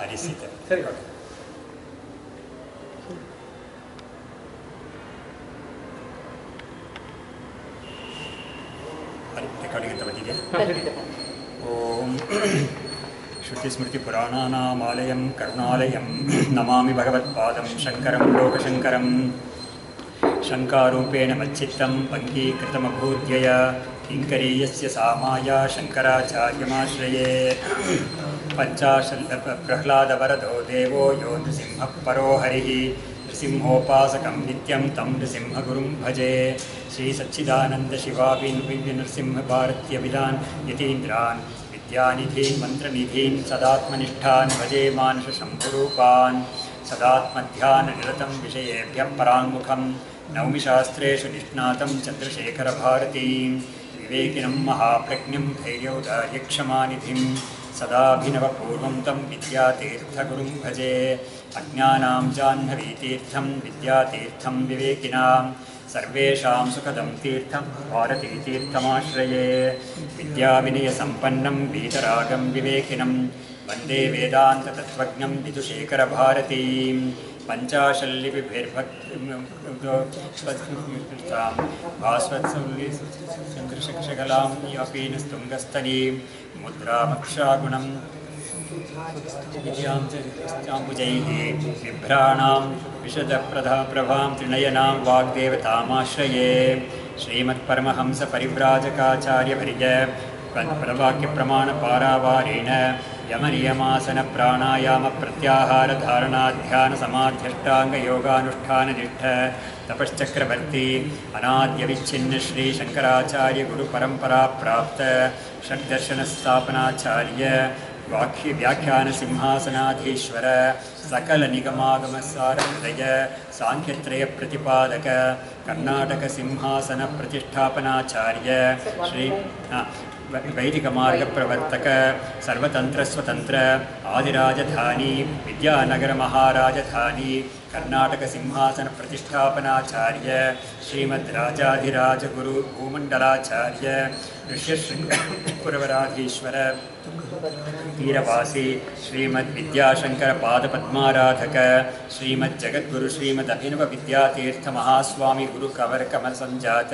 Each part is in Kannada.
ಅನಿಸಿತು. ಸರಿ. ರೆಕಾರ್ಡಿಂಗ್ ಅಂತ ಬಂದಿದೆಯಾ? ಓಂ ಶ್ರುತಿಸ್ಮೃತಿಪುರಾಣಾನಾಮಾಲಯಂ ಕರುಣಾಲಯಂ ನಮಾಮಿ ಭಗವತ್ಪಾದಂ ಶಂಕರಂ ಲೋಕಶಂಕರಂ. ಶಂಕಾರೂಪೇಣ ಮಚ್ಚಿತ್ತಂ ಪಂಕೀಕೃತಮಭೂದ್ಯಯ ಕಿಂಕರೀಯಸ್ಯ ಸಾಮಾಯ ಶಂಕರಾಚಾರ್ಯಮಾಶ್ರಯೇ. ಪ್ರಹ್ಲಾದವರದೋ ದೇವೋ ಯೋ ನೃಸಿಂಹಃ ಪರೋ ಹರಿಃ ನೃಸಿಂಹೋಪಾಸಕಂ ನಿತ್ಯಂ ತಂ ನೃಸಿಂಹಗುರುಂ ಭಜೆ. ಶ್ರೀ ಸಚ್ಚಿದಾನಂದ ಶಿವಾಭಿನ್ವಿವ್ಯ ನೃಸಿಂಹ ಭಾರತ್ಯವಿದಾನ್ ಯತೀಂದ್ರಾನ್ ವಿದ್ಯಾನಿಧೀನ್ ಮಂತ್ರನಿಧೀನ್ ಸದಾತ್ಮನಿಷ್ಠಾನ್ ಭಜೆ ಮಾನಸ ಶಂಭುರೂಪಾನ್. ಸದಾತ್ಮಧ್ಯಾನನಿರತಂ ವಿಷಯೇಭ್ಯಃ ಪರಾಂಗುಖಂ ನೌಮಿ ಶಾಸ್ತ್ರೇಷು ನಿಷ್ಣಾತಂ ಚಂದ್ರಶೇಖರಭಾರತೀಂ. ವಿವೇಕಿನಂ ಮಹಾಪ್ರಜ್ಞಂ ಧೈರ್ಯೌದಾರ್ಯಕ್ಷಮಾನಿಧಿಂ ಸದಾಭಿನವಪೂರ್ವಂ ತಂ ವಿದ್ಯಾತೀರ್ಥಗುರುಂ ಭಜೆ. ಅಜ್ಞಾನಾಂ ಜಾಹ್ನವೀತೀರ್ಥಂ ವಿದ್ಯಾತೀರ್ಥಂ ವಿವೇಕಿನಾಂ ಸರ್ವೇಷಾಂ ಸುಖದಂ ತೀರ್ಥಂ ಭಾರತೀತೀರ್ಥಮಾಶ್ರಯೇ. ವಿದ್ಯಾವಿನಯಸಂಪನ್ನಂ वीतरागं विवेकिनं वन्दे वेदान्ततत्त्वज्ञं विदुशेखरभारतीं. भास्वत्सकलां यापीनस्तुङ्गस्तनीं मुद्रामक्षागुणं विद्यांबुजैः बिभ्राणां विशदप्रभां त्रिनयनां वाग्देवतामाश्रये. श्रीमत्परमहंसपरिव्राजकाचार्यवर्य पदवाक्यप्रमाणपारावारेण यमनियमासनप्राणायामप्रत्याहारधारणाध्यानसमाध्यष्टाङ्गयोगानुष्ठाननिष्ठ तपश्चक्रवर्ती अनाद्यविच्छिन्न श्रीशङ्कराचार्यगुरुपरम्परा प्राप्त षड्दर्शनस्थापनाचार्य व्याख्यानसिंहासनाधीश्वर सकलनिगमागमसारहृदय साङ्ख्यत्रयप्रतिपादक कर्नाटकसिंहासनप्रतिष्ठापनाचार्य श्री वैदिकमार्गप्रवर्तक सर्वतन्त्रस्वतन्त्र आदिराजधानी विद्यानगरमहाराजधानी कर्नाटकसिंहासनप्रतिष्ठापनाचार्य श्रीमद्राजाधिराजगुरु भूमण्डलाचार्य ऋष्यशृङ्गपुरवराधीश्वर तीरवासी श्रीमद्विद्याशङ्करपादपद्माराधक श्रीमज्जगद्गुरु श्रीमदभिनव विद्यातीर्थमहास्वामी गुरुकवरकमलसञ्जात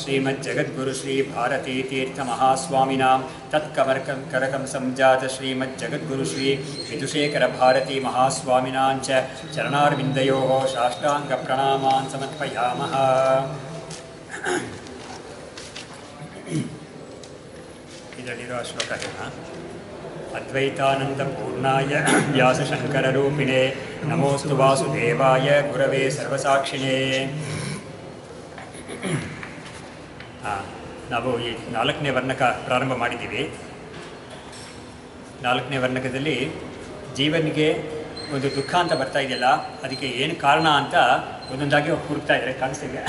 श्रीमज्जगद्गुरु श्री भारतीतीर्थमहास्वामिनां तत्कवरकं संजात श्रीमज्जगद्गुरु श्री विदुशेखरभारती महास्वामिनां च चरणारविन्दयोः साष्टाङ्गप्रणामान् समर्पयामः. ಇದರಲ್ಲಿರೋ ಶ್ಲೋಕ ಅದ್ವೈತಾನಂದಪೂರ್ಣಾಯ ವ್ಯಾಸಶಂಕರರೂಪಿಣೆ ನಮೋಸ್ತು ವಾಸುದೇವಾಯ ಗುರವೇ ಸರ್ವಸಾಕ್ಷಿಣೇ. ನಾವು ಈ 4ನೇ ವರ್ಣಕ ಪ್ರಾರಂಭ ಮಾಡಿದ್ದೀವಿ. 4ನೇ ವರ್ಣಕದಲ್ಲಿ ಜೀವನಿಗೆ ಒಂದು ದುಃಖ ಅಂತ ಬರ್ತಾ ಇದೆಯಲ್ಲ, ಅದಕ್ಕೆ ಏನು ಕಾರಣ ಅಂತ ಒಂದೊಂದಾಗಿ ಹುಡುಕ್ತಾ ಇದ್ದಾರೆ. ಕಾಣಿಸ್ತಿದೆ?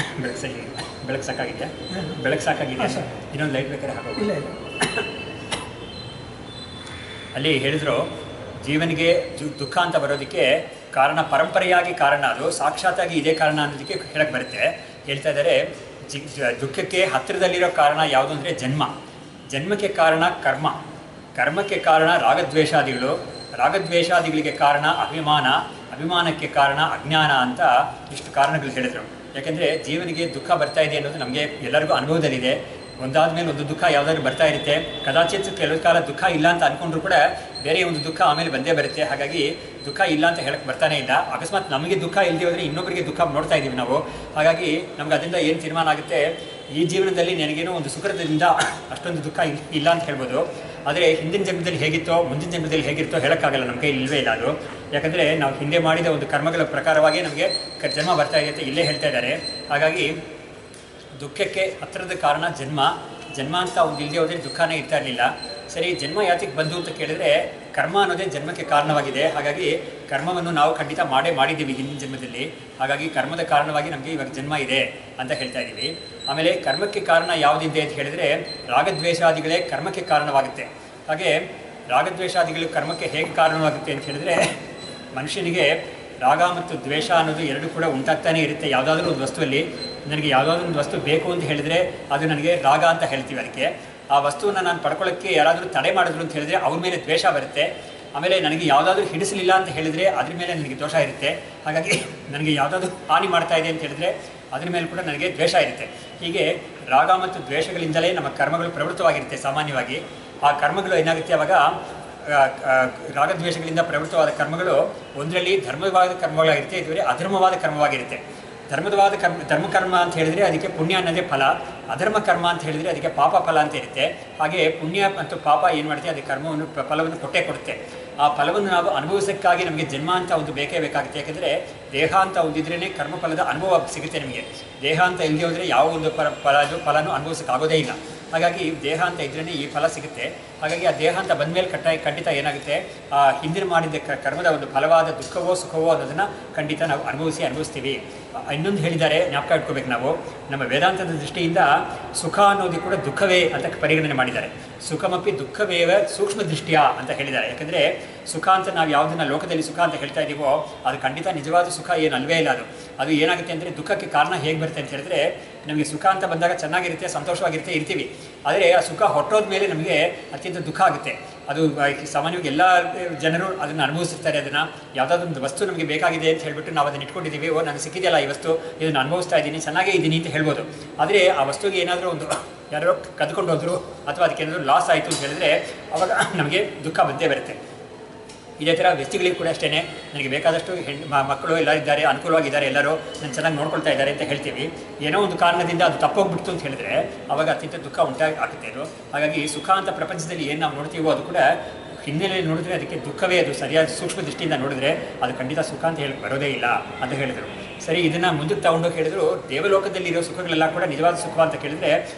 ಬೆಳಕು ಸಾಕಾಗಿದೆ? ಬೆಳಕು ಸಾಕಾಗಿದೆ? ಇನ್ನೊಂದು ಲೈಟ್ ಬೇಕಾದ್ರೆ ಹಾಕೋದು. ಅಲ್ಲಿ ಹೇಳಿದ್ರು ಜೀವನಿಗೆ ದುಃಖ ಅಂತ ಬರೋದಕ್ಕೆ ಕಾರಣ ಪರಂಪರೆಯಾಗಿ ಕಾರಣ, ಅದು ಸಾಕ್ಷಾತ್ತಾಗಿ ಇದೇ ಕಾರಣ ಅನ್ನೋದಕ್ಕೆ ಹೇಳಕ್ಕೆ ಬರುತ್ತೆ. ಹೇಳ್ತಾ ಇದ್ದಾರೆ ದುಃಖಕ್ಕೆ ಹತ್ತಿರದಲ್ಲಿರೋ ಕಾರಣ ಯಾವುದು ಅಂದರೆ ಜನ್ಮ, ಜನ್ಮಕ್ಕೆ ಕಾರಣ ಕರ್ಮ, ಕರ್ಮಕ್ಕೆ ಕಾರಣ ರಾಗದ್ವೇಷಾದಿಗಳು, ರಾಗದ್ವೇಷಾದಿಗಳಿಗೆ ಕಾರಣ ಅಭಿಮಾನ, ಅಭಿಮಾನಕ್ಕೆ ಕಾರಣ ಅಜ್ಞಾನ ಅಂತ ಇಷ್ಟು ಕಾರಣಗಳು ಹೇಳಿದರು. ಯಾಕೆಂದರೆ ಜೀವನಿಗೆ ದುಃಖ ಬರ್ತಾ ಇದೆ ಅನ್ನೋದು ನಮಗೆ ಎಲ್ಲರಿಗೂ ಅನುಭವದಲ್ಲಿದೆ. ಒಂದಾದ ಮೇಲೆ ಒಂದು ದುಃಖ ಯಾವುದಾದ್ರು ಬರ್ತಾ ಇರುತ್ತೆ. ಕದಾಚಿತ್ ಕೆಲವು ಕಾಲ ದುಃಖ ಇಲ್ಲ ಅಂತ ಅಂದ್ಕೊಂಡ್ರು ಕೂಡ ಬೇರೆ ಒಂದು ದುಃಖ ಆಮೇಲೆ ಬಂದೇ ಬರುತ್ತೆ. ಹಾಗಾಗಿ ದುಃಖ ಇಲ್ಲ ಅಂತ ಹೇಳಕ್ಕೆ ಬರ್ತಾನೆ ಇಲ್ಲ. ಅಕಸ್ಮಾತ್ ನಮಗೆ ದುಃಖ ಇಲ್ಲದೆ ಹೋದರೆ ಇನ್ನೊಬ್ಬರಿಗೆ ದುಃಖ ನೋಡ್ತಾ ಇದ್ದೀವಿ ನಾವು. ಹಾಗಾಗಿ ನಮ್ಗೆ ಅದರಿಂದ ಏನು ತೀರ್ಮಾನ ಆಗುತ್ತೆ, ಈ ಜೀವನದಲ್ಲಿ ನನಗೇನೋ ಒಂದು ಸುಕೃತದಿಂದ ಅಷ್ಟೊಂದು ದುಃಖ ಇಲ್ಲ ಅಂತ ಹೇಳ್ಬೋದು. ಆದರೆ ಹಿಂದಿನ ಜನ್ಮದಲ್ಲಿ ಹೇಗಿತ್ತೋ ಮುಂದಿನ ಜನ್ಮದಲ್ಲಿ ಹೇಗಿರ್ತೋ ಹೇಳೋಕ್ಕಾಗಲ್ಲ, ನಮ್ಮ ಕೈ ಇಲ್ಲವೇ ಇಲ್ಲ ಅದು. ಯಾಕಂದರೆ ನಾವು ಹಿಂದೆ ಮಾಡಿದ ಒಂದು ಕರ್ಮಗಳ ಪ್ರಕಾರವಾಗಿ ನಮಗೆ ಜನ್ಮ ಬರ್ತಾ ಇದೆ ಅಂತ ಇಲ್ಲೇ ಹೇಳ್ತಾ ಇದ್ದಾರೆ. ಹಾಗಾಗಿ ದುಃಖಕ್ಕೆ ಹತ್ತಿರದ ಕಾರಣ ಜನ್ಮ, ಜನ್ಮ ಅಂತ ಒಂದು ಇಲ್ಲದೆ ಹೋದರೆ ದುಃಖನೇ ಇರ್ತಾ ಇರಲಿಲ್ಲ. ಸರಿ, ಜನ್ಮ ಯಾತಕ್ಕೆ ಬಂದು ಅಂತ ಕೇಳಿದ್ರೆ ಕರ್ಮ ಅನ್ನೋದೇ ಜನ್ಮಕ್ಕೆ ಕಾರಣವಾಗಿದೆ. ಹಾಗಾಗಿ ಕರ್ಮವನ್ನು ನಾವು ಖಂಡಿತ ಮಾಡಿದ್ದೀವಿ ಹಿಂದಿನ ಜನ್ಮದಲ್ಲಿ. ಹಾಗಾಗಿ ಕರ್ಮದ ಕಾರಣವಾಗಿ ನಮಗೆ ಇವಾಗ ಜನ್ಮ ಇದೆ ಅಂತ ಹೇಳ್ತಾ ಇದ್ದೀವಿ. ಆಮೇಲೆ ಕರ್ಮಕ್ಕೆ ಕಾರಣ ಯಾವುದಿದೆ ಅಂತ ಹೇಳಿದರೆ ರಾಗದ್ವೇಷಾದಿಗಳೇ ಕರ್ಮಕ್ಕೆ ಕಾರಣವಾಗುತ್ತೆ. ಹಾಗೆ ರಾಗದ್ವೇಷಾದಿಗಳು ಕರ್ಮಕ್ಕೆ ಹೇಗೆ ಕಾರಣವಾಗುತ್ತೆ ಅಂತ ಹೇಳಿದ್ರೆ ಮನುಷ್ಯನಿಗೆ ರಾಗ ಮತ್ತು ದ್ವೇಷ ಅನ್ನೋದು ಎರಡು ಕೂಡ ಉಂಟಾಗ್ತಾನೆ ಇರುತ್ತೆ. ಯಾವುದಾದ್ರೂ ಒಂದು ವಸ್ತುವಲ್ಲಿ ನನಗೆ ಯಾವುದಾದ್ರೂ ಒಂದು ವಸ್ತು ಬೇಕು ಅಂತ ಹೇಳಿದರೆ ಅದು ನನಗೆ ರಾಗ ಅಂತ ಹೇಳ್ತೀವಿ. ಅದಕ್ಕೆ ಆ ವಸ್ತುವನ್ನು ನಾನು ಪಡ್ಕೊಳ್ಳೋಕ್ಕೆ ಯಾರಾದರೂ ತಡೆ ಮಾಡಿದ್ರು ಅಂತ ಹೇಳಿದ್ರೆ ಅವ್ರ ಮೇಲೆ ದ್ವೇಷ ಬರುತ್ತೆ. ಆಮೇಲೆ ನನಗೆ ಯಾವುದಾದ್ರೂ ಹಿಡಿಸಲಿಲ್ಲ ಅಂತ ಹೇಳಿದರೆ ಅದ್ರ ಮೇಲೆ ನನಗೆ ದೋಷ ಇರುತ್ತೆ. ಹಾಗಾಗಿ ನನಗೆ ಯಾವುದಾದ್ರೂ ಹಾನಿ ಮಾಡ್ತಾ ಇದೆ ಅಂತ ಹೇಳಿದ್ರೆ ಅದ್ರ ಮೇಲೆ ಕೂಡ ನನಗೆ ದ್ವೇಷ ಇರುತ್ತೆ. ಹೀಗೆ ರಾಗ ಮತ್ತು ದ್ವೇಷಗಳಿಂದಲೇ ನಮ್ಮ ಕರ್ಮಗಳು ಪ್ರವೃತ್ತವಾಗಿರುತ್ತೆ. ಸಾಮಾನ್ಯವಾಗಿ ಆ ಕರ್ಮಗಳು ಏನಾಗುತ್ತೆ ಆವಾಗ ರಾಗದ್ವೇಷಗಳಿಂದ ಪ್ರವೃತ್ತವಾದ ಕರ್ಮಗಳು ಒಂದರಲ್ಲಿ ಧರ್ಮವಾದ ಕರ್ಮಗಳಾಗಿರುತ್ತೆ, ಇದುವರೆ ಅಧರ್ಮವಾದ ಕರ್ಮವಾಗಿರುತ್ತೆ. ಧರ್ಮಕರ್ಮ ಅಂತ ಹೇಳಿದರೆ ಅದಕ್ಕೆ ಪುಣ್ಯ ಅನ್ನೋದೇ ಫಲ, ಅಧರ್ಮ ಕರ್ಮ ಅಂತ ಹೇಳಿದರೆ ಅದಕ್ಕೆ ಪಾಪ ಫಲ ಅಂತ ಇರುತ್ತೆ. ಹಾಗೆ ಪುಣ್ಯ ಮತ್ತು ಪಾಪ ಏನು ಮಾಡುತ್ತೆ, ಅದಕ್ಕೆ ಕರ್ಮವನ್ನು ಫಲವನ್ನು ಕೊಟ್ಟೇ ಕೊಡುತ್ತೆ. ಆ ಫಲವನ್ನು ನಾವು ಅನುಭವಿಸೋಕ್ಕಾಗಿ ನಮಗೆ ಜನ್ಮ ಅಂತ ಒಂದು ಬೇಕೇ ಬೇಕಾಗುತ್ತೆ. ಯಾಕೆಂದರೆ ದೇಹ ಅಂತ ಒಂದಿದ್ರೇ ಕರ್ಮಫಲದ ಅನುಭವ ಸಿಗುತ್ತೆ ನಮಗೆ. ದೇಹ ಅಂತ ಇಲ್ಲದೆ ಹೋದರೆ ಯಾವ ಒಂದು ಫಲನೂ ಅನುಭವಿಸೋಕ್ಕಾಗೋದೇ ಇಲ್ಲ. ಹಾಗಾಗಿ ದೇಹ ಅಂತ ಇದ್ರೇ ಈ ಫಲ ಸಿಗುತ್ತೆ. ಹಾಗಾಗಿ ಆ ದೇಹ ಅಂತ ಬಂದಮೇಲೆ ಖಂಡಿತ ಏನಾಗುತ್ತೆ, ಆ ಹಿಂದಿನ ಮಾಡಿದ ಕರ್ಮದ ಒಂದು ಫಲವಾದ ದುಃಖವೋ ಸುಖವೋ ಅನ್ನೋದನ್ನು ಖಂಡಿತ ನಾವು ಅನುಭವಿಸ್ತೀವಿ. ಇನ್ನೊಂದು ಹೇಳಿದ್ದಾರೆ, ಜ್ಞಾಪಕ ಇಟ್ಕೋಬೇಕು ನಾವು, ನಮ್ಮ ವೇದಾಂತದ ದೃಷ್ಟಿಯಿಂದ ಸುಖ ಅನ್ನೋದು ಕೂಡ ದುಃಖವೇ ಅಂತ ಪರಿಗಣನೆ ಮಾಡಿದ್ದಾರೆ. ಸುಖಮಪಿ ದುಃಖವೇವ ಸೂಕ್ಷ್ಮ ದೃಷ್ಟಿಯ ಅಂತ ಹೇಳಿದ್ದಾರೆ. ಯಾಕಂದರೆ ಸುಖ ಅಂತ ನಾವು ಯಾವುದನ್ನು ಲೋಕದಲ್ಲಿ ಸುಖ ಅಂತ ಹೇಳ್ತಾ ಇದ್ದೀವೋ ಅದು ಖಂಡಿತ ನಿಜವಾದ ಸುಖ ಏನು ಅಲ್ವೇ ಇಲ್ಲ. ಅದು ಏನಾಗುತ್ತೆ ಅಂದರೆ ದುಃಖಕ್ಕೆ ಕಾರಣ ಹೇಗೆ ಬರುತ್ತೆ ಅಂತ ಹೇಳಿದ್ರೆ, ನಮಗೆ ಸುಖ ಅಂತ ಬಂದಾಗ ಚೆನ್ನಾಗಿರುತ್ತೆ, ಸಂತೋಷವಾಗಿರುತ್ತೆ, ಇರ್ತೀವಿ. ಆದರೆ ಆ ಸುಖ ಹೊಟ್ಟೋದ ಮೇಲೆ ನಮಗೆ ಅತ್ಯಂತ ದುಃಖ ಆಗುತ್ತೆ. ಅದು ಸಾಮಾನ್ಯವಾಗಿ ಎಲ್ಲ ಜನರು ಅದನ್ನು ಅನುಭವಿಸಿರ್ತಾರೆ. ಅದನ್ನು ಯಾವುದಾದ್ರೂ ಒಂದು ವಸ್ತು ನಮಗೆ ಬೇಕಾಗಿದೆ ಅಂತ ಹೇಳಿಬಿಟ್ಟು ನಾವು ಅದನ್ನು ಇಟ್ಕೊಂಡಿದ್ದೀವಿ, ನನಗೆ ಸಿಕ್ಕಿದೆಯಲ್ಲ ಈ ವಸ್ತು, ಇದನ್ನು ಅನುಭವಿಸ್ತಾ ಇದ್ದೀನಿ, ಚೆನ್ನಾಗೇ ಇದ್ದೀನಿ ಅಂತ ಹೇಳ್ಬೋದು. ಆದರೆ ಆ ವಸ್ತುಗೆ ಏನಾದರೂ ಒಂದು ಯಾರೋ ಕದ್ಕೊಂಡು ಹೋದ್ರು ಅಥವಾ ಅದಕ್ಕೆ ಏನಾದರೂ ಲಾಸ್ ಆಯಿತು ಅಂತ ಹೇಳಿದ್ರೆ ಆವಾಗ ನಮಗೆ ದುಃಖ ಬಂದೇ ಬರುತ್ತೆ. ಇದೇ ಥರ ವ್ಯಕ್ತಿಗಳಿಗೆ ಕೂಡ ಅಷ್ಟೇ, ನನಗೆ ಬೇಕಾದಷ್ಟು ಮಕ್ಕಳು ಎಲ್ಲರೂ ಇದ್ದಾರೆ, ಅನುಕೂಲವಾಗಿದ್ದಾರೆ, ಎಲ್ಲರೂ ನಾನು ಚೆನ್ನಾಗಿ ನೋಡ್ಕೊಳ್ತಾ ಇದ್ದಾರೆ ಅಂತ ಹೇಳ್ತೀವಿ. ಏನೋ ಒಂದು ಕಾರಣದಿಂದ ಅದು ತಪ್ಪೋಗ್ಬಿಡ್ತು ಅಂತ ಹೇಳಿದ್ರೆ ಆವಾಗ ಅತ್ಯಂತ ದುಃಖ ಆಗುತ್ತೆ ಅದು. ಹಾಗಾಗಿ ಸುಖ ಅಂತ ಪ್ರಪಂಚದಲ್ಲಿ ಏನು ನಾವು ನೋಡ್ತೀವೋ ಅದು ಕೂಡ ಹಿನ್ನೆಲೆಯಲ್ಲಿ ನೋಡಿದ್ರೆ ಅದಕ್ಕೆ ದುಃಖವೇ. ಅದು ಸರಿಯಾದ ಸೂಕ್ಷ್ಮ ದೃಷ್ಟಿಯಿಂದ ನೋಡಿದ್ರೆ ಅದು ಖಂಡಿತ ಸುಖ ಅಂತ ಹೇಳಿ ಬರೋದೇ ಇಲ್ಲ ಅಂತ ಹೇಳಿದರು. ಸರಿ, ಇದನ್ನು ಮುಂದಕ್ಕೆ ತಗೊಂಡೋಗಿ ಹೇಳಿದ್ರು, ದೇವಲೋಕದಲ್ಲಿರೋ ಸುಖಗಳೆಲ್ಲ ಕೂಡ ನಿಜವಾದ ಸುಖ ಅಂತ ಕೇಳಿದ್ರೆ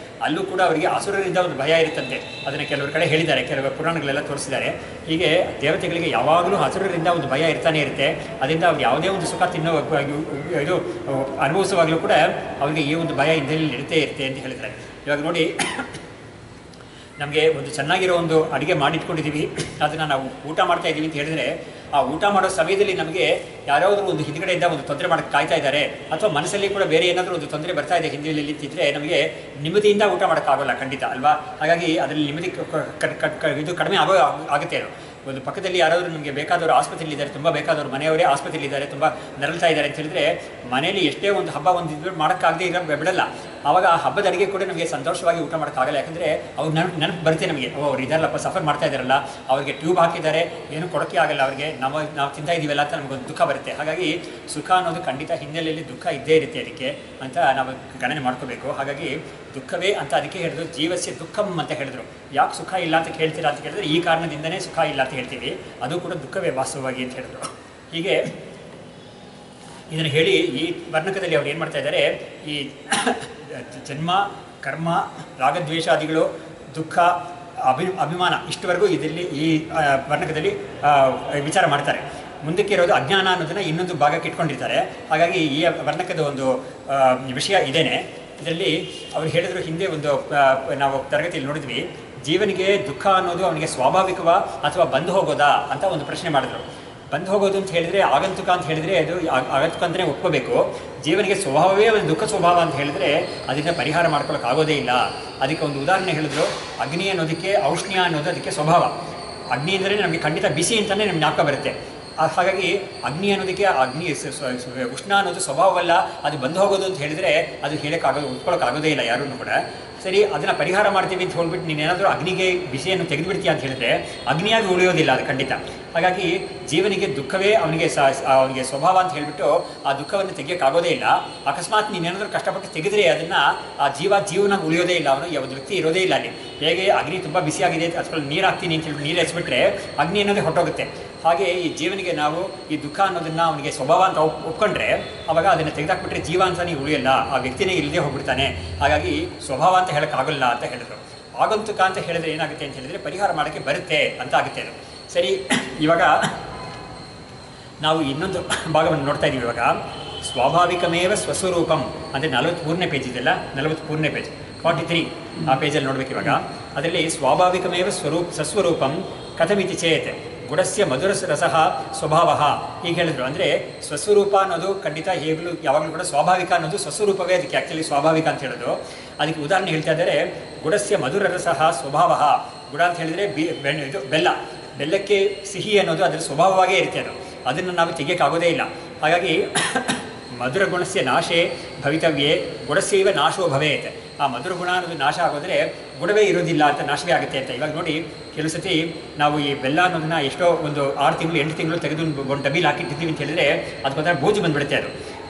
ಅಲ್ಲೂ ಕೂಡ ಅವರಿಗೆ ಅಸುರರಿಂದ ಒಂದು ಭಯ ಇರುತ್ತಂತೆ. ಅದನ್ನು ಕೆಲವರು ಕಡೆ ಹೇಳಿದ್ದಾರೆ, ಕೆಲವು ಪುರಾಣಗಳೆಲ್ಲ ತೋರಿಸಿದ್ದಾರೆ. ಹೀಗೆ ದೇವತೆಗಳಿಗೆ ಯಾವಾಗಲೂ ಅಸುರರಿಂದ ಒಂದು ಭಯ ಇರ್ತಾನೆ ಇರುತ್ತೆ. ಅದರಿಂದ ಅವ್ರು ಯಾವುದೇ ಒಂದು ಸುಖ ಇದು ಅನುಭವಿಸುವಾಗಲೂ ಕೂಡ ಅವರಿಗೆ ಈ ಒಂದು ಭಯ ಹಿಂದೆಲ್ಲಿ ಇರುತ್ತೆ ಅಂತ ಹೇಳಿದ್ದಾರೆ. ಇವಾಗ ನೋಡಿ, ನಮಗೆ ಒಂದು ಚೆನ್ನಾಗಿರೋ ಒಂದು ಅಡುಗೆ ಮಾಡಿಟ್ಕೊಂಡಿದ್ದೀವಿ, ಅದನ್ನು ನಾವು ಊಟ ಮಾಡ್ತಾ ಇದ್ದೀವಿ ಅಂತ ಹೇಳಿದ್ರೆ ಆ ಊಟ ಮಾಡೋ ಸಮಯದಲ್ಲಿ ನಮಗೆ ಯಾರಾದರೂ ಒಂದು ಹಿಂದ್ಗಡೆಯಿಂದ ಒಂದು ತೊಂದರೆ ಮಾಡೋಕ್ಕೆ ಕಾಯ್ತಾ ಇದ್ದಾರೆ, ಅಥವಾ ಮನಸ್ಸಲ್ಲಿ ಕೂಡ ಬೇರೆ ಏನಾದರೂ ಒಂದು ತೊಂದರೆ ಬರ್ತಾ ಇದೆ ಹಿಂದಿನಲ್ಲಿ ನಿಂತಿದ್ರೆ ನಮಗೆ ನೆಮ್ಮದಿಯಿಂದ ಊಟ ಮಾಡೋಕ್ಕಾಗೋಲ್ಲ ಖಂಡಿತ ಅಲ್ವಾ. ಹಾಗಾಗಿ ಅದರಲ್ಲಿ ನೆಮ್ಮದಿ ಇದು ಕಡಿಮೆ ಆಗುತ್ತೆ. ಒಂದು ಪಕ್ಕದಲ್ಲಿ ಯಾರಾದರೂ ನಮಗೆ ಬೇಕಾದವರು ಆಸ್ಪತ್ರೆಯಲ್ಲಿದ್ದಾರೆ, ತುಂಬ ಬೇಕಾದವರು ಮನೆಯವರೇ ಆಸ್ಪತ್ರೆಯಲ್ಲಿದ್ದಾರೆ, ತುಂಬ ನರಳ್ತಾ ಇದ್ದಾರೆ ಅಂತ ಹೇಳಿದ್ರೆ ಮನೇಲಿ ಎಷ್ಟೇ ಒಂದು ಹಬ್ಬ ಒಂದು ಇದು ಮಾಡೋಕ್ಕಾಗದೇ ಬಿಡಲ್ಲ. ಆವಾಗ ಆ ಹಬ್ಬದ ಅಡುಗೆ ಕೂಡ ನಮಗೆ ಸಂತೋಷವಾಗಿ ಊಟ ಮಾಡೋಕ್ಕಾಗಲ್ಲ. ಯಾಕಂದರೆ ಅವ್ರು ನೆನಪು ಬರುತ್ತೆ ನಮಗೆ, ಅವ್ರು ಇದಾರಲ್ಲಪ್ಪ ಸಫರ್ ಮಾಡ್ತಾ ಇದ್ದಾರಲ್ಲ, ಅವ್ರಿಗೆ ಟ್ಯೂಬ್ ಹಾಕಿದ್ದಾರೆ, ಏನು ಕೊಡೋಕ್ಕೆ ಆಗಲ್ಲ ಅವ್ರಿಗೆ, ನಾವು ತಿಂತಾ ಇದ್ದೀವಲ್ಲ ಅಂತ ನಮಗೊಂದು ದುಃಖ ಬರುತ್ತೆ. ಹಾಗಾಗಿ ಸುಖ ಅನ್ನೋದು ಖಂಡಿತ ಹಿನ್ನೆಲೆಯಲ್ಲಿ ದುಃಖ ಇದ್ದೇ ಇರುತ್ತೆ ಅದಕ್ಕೆ ಅಂತ ನಾವು ಗಣನೆ ಮಾಡ್ಕೋಬೇಕು. ಹಾಗಾಗಿ ದುಃಖವೇ ಅಂತ ಅದಕ್ಕೆ ಹೇಳಿದ್ರು, ಜೀವಸ್ಯ ದುಃಖಂ ಅಂತ ಹೇಳಿದ್ರು. ಯಾಕೆ ಸುಖ ಇಲ್ಲ ಅಂತ ಕೇಳ್ತೀರಾ ಅಂತ ಕೇಳಿದ್ರೆ ಈ ಕಾರಣದಿಂದನೇ ಸುಖ ಇಲ್ಲ ಅಂತ ಹೇಳ್ತೀವಿ, ಅದು ಕೂಡ ದುಃಖವೇ ವಾಸ್ತವವಾಗಿ ಅಂತ ಹೇಳಿದ್ರು. ಹೀಗೆ ಇದನ್ನು ಹೇಳಿ ಈ ವರ್ಣಕದಲ್ಲಿ ಅವ್ರು ಏನು ಮಾಡ್ತಾ ಇದ್ದಾರೆ, ಈ ಜನ್ಮ ಕರ್ಮ ರಾಗದ್ವೇಷಾದಿಗಳು ದುಃಖ ಅಭಿಮಾನ ಇಷ್ಟವರೆಗೂ ಇದರಲ್ಲಿ ಈ ವರ್ಣಕದಲ್ಲಿ ವಿಚಾರ ಮಾಡ್ತಾರೆ. ಮುಂದಕ್ಕೆ ಇರೋದು ಅಜ್ಞಾನ ಅನ್ನೋದನ್ನು ಇನ್ನೊಂದು ಭಾಗಕ್ಕೆ ಇಟ್ಕೊಂಡಿರ್ತಾರೆ. ಹಾಗಾಗಿ ಈ ವರ್ಣಕದ ಒಂದು ವಿಷಯ ಇದೇನೆ. ಇದರಲ್ಲಿ ಅವರು ಹೇಳಿದ್ರು, ಹಿಂದೆ ಒಂದು ನಾವು ತರಗತಿಯಲ್ಲಿ ನೋಡಿದ್ವಿ, ಜೀವನಿಗೆ ದುಃಖ ಅನ್ನೋದು ಅವನಿಗೆ ಸ್ವಾಭಾವಿಕವಾ ಅಥವಾ ಬಂದು ಹೋಗೋದಾ ಅಂತ ಒಂದು ಪ್ರಶ್ನೆ ಮಾಡಿದ್ರು. ಬಂದು ಹೋಗೋದು ಅಂತ ಹೇಳಿದರೆ ಆಗಂತುಕ ಅಂತ ಹೇಳಿದರೆ ಅದು ಆಗಂತುಕ ಅಂತಲೇ ಒಪ್ಕೋಬೇಕು. ಜೀವನಿಗೆ ಸ್ವಭಾವವೇ ಒಂದು ದುಃಖ ಸ್ವಭಾವ ಅಂತ ಹೇಳಿದ್ರೆ ಅದನ್ನು ಪರಿಹಾರ ಮಾಡ್ಕೊಳ್ಳೋಕ್ಕಾಗೋದೇ ಇಲ್ಲ. ಅದಕ್ಕೆ ಒಂದು ಉದಾಹರಣೆ ಹೇಳಿದ್ರು, ಅಗ್ನಿ ಅನ್ನೋದಕ್ಕೆ ಔಷ್ಣ್ಯ ಅನ್ನೋದು ಅದಕ್ಕೆ ಸ್ವಭಾವ. ಅಗ್ನಿ ಅಂದರೆ ನಮಗೆ ಖಂಡಿತ ಬಿಸಿ ಅಂತಲೇ ನಮ್ಗೆ ಜ್ಞಾಪಕ ಬರುತ್ತೆ. ಹಾಗಾಗಿ ಅಗ್ನಿ ಅನ್ನೋದಕ್ಕೆ ಉಷ್ಣ ಅನ್ನೋದು ಸ್ವಭಾವವಲ್ಲ, ಅದು ಬಂದು ಹೋಗೋದು ಅಂತ ಹೇಳಿದರೆ ಅದು ಒಪ್ಕೊಳ್ಳೋಕ್ಕಾಗೋದೇ ಇಲ್ಲ ಯಾರೂ ಕೂಡ. ಸರಿ, ಅದನ್ನು ಪರಿಹಾರ ಮಾಡ್ತೀವಿ ಅಂತ ಹೇಳ್ಬಿಟ್ಟು ನೀನೇನಾದರೂ ಅಗ್ನಿಗೆ ಬಿಸಿಯನ್ನು ತೆಗೆದುಬಿಡ್ತೀಯ ಅಂತ ಹೇಳಿದ್ರೆ ಅಗ್ನಿಯಾಗಿ ಉಳಿಯೋದಿಲ್ಲ ಅದು ಖಂಡಿತ. ಹಾಗಾಗಿ ಜೀವನಿಗೆ ದುಃಖವೇ ಅವನಿಗೆ ಸ್ವಭಾವ ಅಂತ ಹೇಳಿಬಿಟ್ಟು ಆ ದುಃಖವನ್ನು ತೆಗಿಯೋಕ್ಕಾಗೋದೇ ಇಲ್ಲ. ಅಕಸ್ಮಾತ್ ನೀನೇನಾದರೂ ಕಷ್ಟಪಟ್ಟು ತೆಗೆದ್ರೆ ಅದನ್ನು ಆ ಜೀವನ ಉಳಿಯೋದೇ ಇಲ್ಲ, ಅವನು ಒಂದು ವ್ಯಕ್ತಿ ಇರೋದೇ ಇಲ್ಲ ಅಲ್ಲಿ. ಹೇಗೆ ಅಗ್ನಿ ತುಂಬ ಬಿಸಿಯಾಗಿದೆ ಅಥವಾ ನೀರು ಹಾಕ್ತೀನಿ ಅಂತ ಹೇಳಿ ನೀರು ಹಚ್ಬಿಟ್ರೆ ಅಗ್ನಿ ಅನ್ನೋದೇ ಹೊಟ್ಟೋಗುತ್ತೆ. ಹಾಗೆ ಈ ಜೀವನಿಗೆ ನಾವು ಈ ದುಃಖ ಅನ್ನೋದನ್ನು ಅವನಿಗೆ ಸ್ವಭಾವ ಅಂತ ಒಪ್ಕೊಂಡ್ರೆ ಅವಾಗ ಅದನ್ನು ತೆಗೆದಾಕ್ಬಿಟ್ರೆ ಜೀವ ಅಂತ ನೀವು ಉಳಿಯಲ್ಲ, ಆ ವ್ಯಕ್ತಿನೇ ಇಲ್ಲದೆ ಹೋಗ್ಬಿಡ್ತಾನೆ. ಹಾಗಾಗಿ ಸ್ವಭಾವ ಅಂತ ಹೇಳೋಕ್ಕಾಗಲ್ಲ ಅಂತ ಹೇಳಿದ್ರು. ಆಗಂತುಕ ಅಂತ ಹೇಳಿದ್ರೆ ಏನಾಗುತ್ತೆ ಅಂತ ಹೇಳಿದರೆ ಪರಿಹಾರ ಮಾಡೋಕ್ಕೆ ಬರುತ್ತೆ ಅಂತ ಆಗುತ್ತೆ ಅದು. ಸರಿ, ಇವಾಗ ನಾವು ಇನ್ನೊಂದು ಭಾಗವನ್ನು ನೋಡ್ತಾ ಇದ್ದೀವಿ. ಇವಾಗ ಸ್ವಾಭಾವಿಕಮೇವ ಸ್ವಸ್ವರೂಪಂ ಅಂದರೆ 43ನೇ ಪೇಜ್ ಇದೆಲ್ಲ, 43ನೇ ಪೇಜ್ 43 ಆ ಪೇಜಲ್ಲಿ ನೋಡ್ಬೇಕು. ಇವಾಗ ಅದರಲ್ಲಿ ಸ್ವಾಭಾವಿಕಮೇವ ಸಸ್ವರೂಪಂ ಕಥಮಿತಿ ಚೇತ್ ಗುಡಸ್ಯ ಮಧುರ ರಸಃ ಸ್ವಭಾವ ಹೀಗೆ ಹೇಳಿದ್ರು. ಅಂದರೆ ಸ್ವಸ್ವರೂಪ ಅನ್ನೋದು ಖಂಡಿತ ಯಾವಾಗಲೂ ಕೂಡ ಸ್ವಾಭಾವಿಕ ಅನ್ನೋದು ಸ್ವಸ್ವರೂಪವೇ ಅದಕ್ಕೆ ಆ್ಯಕ್ಚುಲಿ ಸ್ವಾಭಾವಿಕ ಅಂತ ಹೇಳೋದು. ಅದಕ್ಕೆ ಉದಾಹರಣೆ ಹೇಳ್ತಾ ಇದ್ದಾರೆ, ಗುಡಸ್ಯ ಮಧುರ ರಸಃ ಸ್ವಭಾವ. ಗುಡ ಅಂತ ಹೇಳಿದರೆ ಇದು ಬೆಲ್ಲ. ಬೆಲ್ಲಕ್ಕೆ ಸಿಹಿ ಅನ್ನೋದು ಅದರ ಸ್ವಭಾವವಾಗೇ ಇರುತ್ತೆ, ಅದನ್ನು ನಾವು ತೆಗಿಯೋಕ್ಕಾಗೋದೇ ಇಲ್ಲ. ಹಾಗಾಗಿ ಮಧುರ ಗುಣಸ್ಯ ನಾಶೇ ಭವಿತವ್ಯೇ ಗುಣಸ್ಯೈವ ನಾಶೋ ಭವೇತ್. ಆ ಮಧುರ ಗುಣ ಅನ್ನೋದು ನಾಶ ಆಗೋದ್ರೆ ಗುಣವೇ ಇರೋದಿಲ್ಲ ಅಂತ, ನಾಶವೇ ಆಗುತ್ತೆ ಅಂತ. ಇವಾಗ ನೋಡಿ, ಕೆಲವು ಸತಿ ನಾವು ಈ ಬೆಲ್ಲ ಅನ್ನೋದನ್ನ ಎಷ್ಟೋ ಒಂದು 6 ತಿಂಗಳು 8 ತಿಂಗಳು ತೆಗೆದು ಒಂದು ಡಬ್ಬಿಲಿ ಹಾಕಿಟ್ಟಿದ್ದೀವಿ ಅಂತ ಹೇಳಿದ್ರೆ ಅದಕ್ಕೊಂಥರ ಬೂಜು ಬಂದುಬಿಡುತ್ತೆ.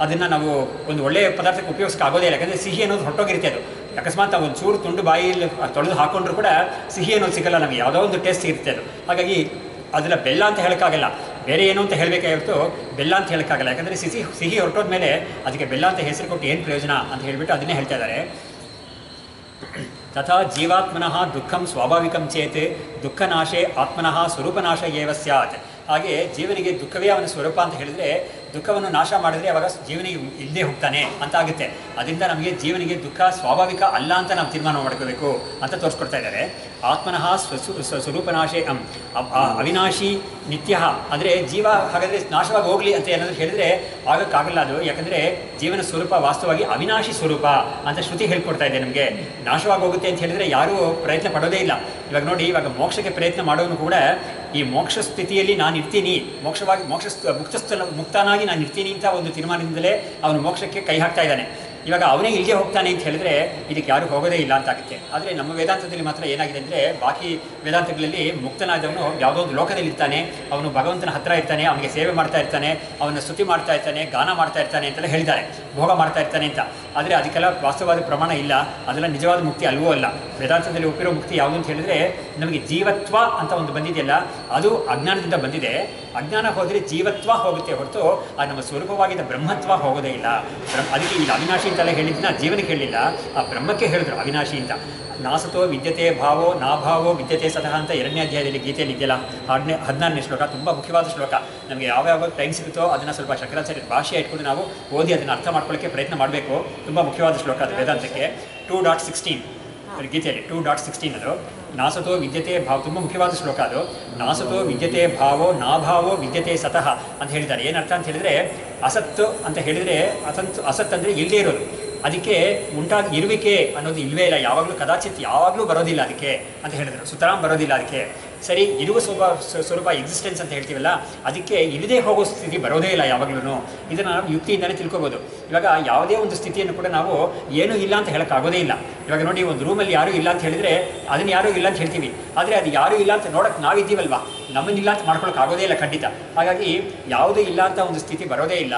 ಅದನ್ನು ನಾವು ಒಂದು ಒಳ್ಳೆಯ ಪದಾರ್ಥಕ್ಕೆ ಉಪಯೋಗಿಸೋಕ್ಕಾಗೋದೇ ಇಲ್ಲ, ಯಾಕಂದರೆ ಸಿಹಿ ಅನ್ನೋದು ಹೊರಟೋಗಿರುತ್ತೆ. ಅದು ಅಕಸ್ಮಾತ್ ಒಂದು ಚೂರು ತುಂಡು ಬಾಯಿಯಲ್ಲಿ ತೊಳೆದು ಹಾಕೊಂಡ್ರು ಕೂಡ ಸಿಹಿ ಅನ್ನೋದು ಸಿಗಲ್ಲ ನಮಗೆ, ಯಾವುದೋ ಒಂದು ಟೇಸ್ಟ್ ಇರುತ್ತೆ ಅದು. ಹಾಗಾಗಿ ಅದನ್ನ ಬೆಲ್ಲ ಅಂತ ಹೇಳೋಕ್ಕಾಗಲ್ಲ, ಬೇರೆ ಏನು ಅಂತ ಹೇಳಬೇಕಾಗಿತ್ತು, ಬೆಲ್ಲ ಅಂತ ಹೇಳೋಕ್ಕಾಗಲ್ಲ. ಯಾಕಂದರೆ ಸಿಹಿ ಹೊರಟೋದ ಮೇಲೆ ಅದಕ್ಕೆ ಬೆಲ್ಲ ಅಂತ ಹೆಸರು ಕೊಟ್ಟು ಏನು ಪ್ರಯೋಜನ ಅಂತ ಹೇಳಿಬಿಟ್ಟು ಅದನ್ನೇ ಹೇಳ್ತಾ ಇದ್ದಾರೆ. ತಥಾ ಜೀವಾತ್ಮನಃ ದುಃಖಂ ಸ್ವಾಭಾವಿಕಂ ಚೇತ್ ದುಃಖನಾಶೇ ಆತ್ಮನಃ ಸ್ವರೂಪನಾಶ ಏವ ಸ್ಯಾತ್. ಹಾಗೆ ಜೀವನಿಗೆ ದುಃಖವೇ ಅವನ ಸ್ವರೂಪ ಅಂತ ಹೇಳಿದರೆ ದುಃಖವನ್ನು ನಾಶ ಮಾಡಿದ್ರೆ ಅವಾಗ ಜೀವನಿಗೆ ಇಲ್ಲದೆ ಹೋಗ್ತಾನೆ ಅಂತ ಆಗುತ್ತೆ. ಅದರಿಂದ ನಮಗೆ ಜೀವನಿಗೆ ದುಃಖ ಸ್ವಾಭಾವಿಕ ಅಲ್ಲ ಅಂತ ನಾವು ತೀರ್ಮಾನ ಮಾಡ್ಕೋಬೇಕು ಅಂತ ತೋರಿಸ್ಕೊಡ್ತಾ ಇದ್ದಾರೆ. ಆತ್ಮನಃ ಸ್ವರೂಪನಾಶೇ ಅವಿನಾಶಿ ನಿತ್ಯ. ಅಂದರೆ ಜೀವ ಹಾಗಾದರೆ ನಾಶವಾಗಿ ಹೋಗಲಿ ಅಂತ ಏನಾದರೂ ಹೇಳಿದರೆ ಆಗೋಕ್ಕಾಗಲ್ಲ ಅದು, ಯಾಕಂದರೆ ಜೀವನ ಸ್ವರೂಪ ವಾಸ್ತವವಾಗಿ ಅವಿನಾಶಿ ಸ್ವರೂಪ ಅಂತ ಶ್ರುತಿ ಹೇಳ್ಕೊಡ್ತಾ ಇದೆ ನಮಗೆ. ನಾಶವಾಗಿ ಹೋಗುತ್ತೆ ಅಂತ ಹೇಳಿದರೆ ಯಾರೂ ಪ್ರಯತ್ನ ಪಡೋದೇ ಇಲ್ಲ. ಇವಾಗ ನೋಡಿ, ಇವಾಗ ಮೋಕ್ಷಕ್ಕೆ ಪ್ರಯತ್ನ ಮಾಡೋನು ಕೂಡ ಈ ಮೋಕ್ಷ ಸ್ಥಿತಿಯಲ್ಲಿ ನಾನು ಇರ್ತೀನಿ, ಮುಕ್ತನಾಗಿ ನಾನು ಇರ್ತೀನಿ ಅಂತ ಒಂದು ತೀರ್ಮಾನದಿಂದಲೇ ಅವನು ಮೋಕ್ಷಕ್ಕೆ ಕೈ ಹಾಕ್ತಾ ಇದ್ದಾನೆ. ಇವಾಗ ಅವನೇ ಇಲ್ಲಿಗೆ ಹೋಗ್ತಾನೆ ಅಂತ ಹೇಳಿದ್ರೆ ಇದಕ್ಕೆ ಯಾರೂ ಹೋಗೋದೇ ಇಲ್ಲ ಅಂತ ಆಗುತ್ತೆ. ಆದರೆ ನಮ್ಮ ವೇದಾಂತದಲ್ಲಿ ಮಾತ್ರ ಏನಾಗಿದೆ ಅಂದರೆ, ಬಾಕಿ ವೇದಾಂತಗಳಲ್ಲಿ ಮುಕ್ತನಾದವನು ಯಾವುದೋ ಒಂದು ಲೋಕದಲ್ಲಿ ಇರ್ತಾನೆ, ಅವನು ಭಗವಂತನ ಹತ್ತಿರ ಇರ್ತಾನೆ, ಅವನಿಗೆ ಸೇವೆ ಮಾಡ್ತಾ ಇರ್ತಾನೆ, ಅವನ ಸ್ತುತಿ ಮಾಡ್ತಾ ಇರ್ತಾನೆ, ಗಾನ ಮಾಡ್ತಾ ಇರ್ತಾನೆ ಅಂತೆಲ್ಲ ಹೇಳಿದ್ದಾರೆ, ಭೋಗ ಮಾಡ್ತಾ ಇರ್ತಾನೆ ಅಂತ. ಆದರೆ ಅದಕ್ಕೆಲ್ಲ ವಾಸ್ತವವಾದ ಪ್ರಮಾಣ ಇಲ್ಲ, ಅದೆಲ್ಲ ನಿಜವಾದ ಮುಕ್ತಿ ಅಲ್ವೂ ಅಲ್ಲ. ವೇದಾಂತದಲ್ಲಿ ಒಪ್ಪಿರೋ ಮುಕ್ತಿ ಯಾವುದು ಅಂತ ಹೇಳಿದರೆ, ನಮಗೆ ಜೀವತ್ವ ಅಂತ ಒಂದು ಬಂದಿದೆಯಲ್ಲ, ಅದು ಅಜ್ಞಾನದಿಂದ ಬಂದಿದೆ. ಅಜ್ಞಾನ ಹೋದರೆ ಜೀವತ್ವ ಹೋಗುತ್ತೆ ಹೊರತು ಅದು ನಮ್ಮ ಸ್ವರೂಪವಾಗಿದ್ದ ಬ್ರಹ್ಮತ್ವ ಹೋಗೋದೇ ಇಲ್ಲ. ಅದಕ್ಕೆ ಇಲ್ಲಿ ಅವಿನಾಶಿ ಅಂತೆಲ್ಲ ಹೇಳಿದ್ದನ್ನ ಜೀವನಿಗೆ ಹೇಳಲಿಲ್ಲ, ಆ ಬ್ರಹ್ಮಕ್ಕೆ ಹೇಳಿದ್ರು ಅವಿನಾಶಿ ಅಂತ. ನಾಸತೋ ವಿದ್ಯತೆ ಭಾವೋ ನಾಭಾವೋ ವಿದ್ಯತೆ ಸತಃ ಅಂತ 2ನೇ ಅಧ್ಯಾಯದಲ್ಲಿ ಗೀತೆಯಲ್ಲಿ ಇದೆಯಲ್ಲ, 16ನೇ ಶ್ಲೋಕ, ತುಂಬ ಮುಖ್ಯವಾದ ಶ್ಲೋಕ. ನಮಗೆ ಯಾವ್ಯಾವ ಟೈಮ್ ಸಿಗುತ್ತೋ ಅದನ್ನು ಸ್ವಲ್ಪ ಶಂಕರಾಚಾರ್ಯ ಭಾಷೆ ಇಟ್ಕೊಂಡು ನಾವು ಓದಿ ಅದನ್ನು ಅರ್ಥ ಮಾಡ್ಕೊಳ್ಳೋಕ್ಕೆ ಪ್ರಯತ್ನ ಮಾಡಬೇಕು. ತುಂಬ ಮುಖ್ಯವಾದ ಶ್ಲೋಕ ಅದು ವೇದಾಂತಕ್ಕೆ. 2.16 ಗೀತೆಯಲ್ಲಿ 2.16 ಅದು ನಾಸತೋ ವಿದ್ಯತೆ ಭಾವ, ತುಂಬ ಮುಖ್ಯವಾದ ಶ್ಲೋಕ ಅದು. ನಾಸತೋ ವಿದ್ಯತೆ ಭಾವೋ ನಾಭಾವೋ ವಿದ್ಯತೆ ಸತಃ ಅಂತ ಹೇಳಿದ್ದಾರೆ. ಏನರ್ಥ ಅಂತ ಹೇಳಿದರೆ, ಅಸತ್ತು ಅಂತ ಹೇಳಿದರೆ ಅಸತ್ ಅಂದರೆ ಇಲ್ಲದೇ ಇರೋದು, ಅದಕ್ಕೆ ಉಂಟಾಗಿ ಇರುವಿಕೆ ಅನ್ನೋದು ಇಲ್ಲವೇ ಇಲ್ಲ, ಯಾವಾಗಲೂ ಕದಾಚಿತ್ ಯಾವಾಗಲೂ ಬರೋದಿಲ್ಲ ಅದಕ್ಕೆ ಅಂತ ಹೇಳಿದರು. ಸುತರಾಂ ಬರೋದಿಲ್ಲ ಅದಕ್ಕೆ. ಸರಿ, ಇರುವ ಸ್ವರೂಪ ಎಕ್ಸಿಸ್ಟೆನ್ಸ್ ಅಂತ ಹೇಳ್ತೀವಲ್ಲ, ಅದಕ್ಕೆ ಇಲ್ಲದೆ ಹೋಗೋ ಸ್ಥಿತಿ ಬರೋದೇ ಇಲ್ಲ ಯಾವಾಗಲೂ. ಇದನ್ನು ನಾವು ಯುಕ್ತಿಯಿಂದಲೇ ತಿಳ್ಕೊಬೋದು. ಇವಾಗ ಯಾವುದೇ ಒಂದು ಸ್ಥಿತಿಯನ್ನು ಕೂಡ ನಾವು ಏನೂ ಇಲ್ಲ ಅಂತ ಹೇಳೋಕ್ಕಾಗೋದೇ ಇಲ್ಲ. ಇವಾಗ ನೋಡಿ, ಒಂದು ರೂಮಲ್ಲಿ ಯಾರೂ ಇಲ್ಲ ಅಂತ ಹೇಳಿದರೆ ಅದನ್ನು ಯಾರೂ ಇಲ್ಲ ಅಂತ ಹೇಳ್ತೀವಿ, ಆದರೆ ಅದು ಯಾರೂ ಇಲ್ಲ ಅಂತ ನೋಡೋಕ್ಕೆ ನಾವಿದ್ದೀವಲ್ವಾ, ನಮ್ಮನ್ನಿಲ್ಲ ಅಂತ ಮಾಡ್ಕೊಳ್ಳೋಕ್ಕಾಗೋದೇ ಇಲ್ಲ ಖಂಡಿತ. ಹಾಗಾಗಿ ಯಾವುದೂ ಇಲ್ಲ ಅಂತ ಒಂದು ಸ್ಥಿತಿ ಬರೋದೇ ಇಲ್ಲ.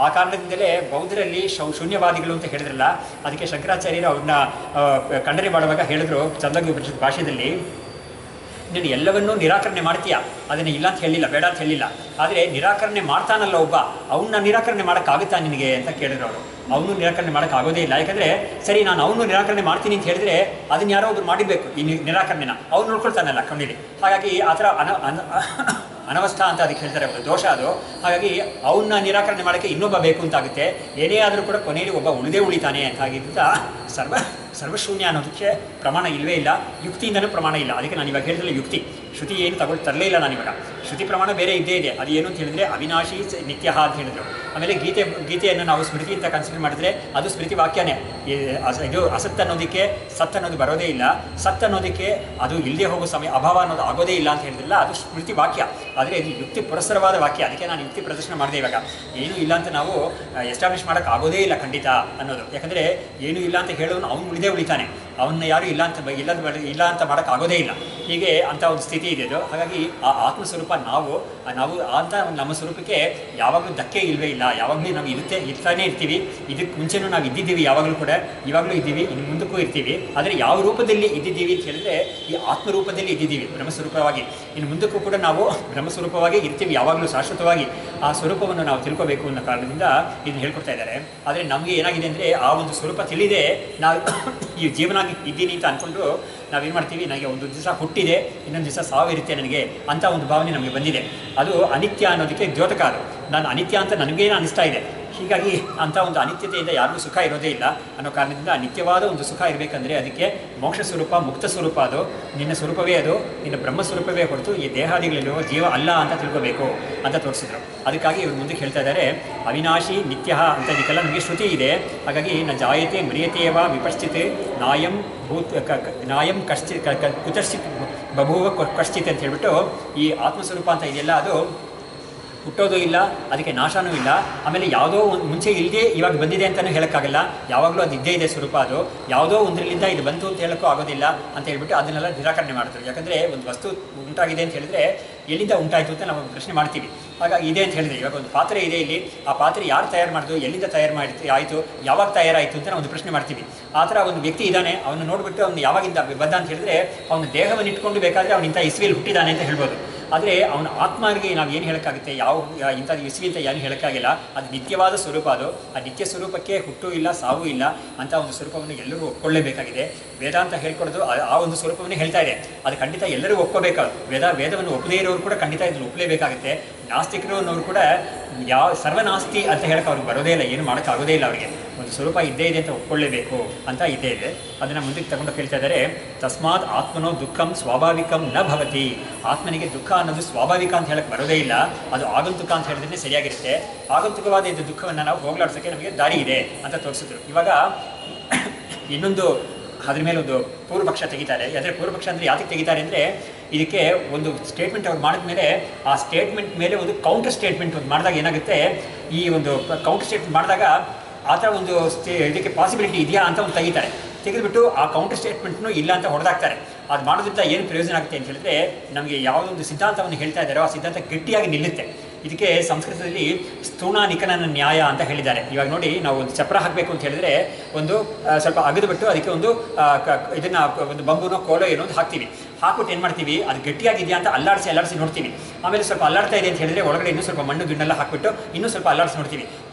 ಆ ಕಾರಣದಿಂದಲೇ ಬೌದ್ಧರಲ್ಲಿ ಶೂನ್ಯವಾದಿಗಳು ಅಂತ ಹೇಳಿದ್ರಲ್ಲ, ಅದಕ್ಕೆ ಶಂಕರಾಚಾರ್ಯರು ಅವ್ರನ್ನ ಖಂಡನೆ ಮಾಡುವಾಗ ಹೇಳಿದ್ರು ಛಂದೋಗ್ಯ ಉಪನಿಷತ್ ಭಾಷೆಯಲ್ಲಿ, ನೀನು ಎಲ್ಲವನ್ನೂ ನಿರಾಕರಣೆ ಮಾಡ್ತೀಯಾ, ಅದನ್ನು ಇಲ್ಲ ಅಂತ ಹೇಳಿಲ್ಲ, ಬೇಡ ಅಂತ ಹೇಳಿಲ್ಲ, ಆದರೆ ನಿರಾಕರಣೆ ಮಾಡ್ತಾನಲ್ಲ ಒಬ್ಬ, ಅವನ್ನ ನಿರಾಕರಣೆ ಮಾಡೋಕ್ಕಾಗುತ್ತಾ ನಿನಗೆ ಅಂತ ಕೇಳಿದ್ರು ಅವರು. ಅವನು ನಿರಾಕರಣೆ ಮಾಡೋಕ್ಕಾಗೋದೇ ಇಲ್ಲ. ಯಾಕಂದರೆ ಸರಿ, ನಾನು ಅವನು ನಿರಾಕರಣೆ ಮಾಡ್ತೀನಿ ಅಂತ ಹೇಳಿದರೆ ಅದನ್ನು ಯಾರೋ ಒಬ್ರು ಮಾಡಿರಬೇಕು, ಈ ನಿರಾಕರಣೆನ ಅವ್ನು ನೋಡ್ಕೊಳ್ತಾನಲ್ಲ ಕಣ್ಣಿಲಿ. ಹಾಗಾಗಿ ಆ ಥರ ಅನವಸ್ಥಾ ಅಂತ ಅದಕ್ಕೆ ಹೇಳ್ತಾರೆ, ಒಂದು ದೋಷ ಅದು. ಹಾಗಾಗಿ ಅವನ್ನ ನಿರಾಕರಣೆ ಮಾಡೋಕ್ಕೆ ಇನ್ನೊಬ್ಬ ಬೇಕು ಅಂತಾಗುತ್ತೆ. ಏನೇ ಆದರೂ ಕೂಡ ಕೊನೆಯಲ್ಲಿ ಒಬ್ಬ ಉಳಿತಾನೆ ಅಂತ ಆಗಿದ್ದ ಸರ್ವಶೂನ್ಯ ಅನ್ನೋದಕ್ಕೆ ಪ್ರಮಾಣ ಇಲ್ಲವೇ ಇಲ್ಲ, ಯುಕ್ತಿಯಿಂದನೂ ಪ್ರಮಾಣ ಇಲ್ಲ. ಅದಕ್ಕೆ ನಾನು ಇವಾಗ ಹೇಳಿದ್ರೆ ಯುಕ್ತಿ ಶ್ರುತಿ ಏನು ತರಲೇ ಇಲ್ಲ ನಾನಿವಾಗ. ಶ್ರುತಿ ಪ್ರಮಾಣ ಬೇರೆ ಇದ್ದೇ ಇದೆ. ಅದು ಏನು ಅಂತ ಹೇಳಿದರೆ ಅವಿನಾಶಿ ನಿತ್ಯ ಅಂತ ಹೇಳಿದ್ರು. ಆಮೇಲೆ ಗೀತೆಯನ್ನು ನಾವು ಸ್ಮೃತಿ ಅಂತ ಕನ್ಸಿಡರ್ ಮಾಡಿದ್ರೆ ಅದು ಸ್ಮೃತಿ ವಾಕ್ಯನೇ. ಇದು ಅಸತ್ ಅನ್ನೋದಕ್ಕೆ ಸತ್ ಅನ್ನೋದು ಬರೋದೇ ಇಲ್ಲ, ಸತ್ ಅನ್ನೋದಕ್ಕೆ ಅದು ಇಲ್ಲದೆ ಹೋಗೋ ಸಮಯ ಅಭಾವ ಅನ್ನೋದು ಆಗೋದೇ ಇಲ್ಲ ಅಂತ ಹೇಳಿದ್ರಲ್ಲ, ಅದು ಸ್ಮೃತಿ ವಾಕ್ಯ. ಆದರೆ ಇದು ಯುಕ್ತಿ ಪುರಸ್ಸರವಾದ ವಾಕ್ಯ. ಅದಕ್ಕೆ ನಾನು ಯುಕ್ತಿ ಪ್ರದರ್ಶನ ಮಾಡಿದೆ. ಇವಾಗ ಏನೂ ಇಲ್ಲ ಅಂತ ನಾವು ಎಸ್ಟಾಬ್ಲಿಷ್ ಮಾಡೋಕ್ಕೆ ಆಗೋದೇ ಇಲ್ಲ ಖಂಡಿತ ಅನ್ನೋದು. ಯಾಕಂದರೆ ಏನೂ ಇಲ್ಲ ಅಂತ ಹೇಳೋನು ಅವನು ಉಳಿತಾನೆ, ಅವನ್ನ ಯಾರು ಇಲ್ಲ ಅಂತ ಮಾಡೋಕ್ಕಾಗೋದೇ ಇಲ್ಲ. ಹೀಗೆ ಅಂಥ ಒಂದು ಸ್ಥಿತಿ ಇದೆ ಅದು. ಹಾಗಾಗಿ ಆ ಆತ್ಮಸ್ವರೂಪ ನಾವು ಅಂತ ನಮ್ಮ ಸ್ವರೂಪಕ್ಕೆ ಯಾವಾಗಲೂ ಧಕ್ಕೆ ಇಲ್ಲವೇ ಇಲ್ಲ. ಯಾವಾಗಲೂ ನಾವು ಇರ್ತಾನೆ ಇರ್ತೀವಿ. ಇದಕ್ಕೆ ಮುಂಚೆನೂ ನಾವು ಇದ್ದಿದ್ದೀವಿ, ಯಾವಾಗಲೂ ಕೂಡ ಇವಾಗಲೂ ಇದ್ದೀವಿ, ಇನ್ನು ಮುಂದಕ್ಕೂ ಇರ್ತೀವಿ. ಆದರೆ ಯಾವ ರೂಪದಲ್ಲಿ ಇದ್ದಿದ್ದೀವಿ ಅಂತ ಹೇಳಿದ್ರೆ ಈ ಆತ್ಮರೂಪದಲ್ಲಿ ಇದ್ದಿದ್ದೀವಿ ಬ್ರಹ್ಮಸ್ವರೂಪವಾಗಿ. ಇನ್ನು ಮುಂದಕ್ಕೂ ಕೂಡ ನಾವು ಬ್ರಹ್ಮಸ್ವರೂಪವಾಗಿ ಇರ್ತೀವಿ ಯಾವಾಗಲೂ ಶಾಶ್ವತವಾಗಿ. ಆ ಸ್ವರೂಪವನ್ನು ನಾವು ತಿಳ್ಕೋಬೇಕು ಅನ್ನೋ ಕಾರಣದಿಂದ ಇದನ್ನು ಹೇಳ್ಕೊಡ್ತಾ ಇದ್ದಾರೆ. ಆದರೆ ನಮಗೆ ಏನಾಗಿದೆ ಅಂದರೆ ಆ ಒಂದು ಸ್ವರೂಪ ತಿಳಿದೇ ನಾವು ಈ ಜೀವನ ಇದ್ದೀನಿ ಅಂತ ಅಂದ್ಕೊಂಡು ನಾವೇನು ಮಾಡ್ತೀವಿ, ನನಗೆ ಒಂದು ದಿವಸ ಹುಟ್ಟಿದೆ, ಇನ್ನೊಂದು ದಿವಸ ಸಾವಿರುತ್ತೆ ನನಗೆ ಅಂತ ಒಂದು ಭಾವನೆ ನಮಗೆ ಬಂದಿದೆ. ಅದು ಅನಿತ್ಯ ಅನ್ನೋದಕ್ಕೆ ದ್ಯೋತಕ. ಅದು ನಾನು ಅನಿತ್ಯ ಅಂತ ನನಗೇನು ಅನಿಸ್ತಾ ಇದೆ. ಹೀಗಾಗಿ ಅಂಥ ಒಂದು ಅನಿತ್ಯತೆಯಿಂದ ಯಾರಿಗೂ ಸುಖ ಇರೋದೇ ಇಲ್ಲ ಅನ್ನೋ ಕಾರಣದಿಂದ ನಿತ್ಯವಾದ ಒಂದು ಸುಖ ಇರಬೇಕಂದ್ರೆ ಅದಕ್ಕೆ ಮೋಕ್ಷ ಸ್ವರೂಪ, ಮುಕ್ತ ಸ್ವರೂಪ, ಅದು ನಿನ್ನ ಸ್ವರೂಪವೇ, ಅದು ನಿನ್ನ ಬ್ರಹ್ಮ ಸ್ವರೂಪವೇ ಹೊರತು ಈ ದೇಹಾದಿಗಳಲ್ಲಿರುವ ಜೀವ ಅಲ್ಲ ಅಂತ ತಿಳ್ಕೋಬೇಕು ಅಂತ ತೋರಿಸಿದ್ರು. ಅದಕ್ಕಾಗಿ ಇವರು ಮುಂದಕ್ಕೆ ಹೇಳ್ತಾ ಇದ್ದಾರೆ, ಅವಿನಾಶಿ ನಿತ್ಯ ಅಂತ ಇದಕ್ಕೆಲ್ಲ ನಮಗೆ ಶ್ರುತಿ ಇದೆ. ಹಾಗಾಗಿ ನ ಜಾಯತೆ ಮ್ರಿಯತೆಯವ ವಿಪಶ್ಚಿತ್ ನಾಯಂ ಕಶ್ಚಿತ್ ಕುತಶ್ಚಿತ್ ಬಭೂವ ಕಶ್ಚಿತ್ ಅಂತ ಹೇಳ್ಬಿಟ್ಟು ಈ ಆತ್ಮಸ್ವರೂಪ ಅಂತ ಇದೆಯಲ್ಲ ಅದು ಹುಟ್ಟೋದು ಇಲ್ಲ, ಅದಕ್ಕೆ ನಾಶನೂ ಇಲ್ಲ, ಆಮೇಲೆ ಯಾವುದೋ ಒಂದು ಮುಂಚೆ ಇಲ್ಲದೆ ಇವಾಗ ಬಂದಿದೆ ಅಂತಲೂ ಹೇಳೋಕ್ಕಾಗಲ್ಲ, ಯಾವಾಗಲೂ ಅದು ಇದ್ದೇ ಇದೆ ಸ್ವರೂಪ, ಅದು ಯಾವುದೋ ಒಂದರಿಂದ ಇದು ಬಂತು ಅಂತ ಹೇಳೋಕ್ಕೂ ಆಗೋದಿಲ್ಲ ಅಂತ ಹೇಳ್ಬಿಟ್ಟು ಅದನ್ನೆಲ್ಲ ನಿರಾಕರಣೆ ಮಾಡ್ತಾರೆ. ಯಾಕಂದರೆ ಒಂದು ವಸ್ತು ಉಂಟಾಗಿದೆ ಅಂತ ಹೇಳಿದ್ರೆ ಎಲ್ಲಿಂದ ಉಂಟಾಯಿತು ಅಂತ ನಾವು ಪ್ರಶ್ನೆ ಮಾಡ್ತೀವಿ. ಹಾಗಾಗಿ ಇದೆ ಅಂತ ಹೇಳಿದ್ರೆ ಇವಾಗ ಒಂದು ಪಾತ್ರೆ ಇದೆ, ಇಲ್ಲಿ ಆ ಪಾತ್ರೆ ಯಾರು ತಯಾರು ಮಾಡಿದ್ರು, ಎಲ್ಲಿಂದ ತಯಾರು ಮಾಡಿ ಆಯಿತು, ಯಾವಾಗ ತಯಾರಾಯಿತು ಅಂತ ನಾವು ಒಂದು ಪ್ರಶ್ನೆ ಮಾಡ್ತೀವಿ. ಆ ಥರ ಒಂದು ವ್ಯಕ್ತಿ ಇದ್ದಾನೆ, ಅವನು ನೋಡಿಬಿಟ್ಟು ಅವನು ಯಾವಾಗಿಂದ ಬಂದ ಅಂತ ಹೇಳಿದ್ರೆ ಅವನ ದೇಹವನ್ನು ಇಟ್ಕೊಂಡು ಬೇಕಾದರೆ ಅವನು ಇಂಥ ಇಸ್ವಿಯಲ್ಲಿ ಹುಟ್ಟಿದ್ದಾನೆ ಅಂತ ಹೇಳ್ಬೋದು. ಆದರೆ ಅವನ ಆತ್ಮನಿಗೆ ನಾವು ಏನು ಹೇಳೋಕ್ಕಾಗುತ್ತೆ, ಇಂಥ ಇಸ್ವಿ ಅಂತ ಏನು ಹೇಳೋಕ್ಕಾಗಿಲ್ಲ. ಅದು ನಿತ್ಯವಾದ ಸ್ವರೂಪ, ಅದು ಆ ನಿತ್ಯ ಸ್ವರೂಪಕ್ಕೆ ಹುಟ್ಟು ಇಲ್ಲ, ಸಾವು ಇಲ್ಲ ಅಂತ ಒಂದು ಸ್ವರೂಪವನ್ನು ಎಲ್ಲರೂ ಒಪ್ಕೊಳ್ಳೇಬೇಕಾಗಿದೆ. ವೇದಾಂತ ಹೇಳ್ಕೊಡೋದು ಆ ಒಂದು ಸ್ವರೂಪವನ್ನೇ ಹೇಳ್ತಾ ಇದೆ. ಅದು ಖಂಡಿತ ಎಲ್ಲರೂ ಒಪ್ಕೋಬೇಕಾದ್ರು. ವೇದವನ್ನು ಒಪ್ಪದೇ ಇರೋರು ಕೂಡ ಖಂಡಿತ ಇದನ್ನು ಒಪ್ಪಲೇಬೇಕಾಗುತ್ತೆ. ನಾಸ್ತಿಕರು ಅನ್ನೋರು ಕೂಡ ಸರ್ವನಾಸ್ತಿ ಅಂತ ಹೇಳಕ್ಕೆ ಅವ್ರಿಗೆ ಬರೋದೇ ಇಲ್ಲ, ಏನು ಮಾಡೋಕ್ಕಾಗೋದೇ ಇಲ್ಲ ಅವರಿಗೆ. ಒಂದು ಸ್ವರೂಪ ಇದ್ದೇ ಇದೆ ಅಂತ ಒಪ್ಕೊಳ್ಳೇಬೇಕು ಅಂತ ಇದ್ದೇ ಇದೆ. ಅದನ್ನು ಮುಂದಕ್ಕೆ ತಗೊಂಡು ಹೇಳ್ತಾ ಇದ್ದಾರೆ, ತಸ್ಮಾತ್ ಆತ್ಮನೋ ದುಃಖಂ ಸ್ವಾಭಾವಿಕಂ ನ ಭವತಿ. ಆತ್ಮನಿಗೆ ದುಃಖ ಅನ್ನೋದು ಸ್ವಾಭಾವಿಕ ಅಂತ ಹೇಳಕ್ಕೆ ಬರೋದೇ ಇಲ್ಲ, ಅದು ಆಗಂತುಕ ಅಂತ ಹೇಳಿದ್ರೆ ಸರಿಯಾಗಿರುತ್ತೆ. ಆಗಂತುಕವಾದ ಇದು ದುಃಖವನ್ನು ನಾವು ಹೋಗಲಾಡ್ಸೋಕ್ಕೆ ನಮಗೆ ದಾರಿ ಇದೆ ಅಂತ ತೋರಿಸಿದ್ರು. ಇವಾಗ ಇನ್ನೊಂದು ಅದ್ರ ಮೇಲೆ ಒಂದು ಪೂರ್ವಪಕ್ಷ ತೆಗಿತಾರೆ. ಅಂದರೆ ಪೂರ್ವಪಕ್ಷ ಅಂದರೆ ಯಾತಕ್ಕೆ ತೆಗಿತಾರೆ ಅಂದರೆ, ಇದಕ್ಕೆ ಒಂದು ಸ್ಟೇಟ್ಮೆಂಟ್ ಅವ್ರು ಮಾಡಿದ್ಮೇಲೆ ಆ ಸ್ಟೇಟ್ಮೆಂಟ್ ಮೇಲೆ ಒಂದು ಕೌಂಟರ್ ಸ್ಟೇಟ್ಮೆಂಟ್ ಒಂದು ಮಾಡಿದಾಗ ಏನಾಗುತ್ತೆ, ಈ ಒಂದು ಕೌಂಟರ್ ಸ್ಟೇಟ್ಮೆಂಟ್ ಮಾಡಿದಾಗ ಆ ಥರ ಒಂದು ಇದಕ್ಕೆ ಪಾಸಿಬಿಲಿಟಿ ಇದೆಯಾ ಅಂತ ಒಂದು ತೆಗಿತಾರೆ. ತೆಗೆದುಬಿಟ್ಟು ಆ ಕೌಂಟರ್ ಸ್ಟೇಟ್ಮೆಂಟ್ನು ಇಲ್ಲ ಅಂತ ಹೊಡೆದಾಕ್ತಾರೆ. ಅದು ಮಾಡೋದ್ರಿಂದ ಏನು ಪ್ರಯೋಜನ ಆಗುತ್ತೆ ಅಂತ ಹೇಳಿದ್ರೆ, ನಮಗೆ ಯಾವುದೊಂದು ಸಿದ್ಧಾಂತವನ್ನು ಹೇಳ್ತಾ ಇದ್ದಾರೋ ಆ ಸಿದ್ಧಾಂತ ಗಟ್ಟಿಯಾಗಿ ನಿಲ್ಲುತ್ತೆ. ಇದಕ್ಕೆ ಸಂಸ್ಕೃತದಲ್ಲಿ ಸ್ಥೂಣ ನಿಕನನ ನ್ಯಾಯ ಅಂತ ಹೇಳಿದ್ದಾರೆ. ಇವಾಗ ನೋಡಿ, ನಾವು ಒಂದು ಚಪ್ರ ಹಾಕಬೇಕು ಅಂತ ಹೇಳಿದ್ರೆ ಒಂದು ಸ್ವಲ್ಪ ಅಗದುಬಿಟ್ಟು ಅದಕ್ಕೆ ಒಂದು ಇದನ್ನು ಒಂದು ಬಂಬುನೋ ಕೋಲೋ ಏನೋ ಒಂದು ಹಾಕ್ತೀವಿ. ಹಾಕ್ಬಿಟ್ಟು ಏನು ಮಾಡ್ತೀವಿ, ಅದು ಗಟ್ಟಿಯಾಗಿದೆಯಾ ಅಂತ ಅಲ್ಲಾಡಿಸಿ ನೋಡ್ತೀವಿ. ಆಮೇಲೆ ಸ್ವಲ್ಪ ಅಲ್ಲಾಡ್ತಾ ಇದೆ ಅಂತ ಹೇಳಿದ್ರೆ ಒಳಗಡೆ ಇನ್ನೂ ಸ್ವಲ್ಪ ಮಣ್ಣು ಗಿಣ್ಣೆಲ್ಲ ಹಾಕ್ಬಿಟ್ಟು ಇನ್ನೂ ಸ್ವಲ್ಪ ಅಲ್ಲಾಡಿಸಿ ನೋಡ್ತೀವಿ.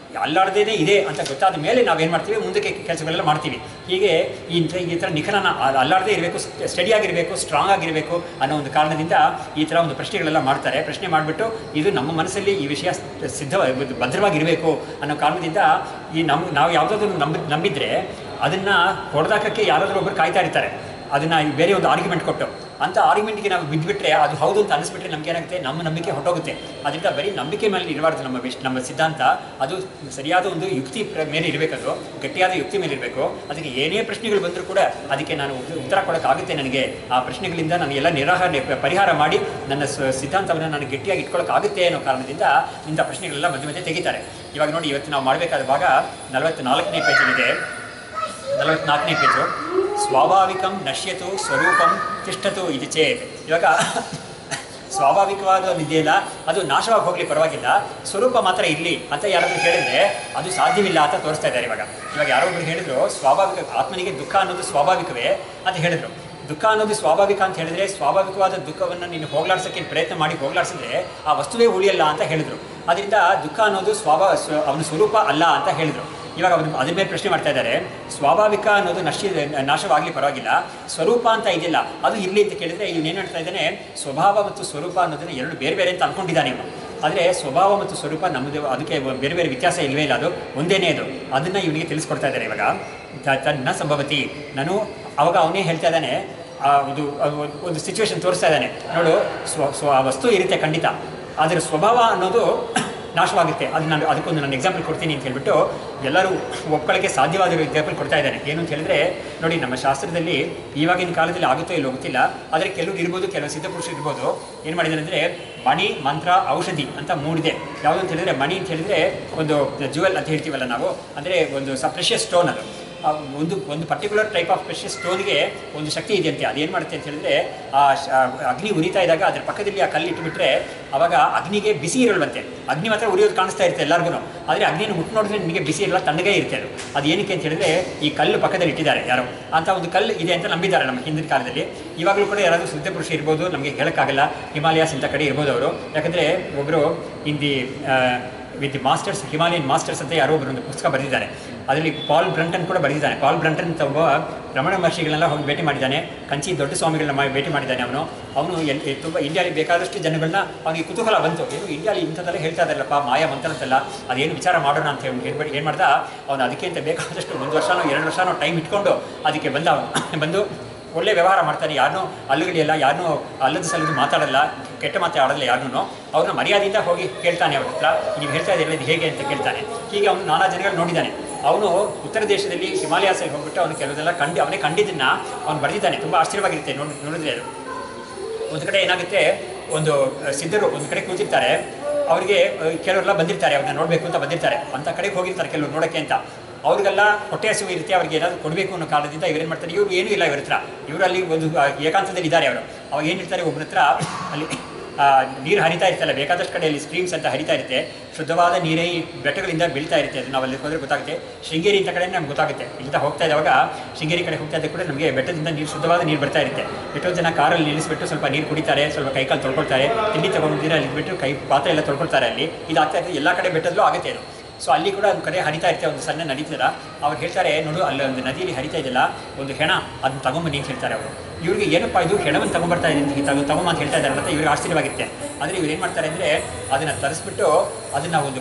ಅಲ್ಲಾಡದೇ ಇದೆ ಅಂತ ಗೊತ್ತಾದ ಮೇಲೆ ನಾವೇನು ಮಾಡ್ತೀವಿ, ಮುಂದಕ್ಕೆ ಕೆಲಸಗಳೆಲ್ಲ ಮಾಡ್ತೀವಿ. ಹೀಗೆ ಈ ಥರ ನಿಖರನ ಅಲ್ಲಾಡದೇ ಇರಬೇಕು, ಸ್ಟಡಿಯಾಗಿರಬೇಕು, ಸ್ಟ್ರಾಂಗ್ ಆಗಿರಬೇಕು ಅನ್ನೋ ಒಂದು ಕಾರಣದಿಂದ ಈ ಥರ ಒಂದು ಪ್ರಶ್ನೆಗಳೆಲ್ಲ ಮಾಡ್ತಾರೆ. ಪ್ರಶ್ನೆ ಮಾಡಿಬಿಟ್ಟು ಇದು ನಮ್ಮ ಮನಸ್ಸಲ್ಲಿ ಈ ವಿಷಯ ಭದ್ರವಾಗಿರಬೇಕು ಅನ್ನೋ ಕಾರಣದಿಂದ ನಾವು ಯಾವುದಾದ್ರೂ ನಂಬಿದ್ರೆ ಅದನ್ನು ಹೊಡೆದಾಕಕ್ಕೆ ಯಾರಾದರೂ ಒಬ್ಬರು ಕಾಯ್ತಾ ಇರ್ತಾರೆ. ಅದನ್ನು ಬೇರೆ ಒಂದು ಆರ್ಗ್ಯುಮೆಂಟ್ ಕೊಟ್ಟು ಅಂಥ ಆರ್ಗ್ಯುಮೆಂಟ್ಗೆ ನಾವು ಬಿದ್ದುಬಿಟ್ರೆ, ಅದು ಹೌದು ಅಂತ ಅನಿಸ್ಬಿಟ್ರೆ ನಮ್ಗೆ ಏನಾಗುತ್ತೆ, ನಮ್ಮ ನಂಬಿಕೆ ಹೊರಟೋಗುತ್ತೆ. ಅದರಿಂದ ಬರೀ ನಂಬಿಕೆ ಮೇಲೆ ಇರಬಾರ್ದು ನಮ್ಮ ಸಿದ್ಧಾಂತ. ಅದು ಸರಿಯಾದ ಒಂದು ಯುಕ್ತಿ ಮೇಲೆ ಇರಬೇಕದು, ಗಟ್ಟಿಯಾದ ಯುಕ್ತಿ ಮೇಲೆ ಇರಬೇಕು. ಅದಕ್ಕೆ ಏನೇ ಪ್ರಶ್ನೆಗಳು ಬಂದರೂ ಕೂಡ ಅದಕ್ಕೆ ನಾನು ಉತ್ತರ ಕೊಡೋಕ್ಕಾಗುತ್ತೆ. ನನಗೆ ಆ ಪ್ರಶ್ನೆಗಳಿಂದ ನಾನು ಎಲ್ಲ ಪರಿಹಾರ ಮಾಡಿ ನನ್ನ ಸಿದ್ಧಾಂತವನ್ನು ನಾನು ಗಟ್ಟಿಯಾಗಿ ಇಟ್ಕೊಳ್ಳೋಕ್ಕಾಗುತ್ತೆ ಅನ್ನೋ ಕಾರಣದಿಂದ ಇಂಥ ಪ್ರಶ್ನೆಗಳೆಲ್ಲ ಮಧ್ಯೆ ತೆಗಿತಾರೆ. ಇವಾಗ ನೋಡಿ, ಇವತ್ತು ನಾವು ಮಾಡಬೇಕಾದ ಭಾಗ 44ನೇ ಪೇಜಲ್ಲಿದೆ. 44ನೇ ಪೇಜು, ಸ್ವಾಭಾವಿಕಂ ನಶ್ಯತು ಸ್ವರೂಪಂ ತಿಷ್ಠತು ಇದು ಚೇತ್. ಇವಾಗ ಸ್ವಾಭಾವಿಕವಾದ ಒಂದು ಇದೆಯಲ್ಲ, ಅದು ನಾಶವಾಗಿ ಹೋಗಲಿ ಪರವಾಗಿಲ್ಲ, ಸ್ವರೂಪ ಮಾತ್ರ ಇರಲಿ ಅಂತ ಯಾರಾದರೂ ಹೇಳಿದ್ರೆ ಅದು ಸಾಧ್ಯವಿಲ್ಲ ಅಂತ ತೋರಿಸ್ತಾ ಇದ್ದಾರೆ. ಇವಾಗ ಯಾರೋ ಒಬ್ರು ಹೇಳಿದ್ರು, ಸ್ವಾಭಾವಿಕ ಆತ್ಮನಿಗೆ ದುಃಖ ಅನ್ನೋದು ಸ್ವಾಭಾವಿಕವೇ ಅಂತ ಹೇಳಿದ್ರು. ದುಃಖ ಅನ್ನೋದು ಸ್ವಾಭಾವಿಕ ಅಂತ ಹೇಳಿದ್ರೆ, ಸ್ವಾಭಾವಿಕವಾದ ದುಃಖವನ್ನು ನೀನು ಹೋಗಲಾಡ್ಸೋಕ್ಕೆ ಪ್ರಯತ್ನ ಮಾಡಿ ಹೋಗಲಾಡಿಸಿದ್ರೆ ಆ ವಸ್ತುವೇ ಉಳಿಯಲ್ಲ ಅಂತ ಹೇಳಿದ್ರು. ಅದರಿಂದ ದುಃಖ ಅನ್ನೋದು ಅವನ ಸ್ವರೂಪ ಅಲ್ಲ ಅಂತ ಹೇಳಿದ್ರು. ಇವಾಗ ಅದ್ರ ಮೇಲೆ ಪ್ರಶ್ನೆ ಮಾಡ್ತಾ ಇದ್ದಾರೆ, ಸ್ವಾಭಾವಿಕ ಅನ್ನೋದು ನಾಶವಾಗಲಿ ಪರವಾಗಿಲ್ಲ, ಸ್ವರೂಪ ಅಂತ ಇದೆಯಲ್ಲ ಅದು ಇರಲಿ ಅಂತ ಕೇಳಿದರೆ ಇವನೇನು ಹೇಳ್ತಾ ಇದ್ದಾನೆ, ಸ್ವಭಾವ ಮತ್ತು ಸ್ವರೂಪ ಅನ್ನೋದನ್ನು ಎರಡು ಬೇರೆ ಬೇರೆ ಅಂತ ಅಂದ್ಕೊಂಡಿದ್ದಾನೆ ಇವನು. ಆದರೆ ಸ್ವಭಾವ ಮತ್ತು ಸ್ವರೂಪ ನಮ್ಮದು, ಅದಕ್ಕೆ ಬೇರೆ ಬೇರೆ ವ್ಯತ್ಯಾಸ ಇಲ್ಲವೇ ಇಲ್ಲ, ಅದು ಒಂದೇನೇ ಅದು. ಅದನ್ನು ಇವನಿಗೆ ತಿಳಿಸ್ಕೊಡ್ತಾ ಇದ್ದಾರೆ. ಇವಾಗ ತನ್ನ ಸಂಭವತಿ ನಾನು ಅವಾಗ ಅವನೇ ಹೇಳ್ತಾ ಇದ್ದಾನೆ, ಒಂದು ಸಿಚುವೇಶನ್ ತೋರಿಸ್ತಾ ಇದ್ದಾನೆ. ನೋಡು, ಆ ವಸ್ತು ಇರುತ್ತೆ ಖಂಡಿತ, ಆದರೆ ಸ್ವಭಾವ ಅನ್ನೋದು ನಾಶವಾಗುತ್ತೆ. ಅದಕ್ಕೊಂದು ನಾನು ಎಕ್ಸಾಂಪಲ್ ಕೊಡ್ತೀನಿ ಅಂತ ಹೇಳ್ಬಿಟ್ಟು ಎಲ್ಲರೂ ಒಪ್ಕೊಳ್ಳೋಕ್ಕೆ ಸಾಧ್ಯವಾದ ಎಕ್ಸಾಂಪಲ್ ಕೊಡ್ತಾ ಇದ್ದಾನೆ. ಏನು ಅಂತ ಹೇಳಿದ್ರೆ, ನೋಡಿ, ನಮ್ಮ ಶಾಸ್ತ್ರದಲ್ಲಿ ಇವಾಗಿನ ಕಾಲದಲ್ಲಿ ಆಗುತ್ತೋ ಇಲ್ಲೋ ಗೊತ್ತಿಲ್ಲ, ಆದರೆ ಕೆಲವರು ಇರ್ಬೋದು, ಕೆಲವು ಸಿದ್ಧಪುರುಷರು ಇರ್ಬೋದು. ಏನು ಮಾಡಿದ್ದಾರೆ ಅಂದರೆ, ಮಣಿ, ಮಂತ್ರ, ಔಷಧಿ ಅಂತ ಮೂಡಿದೆ. ಯಾವುದು ಅಂತ ಹೇಳಿದ್ರೆ, ಮಣಿ ಅಂತ ಹೇಳಿದ್ರೆ ಒಂದು ಜುವೆಲ್ ಅಂತ ಹೇಳ್ತೀವಲ್ಲ ನಾವು, ಅಂದರೆ ಒಂದು ಪ್ರೆಷಿಯಸ್ ಸ್ಟೋನ್. ಅದು ಒಂದು ಪರ್ಟಿಕ್ಯುಲರ್ ಟೈಪ್ ಆಫ್ ಪ್ರೆಷಿಯಸ್ ಸ್ಟೋನ್ಗೆ ಒಂದು ಶಕ್ತಿ ಇದೆಯಂತೆ. ಅದೇನು ಮಾಡುತ್ತೆ ಅಂತ ಹೇಳಿದ್ರೆ, ಆ ಅಗ್ನಿ ಉರಿತಾ ಇದ್ದಾಗ ಅದರ ಪಕ್ಕದಲ್ಲಿ ಆ ಕಲ್ಲು ಇಟ್ಟುಬಿಟ್ರೆ ಅವಾಗ ಅಗ್ನಿಗೆ ಬಿಸಿ ಇರಲ್ವಂತೆ. ಅಗ್ನಿ ಮಾತ್ರ ಉರಿಯೋದು ಕಾಣಿಸ್ತಾ ಇರುತ್ತೆ ಎಲ್ಲರಿಗೂ, ಆದರೆ ಅಗ್ನಿಯನ್ನು ಮುಟ್ಟು ನೋಡಿದ್ರೆ ನಿಮಗೆ ಬಿಸಿ ಇರಲ್ಲ, ತಣ್ಣಗೆ ಇರುತ್ತೆ. ಅದು ಏನಕ್ಕೆ ಅಂತ ಹೇಳಿದ್ರೆ, ಈ ಕಲ್ಲು ಪಕ್ಕದಲ್ಲಿ ಇಟ್ಟಿದ್ದಾರೆ ಯಾರೋ, ಅಂತ ಒಂದು ಕಲ್ಲು ಇದೆ ಅಂತ ನಂಬಿದ್ದಾರೆ ನಮ್ಮ ಹಿಂದಿನ ಕಾಲದಲ್ಲಿ. ಇವಾಗಲೂ ಕೂಡ ಯಾರಾದರೂ ಸಿದ್ಧಪುರುಷ ಇರ್ಬೋದು, ನಮಗೆ ಹೇಳೋಕ್ಕಾಗಲ್ಲ. ಹಿಮಾಲಯಾಸ್ ಇಂಥ ಕಡೆ ಇರ್ಬೋದು ಅವರು. ಯಾಕಂದರೆ ಒಬ್ಬರು ವಿತ್ ಮಾಸ್ಟರ್ಸ್, ಹಿಮಾಲಯನ್ ಮಾಸ್ಟರ್ಸ್ ಅಂತ ಯಾರೋ ಒಬ್ಬರು ಒಂದು ಪುಸ್ತಕ ಬರೆದಿದ್ದಾರೆ. ಅದರಲ್ಲಿ ಪಾಲ್ ಬ್ರಂಟನ್ ಕೂಡ ಬರೆದಿದ್ದಾನೆ. ಪಾಲ್ ಬ್ರಂಟನ್ ಅಂತ ಒಬ್ಬ ರಮಣ ಮಹರ್ಷಿಗಳನ್ನೆಲ್ಲ ಹೋಗಿ ಭೇಟಿ ಮಾಡಿದ್ದಾನೆ. ಕಂಚಿ ದೊಡ್ಡ ಸ್ವಾಮಿಗಳನ್ನ ಭೇಟಿ ಮಾಡಿದ್ದಾನೆ. ಅವನು ತುಂಬ ಇಂಡಿಯಾಲಿ ಬೇಕಾದಷ್ಟು ಜನಗಳನ್ನ ಅವನಿಗೆ ಕುತೂಹಲ ಬಂತು. ಏನು ಇಂಡಿಯಾಲಿ ಇಂಥದ್ದೆಲ್ಲ ಹೇಳ್ತಾ ಇದ್ದಾರಲ್ಲಪ್ಪ, ಮಾಯಾ ಮಂತ್ರದ್ದೆಲ್ಲ, ಅದೇನು ವಿಚಾರ ಮಾಡೋಣ ಅಂತ ಹೇಳ್ಬಿಟ್ಟು ಏನು ಮಾಡ್ದ ಅವನು, ಅದಕ್ಕೆ ಅಂತ ಬೇಕಾದಷ್ಟು 1 ವರ್ಷನೋ 2 ವರ್ಷನೋ ಟೈಮ್ ಇಟ್ಕೊಂಡು ಅದಕ್ಕೆ ಬಂದು ಒಳ್ಳೆ ವ್ಯವಹಾರ ಮಾಡ್ತಾನೆ. ಯಾರನ್ನೂ ಅಲ್ಲುಗಳಿಯಲ್ಲ, ಯಾರನ್ನೂ ಅಲ್ಲದ ಸಲ್ಲದು ಮಾತಾಡಲ್ಲ, ಕೆಟ್ಟ ಮಾತೇ ಆಡಲ್ಲ ಯಾರನ್ನೂ. ಅವ್ರನ್ನ ಮರ್ಯಾದೆಯಿಂದ ಹೋಗಿ ಕೇಳ್ತಾನೆ ಅವ್ರ ಹತ್ರ, ನೀವು ಹೇಳ್ತಾ ಇದ್ದೀರಲ್ಲ ಇದು ಹೇಗೆ ಅಂತ ಕೇಳ್ತಾನೆ. ಹೀಗೆ ಅವನು ನಾನಾ ಜನಗಳು ನೋಡಿದ್ದಾನೆ. ಅವನು ಉತ್ತರ ದೇಶದಲ್ಲಿ ಹಿಮಾಲಯಾಸಲ್ಲಿ ಹೋಗ್ಬಿಟ್ಟು ಅವನು ಕೆಲವೆಲ್ಲ ಅವನೇ ಕಂಡಿದ್ದನ್ನು ಅವನು ಬರೆದಿದ್ದಾನೆ. ತುಂಬ ಆಶ್ಚರ್ಯವಾಗಿರುತ್ತೆ ನೋಡಿದ್ರೆ ಅದು. ಒಂದು ಕಡೆ ಏನಾಗುತ್ತೆ, ಒಂದು ಸಿದ್ಧರು ಒಂದು ಕಡೆ ಕೂತಿರ್ತಾರೆ, ಅವರಿಗೆ ಕೆಲವರೆಲ್ಲ ಬಂದಿರ್ತಾರೆ, ಅವ್ರನ್ನ ನೋಡಬೇಕು ಅಂತ ಬಂದಿರ್ತಾರೆ, ಅಂಥ ಕಡೆಗೆ ಹೋಗಿರ್ತಾರೆ ಕೆಲವರು ನೋಡೋಕ್ಕೆ ಅಂತ. ಅವ್ರಿಗೆಲ್ಲ ಹೊಟ್ಟೆ ಹಸಿವು ಇರುತ್ತೆ, ಅವ್ರಿಗೆ ಏನಾದರೂ ಕೊಡಬೇಕು ಅನ್ನೋ ಕಾರಣದಿಂದ ಇವ್ರೇನು ಮಾಡ್ತಾರೆ, ಇವರು ಏನೂ ಇಲ್ಲ ಇವ್ರ ಹತ್ರ, ಇವರಲ್ಲಿ ಒಂದು ಏಕಾಂತದಲ್ಲಿ ಇದ್ದಾರೆ ಅವರು. ಅವಾಗ ಏನಿರ್ತಾರೆ, ಒಬ್ಬರ ಹತ್ರ ಅಲ್ಲಿ ನೀರು ಹರಿತಾ ಇರ್ತಲ್ಲ, ಬೇಕಾದಷ್ಟು ಕಡೆಯಲ್ಲಿ ಸ್ಟ್ರೀಮ್ಸ್ ಅಂತ ಹರಿತಾ ಇರುತ್ತೆ, ಶುದ್ಧವಾದ ನೀರೇ ಈ ಬೆಟ್ಟಗಳಿಂದ ಬೀಳ್ತಾ ಇರುತ್ತೆ. ಅದು ನಾವು ಅಲ್ಲಿ ಹೋದರೆ ಗೊತ್ತಾಗುತ್ತೆ. ಶೃಂಗೇರಿ ಇಂಥ ಕಡೆ ನಮ್ಗೆ ಗೊತ್ತಾಗುತ್ತೆ. ಇಲ್ಲಿಂದ ಹೋಗ್ತಾ ಇದ್ದಾವಾಗ ಶೃಂಗೇರಿ ಕಡೆ ಹೋಗ್ತಾ ಇದ್ದ ಕೂಡ ನಮಗೆ ಬೆಟ್ಟದಿಂದ ನೀರು, ಶುದ್ಧವಾದ ನೀರು ಬರ್ತಾ ಇರುತ್ತೆ. ಎಷ್ಟೊಂದು ಜನ ಕಾರಲ್ಲಿ ನಿಲ್ಲಿಸ್ಬಿಟ್ಟು ಸ್ವಲ್ಪ ನೀರು ಕುಡಿತಾರೆ, ಸ್ವಲ್ಪ ಕೈಕಾಲು ತೊಳ್ಕೊಳ್ತಾರೆ, ತಿಂಡಿ ತೊಗೊಂಡಿದ್ದೀರ ಅಲ್ಲಿ ಬಿಟ್ಟು ಕೈ ಪಾತ್ರೆ ಎಲ್ಲ ತೊಳ್ಕೊಳ್ತಾರೆ. ಅಲ್ಲಿ ಇದಾಗ್ತಾ ಇರ್ತದೆ, ಎಲ್ಲ ಕಡೆ ಬೆಟ್ಟದಲ್ಲೂ ಆಗುತ್ತೆ ಅದು. ಸೊ ಅಲ್ಲಿ ಕೂಡ ಒಂದು ಕಡೆ ಹರಿತಾ ಇರ್ತಾರೆ, ಒಂದು ಸಣ್ಣ ನಡೀತಿಲ್ಲ. ಅವ್ರು ಹೇಳ್ತಾರೆ, ನೋಡು ಅಲ್ಲಿ ಒಂದು ನದಿಯಲ್ಲಿ ಹರಿತಾ ಇದೆಯಲ್ಲ ಒಂದು ಹೆಣ, ಅದನ್ನ ತಗೊಂಬನ್ನಿ ಅಂತ ಹೇಳ್ತಾರೆ ಅವರು. ಇವ್ರಿಗೆ ಏನಪ್ಪ ಇದು ಹೆಣವನ್ನು ತಗೊಂಬರ್ತಾ ಇದ್ದೀನಿ ತಗೊಂಬ ಅಂತ ಹೇಳ್ತಾ ಇದ್ದಾರೆ ಅಂತ ಇವ್ರಿಗೆ ಆಶ್ಚರ್ಯವಾಗಿರುತ್ತೆ. ಆದರೆ ಇವ್ರು ಏನು ಮಾಡ್ತಾರೆ ಅಂದರೆ ಅದನ್ನು ತರಿಸ್ಬಿಟ್ಟು ಅದನ್ನು ಒಂದು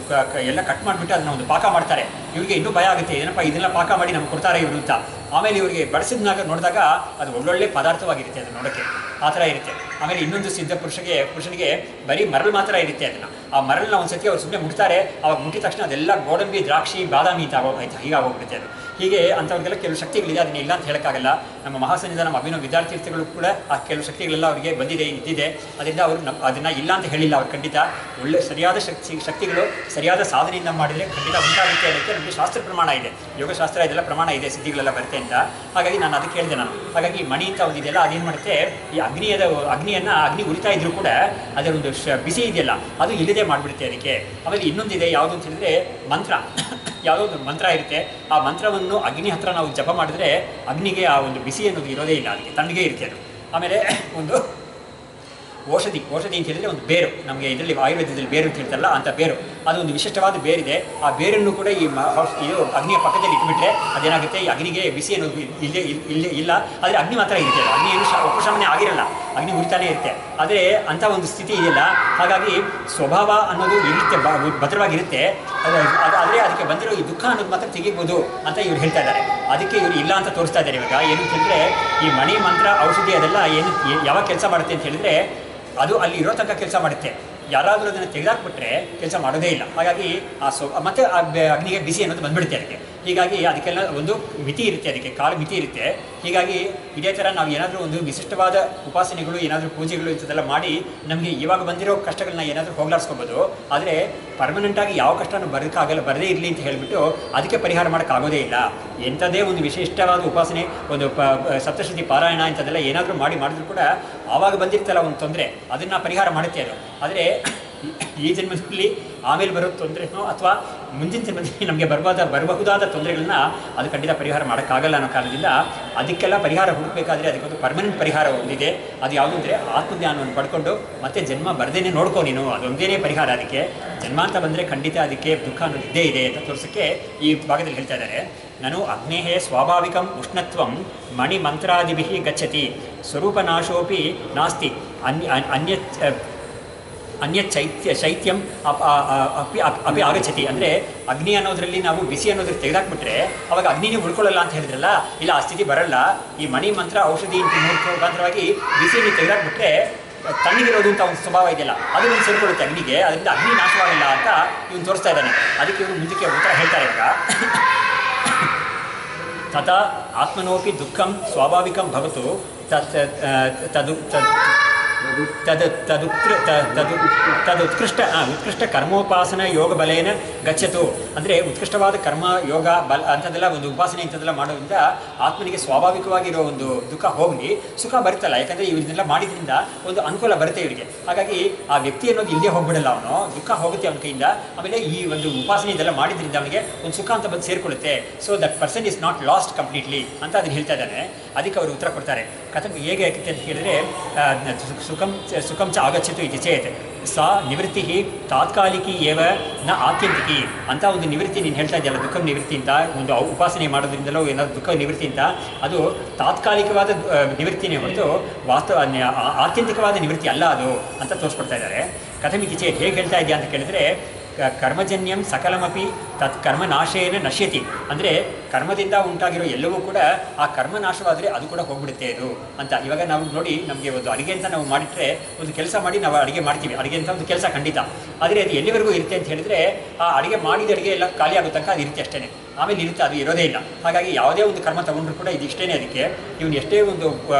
ಎಲ್ಲ ಕಟ್ ಮಾಡಿಬಿಟ್ಟು ಅದನ್ನು ಒಂದು ಪಾಕ ಮಾಡ್ತಾರೆ. ಇವ್ರಿಗೆ ಇನ್ನೂ ಭಯ ಆಗುತ್ತೆ, ಏನಪ್ಪ ಇದನ್ನೆಲ್ಲ ಪಾಕ ಮಾಡಿ ನಮ್ಗೆ ಕೊಡ್ತಾರೆ ಇವರು ಅಂತ. ಆಮೇಲೆ ಇವರಿಗೆ ಬಡಿಸಿದ್ನಾಗ ನೋಡಿದಾಗ ಅದು ಒಳ್ಳೊಳ್ಳೆ ಪದಾರ್ಥವಾಗಿರುತ್ತೆ, ಅದು ನೋಡೋಕ್ಕೆ ಆ ಥರ ಇರುತ್ತೆ. ಆಮೇಲೆ ಇನ್ನೊಂದು ಸಿದ್ಧ ಪುರುಷನಿಗೆ ಬರೀ ಮರಳು ಮಾತ್ರ ಇರುತ್ತೆ. ಅದನ್ನು ಆ ಮರಳನ್ನ ಒಂದು ಸತಿ ಅವ್ರು ಸುಮ್ಮನೆ ಮುಟ್ತಾರೆ, ಅವಾಗ ಮುಟ್ಟಿದ ತಕ್ಷಣ ಅದೆಲ್ಲ ಗೋಡಂಬಿ, ದ್ರಾಕ್ಷಿ, ಬಾದಾಮಿ ಅಂತ ಆಗೋಗ್ತೈತೆ, ಹೀಗಾಗೋಗ್ಬಿಡುತ್ತೆ ಅದು. ಹೀಗೆ ಅಂಥವ್ರಿಗೆಲ್ಲ ಕೆಲವು ಶಕ್ತಿಗಳಿದೆ, ಅದನ್ನ ಇಲ್ಲ ಅಂತ ಹೇಳೋಕ್ಕಾಗಲ್ಲ. ನಮ್ಮ ಮಹಾಸನ್ನಿಧಾನ, ನಮ್ಮ ಅಭಿನವ ವಿದ್ಯಾರ್ಥಿಗಳು ಕೂಡ ಆ ಕೆಲವು ಶಕ್ತಿಗಳೆಲ್ಲ ಅವರಿಗೆ ಬಂದಿದೆ, ಇದ್ದಿದೆ. ಅದರಿಂದ ಅವರು ಅದನ್ನು ಇಲ್ಲ ಅಂತ ಹೇಳಿಲ್ಲ. ಅವ್ರು ಖಂಡಿತ ಒಳ್ಳೆ ಸರಿಯಾದ ಶಕ್ತಿಗಳು ಸರಿಯಾದ ಸಾಧನೆಯಿಂದ ಮಾಡಿದರೆ ಖಂಡಿತ ಉಂಟಾಗುತ್ತೆ ಅನ್ನೋಕ್ಕೆ ನಮಗೆ ಶಾಸ್ತ್ರ ಪ್ರಮಾಣ ಇದೆ, ಯೋಗಶಾಸ್ತ್ರ ಇದೆಲ್ಲ ಪ್ರಮಾಣ ಇದೆ, ಸಿದ್ಧಿಗಳೆಲ್ಲ ಬರುತ್ತೆ ಅಂತ. ಹಾಗಾಗಿ ನಾನು ಅದಕ್ಕೆ ಹೇಳಿದೆ. ನಾನು ಹಾಗಾಗಿ ಮಣಿ ಅಂತ ಒಂದಿದೆಯಲ್ಲ, ಅದೇನು ಮಾಡುತ್ತೆ, ಈ ಅಗ್ನಿ ಉರಿತಾ ಇದ್ರೂ ಕೂಡ ಅದರ ಒಂದು ಬಿಸಿ ಇದೆಯಲ್ಲ ಅದು ಇಲ್ಲದೆ ಮಾಡಿಬಿಡುತ್ತೆ ಅದಕ್ಕೆ. ಆಮೇಲೆ ಇನ್ನೊಂದಿದೆ, ಯಾವುದು ಅಂತ ಹೇಳಿದ್ರೆ ಮಂತ್ರ. ಯಾವುದೋ ಒಂದು ಮಂತ್ರ ಇರುತ್ತೆ, ಆ ಮಂತ್ರವನ್ನು ಅಗ್ನಿ ಹತ್ರ ನಾವು ಜಪ ಮಾಡಿದ್ರೆ ಅಗ್ನಿಗೆ ಆ ಒಂದು ಬಿಸಿ ಅನ್ನೋದು ಇರೋದೇ ಇಲ್ಲ, ಅದಕ್ಕೆ ತಣ್ಣಗೆ ಇರುತ್ತೆ ಅದು. ಆಮೇಲೆ ಒಂದು ಔಷಧಿ ಅಂತ ಹೇಳಿದರೆ ಒಂದು ಬೇರು, ನಮಗೆ ಇದರಲ್ಲಿ ಆಯುರ್ವೇದದಲ್ಲಿ ಬೇರು ಅಂತ ಹೇಳ್ತಾರಲ್ಲ ಅಂಥ ಬೇರು, ಅದು ಒಂದು ವಿಶಿಷ್ಟವಾದ ಬೇರಿದೆ. ಆ ಬೇರನ್ನು ಕೂಡ ಇದು ಅಗ್ನಿಯ ಪಕ್ಕದಲ್ಲಿ ಇಟ್ಬಿಟ್ರೆ ಅದೇನಾಗುತ್ತೆ, ಈ ಅಗ್ನಿಗೆ ಬಿಸಿ ಅನ್ನೋದು ಇಲ್ಲ, ಆದರೆ ಅಗ್ನಿ ಮಾತ್ರ ಇರುತ್ತೆ. ಅಗ್ನಿ ಏನು ಉಪಶಮನೆ ಆಗಿರಲ್ಲ, ಅಗ್ನಿ ಉರಿತಾನೇ ಇರುತ್ತೆ. ಆದರೆ ಅಂಥ ಒಂದು ಸ್ಥಿತಿ ಇದೆಯಲ್ಲ, ಹಾಗಾಗಿ ಸ್ವಭಾವ ಅನ್ನೋದು ಇರುತ್ತೆ, ಭದ್ರವಾಗಿರುತ್ತೆ. ಆದರೆ ಅದಕ್ಕೆ ಬಂದಿರೋ ಈ ದುಃಖ ಅನ್ನೋದು ಮಾತ್ರ ತೆಗಿಬೋದು ಅಂತ ಇವ್ರು ಹೇಳ್ತಾ ಇದ್ದಾರೆ. ಅದಕ್ಕೆ ಇವರು ಇಲ್ಲ ಅಂತ ತೋರಿಸ್ತಾ ಇದ್ದಾರೆ ಇವಾಗ. ಏನು ಅಂತ ಹೇಳಿದ್ರೆ, ಈ ಮಣಿ ಮಂತ್ರ ಔಷಧಿ ಅದೆಲ್ಲ ಏನು ಯಾವಾಗ ಕೆಲಸ ಮಾಡುತ್ತೆ ಅಂತ ಹೇಳಿದ್ರೆ, ಅದು ಅಲ್ಲಿ ಇರೋ ತನಕ ಕೆಲಸ ಮಾಡುತ್ತೆ. ಯಾರಾದರೂ ಅದನ್ನು ತೆಗೆದಾಕ್ಬಿಟ್ರೆ ಕೆಲಸ ಮಾಡೋದೇ ಇಲ್ಲ. ಹಾಗಾಗಿ ಮತ್ತೆ ಆ ಅಗ್ನಿಗೆ ಬಿಸಿ ಅನ್ನೋದು ಬಂದ್ಬಿಡುತ್ತೆ ಅದಕ್ಕೆ. ಹೀಗಾಗಿ ಅದಕ್ಕೆಲ್ಲ ಒಂದು ಮಿತಿ ಇರುತ್ತೆ, ಅದಕ್ಕೆ ಕಾಲ ಮಿತಿ ಇರುತ್ತೆ. ಹೀಗಾಗಿ ಇದೇ ಥರ ನಾವು ಏನಾದರೂ ಒಂದು ವಿಶಿಷ್ಟವಾದ ಉಪಾಸನೆಗಳು, ಏನಾದರೂ ಪೂಜೆಗಳು ಇಂಥದ್ದೆಲ್ಲ ಮಾಡಿ ನಮಗೆ ಇವಾಗ ಬಂದಿರೋ ಕಷ್ಟಗಳನ್ನ ಏನಾದರೂ ಹೋಗ್ಲಾಡಿಸ್ಕೋಬೋದು. ಆದರೆ ಪರ್ಮನೆಂಟಾಗಿ ಯಾವ ಕಷ್ಟನೂ ಬರದೇ ಇರಲಿ ಅಂತ ಹೇಳಿಬಿಟ್ಟು ಅದಕ್ಕೆ ಪರಿಹಾರ ಮಾಡೋಕ್ಕಾಗೋದೇ ಇಲ್ಲ. ಎಂಥದೇ ಒಂದು ವಿಶಿಷ್ಟವಾದ ಉಪಾಸನೆ, ಒಂದು ಸಪ್ತಶತಿ ಪಾರಾಯಣ ಇಂಥದ್ದೆಲ್ಲ ಏನಾದರೂ ಮಾಡಿದ್ರು ಕೂಡ ಆವಾಗ ಬಂದಿರ್ತಲ್ಲ ಒಂದು ತೊಂದರೆ, ಅದನ್ನು ಪರಿಹಾರ ಮಾಡುತ್ತೆ ಅದು. ಆದರೆ ಈ ಜನ್ಮದಲ್ಲಿ ಆಮೇಲೆ ಬರೋ ತೊಂದರೆನೋ ಅಥವಾ ಮುಂದಿನ ಜನ್ಮದಲ್ಲಿ ನಮಗೆ ಬರಬಹುದಾದ ತೊಂದರೆಗಳನ್ನ ಅದು ಖಂಡಿತ ಪರಿಹಾರ ಮಾಡೋಕ್ಕಾಗಲ್ಲ ಅನ್ನೋ ಕಾರಣದಿಂದ ಅದಕ್ಕೆಲ್ಲ ಪರಿಹಾರ ಹುಡುಕಬೇಕಾದ್ರೆ ಅದಕ್ಕೊಂದು ಪರ್ಮನೆಂಟ್ ಪರಿಹಾರ ಒಂದಿದೆ. ಅದು ಯಾವುದು ಅಂದರೆ ಆತ್ಮಜ್ಞಾನವನ್ನು ಪಡ್ಕೊಂಡು ಮತ್ತೆ ಜನ್ಮ ಬರ್ದೇನೆ ನೋಡ್ಕೊ ನೀನು, ಅದೊಂದೇನೇ ಪರಿಹಾರ. ಅದಕ್ಕೆ ಜನ್ಮ ಅಂತ ಬಂದರೆ ಖಂಡಿತ ಅದಕ್ಕೆ ದುಃಖ ಅನ್ನೋದು ಇದ್ದೇ ಇದೆ ಅಂತ ತೋರಿಸೋಕ್ಕೆ ಈ ಭಾಗದಲ್ಲಿ ಹೇಳ್ತಾ ಇದ್ದಾರೆ. ನಾನು ಅಗ್ನೇಹೇ ಸ್ವಾಭಾವಿಕಂ ಉಷ್ಣತ್ವಂ ಮಣಿ ಮಂತ್ರಾದಿಭಿಃ ಗಚ್ಚತಿ ಸ್ವರೂಪನಾಶೋಪಿ ನಾಸ್ತಿ ಅನ್ಯ ಶೈತ್ಯಂ ಅಪಿ ಆಗಚ್ಚತಿ. ಅಂದರೆ ಅಗ್ನಿ ಅನ್ನೋದರಲ್ಲಿ ನಾವು ಬಿಸಿ ಅನ್ನೋದ್ರಲ್ಲಿ ತೆಗೆದಾಕ್ಬಿಟ್ರೆ ಅವಾಗ ಅಗ್ನಿನೇ ಉಳ್ಕೊಳ್ಳಲ್ಲ ಅಂತ ಹೇಳಿದ್ರಲ್ಲ, ಇಲ್ಲ ಆ ಸ್ಥಿತಿ ಬರಲ್ಲ. ಈ ಮಣಿ ಮಂತ್ರ ಔಷಧಿ ಮುಖಾಂತರವಾಗಿ ಬಿಸಿಯನ್ನು ತೆಗೆದಾಕ್ಬಿಟ್ರೆ ತಣ್ಣಗಿರೋದು ಅಂತ ಒಂದು ಸ್ವಭಾವ ಇದೆಯಲ್ಲ, ಅದು ಒಂದು ಸೇರಿಕೊಳ್ಳುತ್ತೆ ಅಗ್ನಿಗೆ, ಅದರಿಂದ ಅಗ್ನಿ ನಾಶವಾಗಿಲ್ಲ ಅಂತ ಇವನು ತೋರಿಸ್ತಾ ಇದ್ದಾನೆ. ಅದಕ್ಕೆ ಇವರು ಮುಂದಕ್ಕೆ ಉತ್ತರ ಹೇಳ್ತಾರೆ ಇವಾಗ. ತಥಾ ಆತ್ಮನೋಪಿ ದುಃಖಂ ಸ್ವಾಭಾವಿಕಂ ಭವತು ಉತ್ಕೃಷ್ಟ ಕರ್ಮೋಪಾಸನ ಯೋಗ ಬಲೇನ ಗಚ್ಚತು. ಅಂದರೆ ಉತ್ಕೃಷ್ಟವಾದ ಕರ್ಮ ಯೋಗ ಬಲ ಅಂಥದ್ದೆಲ್ಲ ಒಂದು ಉಪಾಸನೆ ಇಂಥದ್ದೆಲ್ಲ ಮಾಡೋದ್ರಿಂದ ಆತ್ಮನಿಗೆ ಸ್ವಾಭಾವಿಕವಾಗಿರೋ ಒಂದು ದುಃಖ ಹೋಗಲಿ, ಸುಖ ಬರುತ್ತಲ್ಲ. ಯಾಕಂದರೆ ಇವನ್ನೆಲ್ಲ ಮಾಡಿದ್ರಿಂದ ಒಂದು ಅನುಕೂಲ ಬರುತ್ತೆ ಇವರಿಗೆ. ಹಾಗಾಗಿ ಆ ವ್ಯಕ್ತಿ ಅನ್ನೋದು ಇಲ್ಲದೆ ಹೋಗ್ಬಿಡಲ್ಲ, ಅವನು ದುಃಖ ಹೋಗುತ್ತೆ ಅವನ ಕೈಯಿಂದ. ಆಮೇಲೆ ಈ ಒಂದು ಉಪಾಸನೆ ಇದೆಲ್ಲ ಮಾಡಿದ್ರಿಂದ ಅವನಿಗೆ ಒಂದು ಸುಖ ಅಂತ ಬಂದು ಸೇರಿಕೊಳ್ಳುತ್ತೆ. So that person is not lost completely ಅಂತ ಅದನ್ನು ಹೇಳ್ತಾ ಇದ್ದಾನೆ. ಅದಕ್ಕೆ ಅವರು ಉತ್ತರ ಕೊಡ್ತಾರೆ. ಕಥೆ ಹೇಗೆ ಆಗುತ್ತೆ ಅಂತ ಹೇಳಿದ್ರೆ, ಸುಖಂ ಚ ಆಗಚ್ಚತು ಇತಿ ಚೇತ್ ಸಾ ನಿವೃತ್ತಿ ತಾತ್ಕಾಲಿಕಿ ಏವ ನ ಆತ್ಯಂತಿಕಿ ಅಂತ ಒಂದು ನಿವೃತ್ತಿ ನೀನು ಹೇಳ್ತಾ ಇದೆಯಲ್ಲ, ದುಃಖ ನಿವೃತ್ತಿ ಅಂತ ಒಂದು ಉಪಾಸನೆ ಮಾಡೋದ್ರಿಂದಲೋ ಏನಾದರೂ ದುಃಖ ನಿವೃತ್ತಿ ಅಂತ, ಅದು ತಾತ್ಕಾಲಿಕವಾದ ನಿವೃತ್ತಿನೇ ಹೊರತು ಆತ್ಯಂತಿಕವಾದ ನಿವೃತ್ತಿ ಅಲ್ಲ ಅದು ಅಂತ ತೋರಿಸ್ಕೊಡ್ತಾ ಇದ್ದಾರೆ. ಕಥಮಿತಿ ಚೇತ್ ಹೇಗೆ ಹೇಳ್ತಾ ಇದೆಯಾ ಅಂತ ಕೇಳಿದ್ರೆ, ಕರ್ಮಜನ್ಯಂ ಸಕಲಮಪಿ ತತ್ ಕರ್ಮನಾಶೇನ ನಶ್ಯತಿ. ಅಂದರೆ ಕರ್ಮದಿಂದ ಉಂಟಾಗಿರೋ ಎಲ್ಲವೂ ಕೂಡ ಆ ಕರ್ಮನಾಶವಾದರೆ ಅದು ಕೂಡ ಹೋಗ್ಬಿಡುತ್ತೆ ಇದು ಅಂತ. ಇವಾಗ ನಾವು ನೋಡಿ, ನಮಗೆ ಒಂದು ಅಡುಗೆ ಅಂತ ನಾವು ಮಾಡಿಟ್ರೆ, ಒಂದು ಕೆಲಸ ಮಾಡಿ ನಾವು ಅಡುಗೆ ಮಾಡ್ತೀವಿ, ಅಡುಗೆ ಅಂತ ಒಂದು ಕೆಲಸ ಖಂಡಿತ. ಆದರೆ ಅದು ಎಲ್ಲಿವರೆಗೂ ಇರುತ್ತೆ ಅಂತ ಹೇಳಿದ್ರೆ, ಆ ಅಡುಗೆ ಮಾಡಿದ ಅಡುಗೆ ಎಲ್ಲ ಖಾಲಿ ಆಗೋ ತನಕ ಅದು ಇರುತ್ತೆ ಅಷ್ಟೇ. ಆಮೇಲೆ ಇರುತ್ತೆ, ಅದು ಇರೋದೇ ಇಲ್ಲ. ಹಾಗಾಗಿ ಯಾವುದೇ ಒಂದು ಕರ್ಮ ತಗೊಂಡ್ರು ಕೂಡ ಇದಿಷ್ಟೇ. ಅದಕ್ಕೆ ಇವನು ಎಷ್ಟೇ ಒಂದು